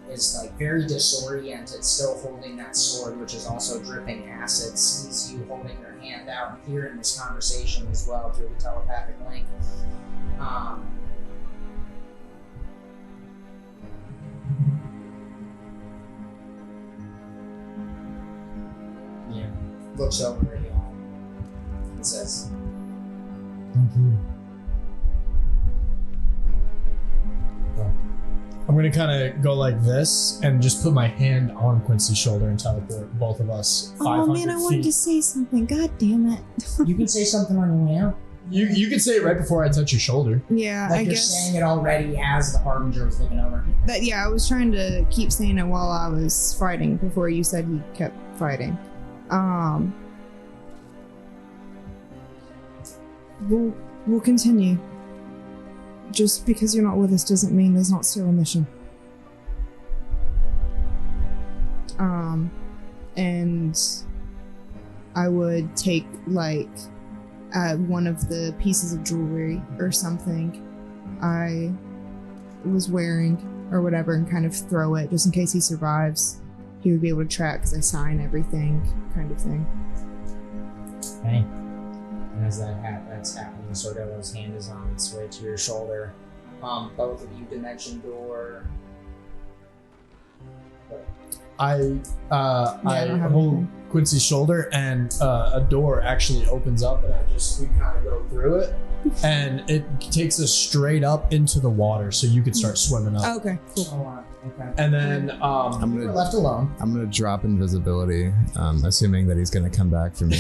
Is like very disoriented, still holding that sword, which is also dripping acid, sees you holding your hand out and hearing this conversation as well through the telepathic link. Looks over at y'all and says, "Thank you." I'm gonna kind of go like this and just put my hand on Quincy's shoulder and teleport both of us 500 Oh man, I wanted to say something. God damn it. You can say something on your way out. You can say it right before I touch your shoulder. Yeah, Like I you're guess. saying it already as the Harbinger was looking over. But yeah, I was trying to keep saying it while I was fighting before you said you kept fighting. We'll continue. Just because you're not with us doesn't mean there's not still a mission. And I would take like one of the pieces of jewelry or something I was wearing or whatever and kind of throw it just in case he survives. He would be able to track because I sign everything, kind of thing. Okay. And as that's happening, Sordello's hand is on its way to your shoulder. Both of you, Dimension Door. I don't have hold anything. Quincy's shoulder and a door actually opens up and we kind of go through it and it takes us straight up into the water so you could start swimming up. Okay, cool. Oh, wow. Okay. And then You were left alone. I'm gonna drop invisibility, assuming that he's gonna come back for me.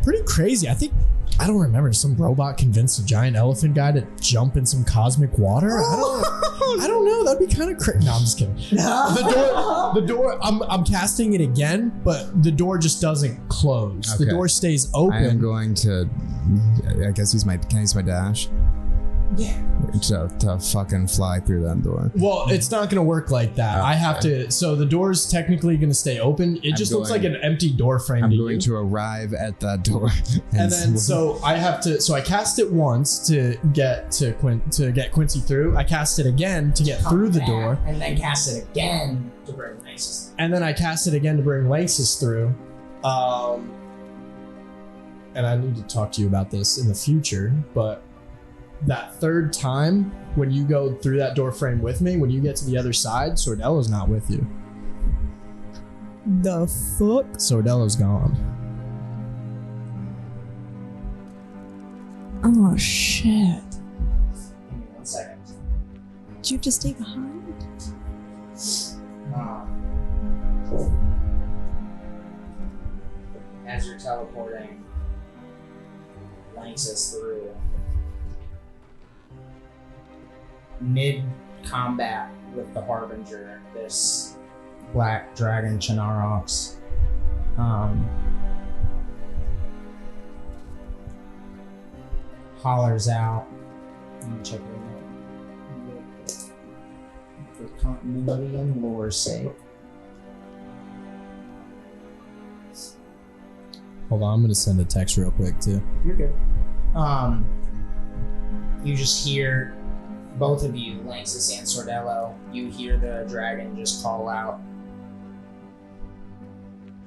pretty crazy. I don't remember, some robot convinced a giant elephant guy to jump in some cosmic water. I don't know. That'd be kind of crazy. No, I'm just kidding. The door. I'm casting it again, but the door just doesn't close. Okay. The door stays I am open. going to. I guess can I use my dash? Yeah. To fucking fly through that door. Well, it's not going to work like that. I have to. So the door's technically going to stay open. It just looks like an empty door frame. I'm going to arrive at that door, and then so I have to. So I cast it once to get get Quincy through. I cast it again to get through the door, and then cast it again to bring Lanxus. And then I cast it again to bring Lanxus through. And I need to talk to you about this in the future, but that third time when you go through that door frame with me, when you get to the other side, Sordello's not with you. The fuck? Sordello's gone. Oh shit. Give me 1 second. Did you have to stay behind? As you're teleporting Lanxus through, mid-combat with the Harbinger, this black dragon Chinarox, hollers out. Let me check your note. For continuity and lore's sake. Hold on, I'm gonna send a text real quick too. You're good. You just hear, both of you, Lanxus and Sordello, you hear the dragon just call out,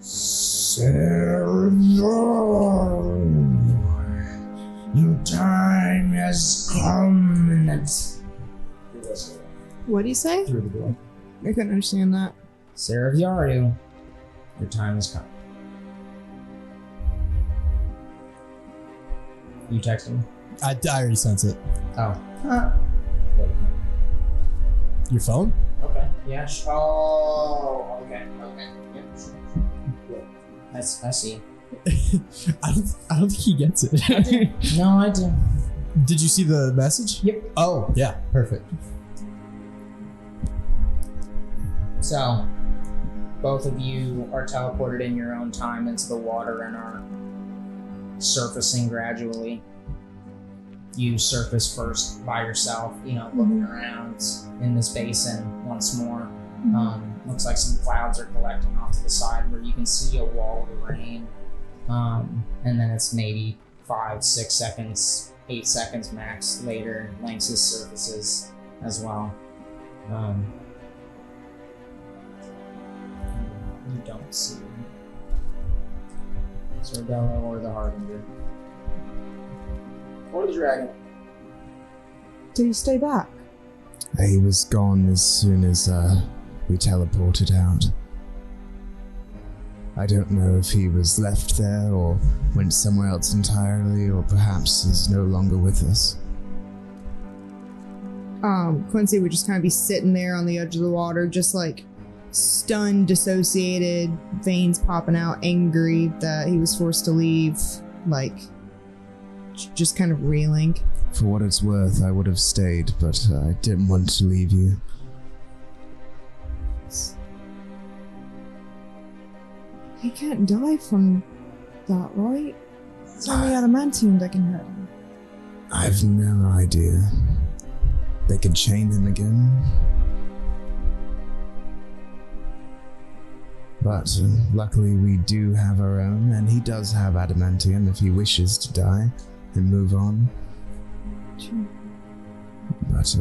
Servo! Your time has come, and that's What do you say? through the door. I couldn't understand that. Saravyaru, your time has come. You texted me? I already sent it. Oh. Your phone? Okay. Yeah. Oh. Okay. Okay. Yeah. Sure. I see. I don't think he gets it. No, I do. Did you see the message? Yep. Oh, yeah. Perfect. So, both of you are teleported in your own time into the water and are surfacing gradually. You surface first by yourself, looking around in this basin once more. Looks like some clouds are collecting off to the side where you can see a wall of rain. And then it's maybe 5, 6 seconds, 8 seconds max later, Lanxus surfaces as well. You don't see Sordello or the Harbinger. Or the dragon. Did he stay back? He was gone as soon as we teleported out. I don't know if he was left there or went somewhere else entirely, or perhaps is no longer with us. Quincy would just kind of be sitting there on the edge of the water, just like stunned, dissociated, veins popping out, angry that he was forced to leave, like just kind of reeling. For what it's worth, I would have stayed, but I didn't want to leave you. He can't die from that, right? It's only adamantium that can hurt him. I've no idea. They could chain him again. But luckily we do have our own, and he does have adamantium if he wishes to die and move on. True. But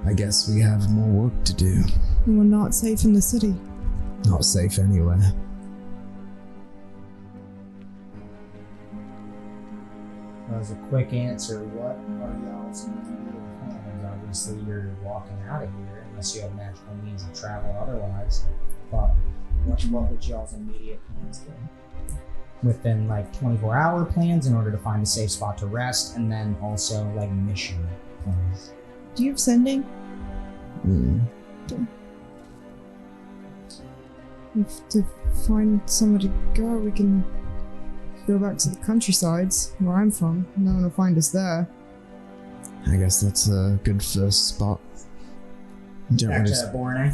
I guess we have more work to do. And we're not safe in the city. Not safe anywhere. As a quick answer, what are y'all's immediate plans? Obviously, you're walking out of here unless you have magical means of travel otherwise. But what would y'all's immediate plans be? Within like 24-hour plans in order to find a safe spot to rest, and then also like mission plans. Do you have sending? If to find somewhere to go, we can go back to the countrysides where I'm from. No one will find us there. I guess that's a good first spot. Back to Borne.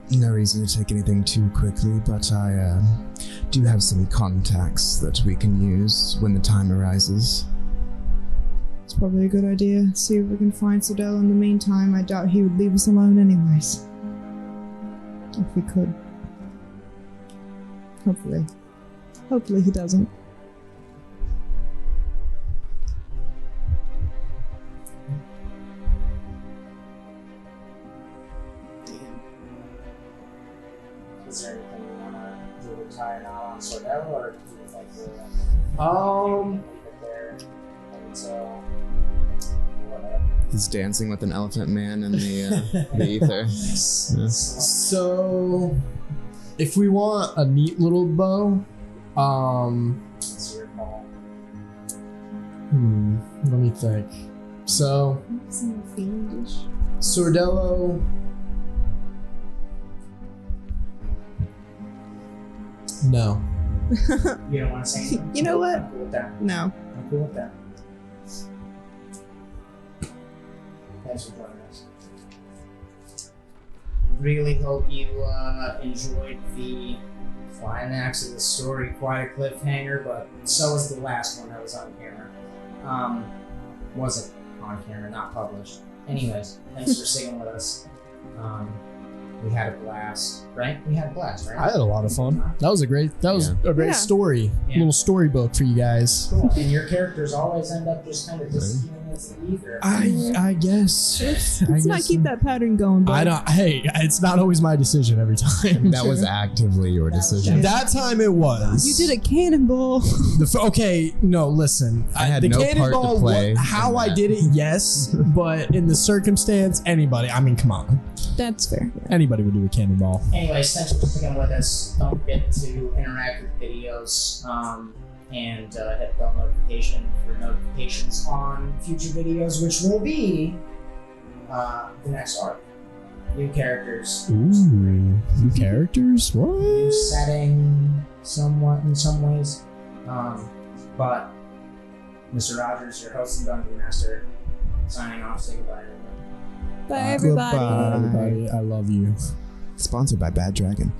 No reason to take anything too quickly, but I do have some contacts that we can use when the time arises. It's probably a good idea. See if we can find Sodell in the meantime. I doubt he would leave us alone anyways. If we could. Hopefully. Hopefully he doesn't. Is there anything you want to do to tie a knot on Sordell, or do you like to leave it there until whatever? He's dancing with an elephant man in the ether. Yeah. So, if we want a neat little bow, It's your call. let me think. So, Sordello. No. You don't want to say anything? You know what? I'm cool with that. No. I'm cool with that. Thanks for joining us. Really hope you enjoyed the climax of the story. Quite a cliffhanger, but so was the last one that was on camera. Wasn't on camera, not published. Anyways, thanks for sticking with us. We had a blast, right? We had a blast, right? I had a lot of fun. That was a great story. Yeah. Little storybook for you guys. Cool. And your characters always end up just kind of disappearing into the ether. I guess. Let's not keep that pattern going, but It's not always my decision every time. That was actively your decision. That time it was. you did a cannonball. Listen. I had the no part to cannonball, play how in I that. did it, yes. But in the circumstance, anybody. I mean, come on. That's fair. Anybody would do a cannonball. Anyways, thanks for sticking with us. Don't forget to interact with videos and hit bell notification for notifications on future videos, which will be the next arc. New characters. Ooh, new characters? New What? setting, somewhat in some ways. But Mr. Rogers, your host and Dungeon Master, signing off. Say goodbye, everyone. Bye, everybody. Goodbye, everybody. I love you. Sponsored by Bad Dragon.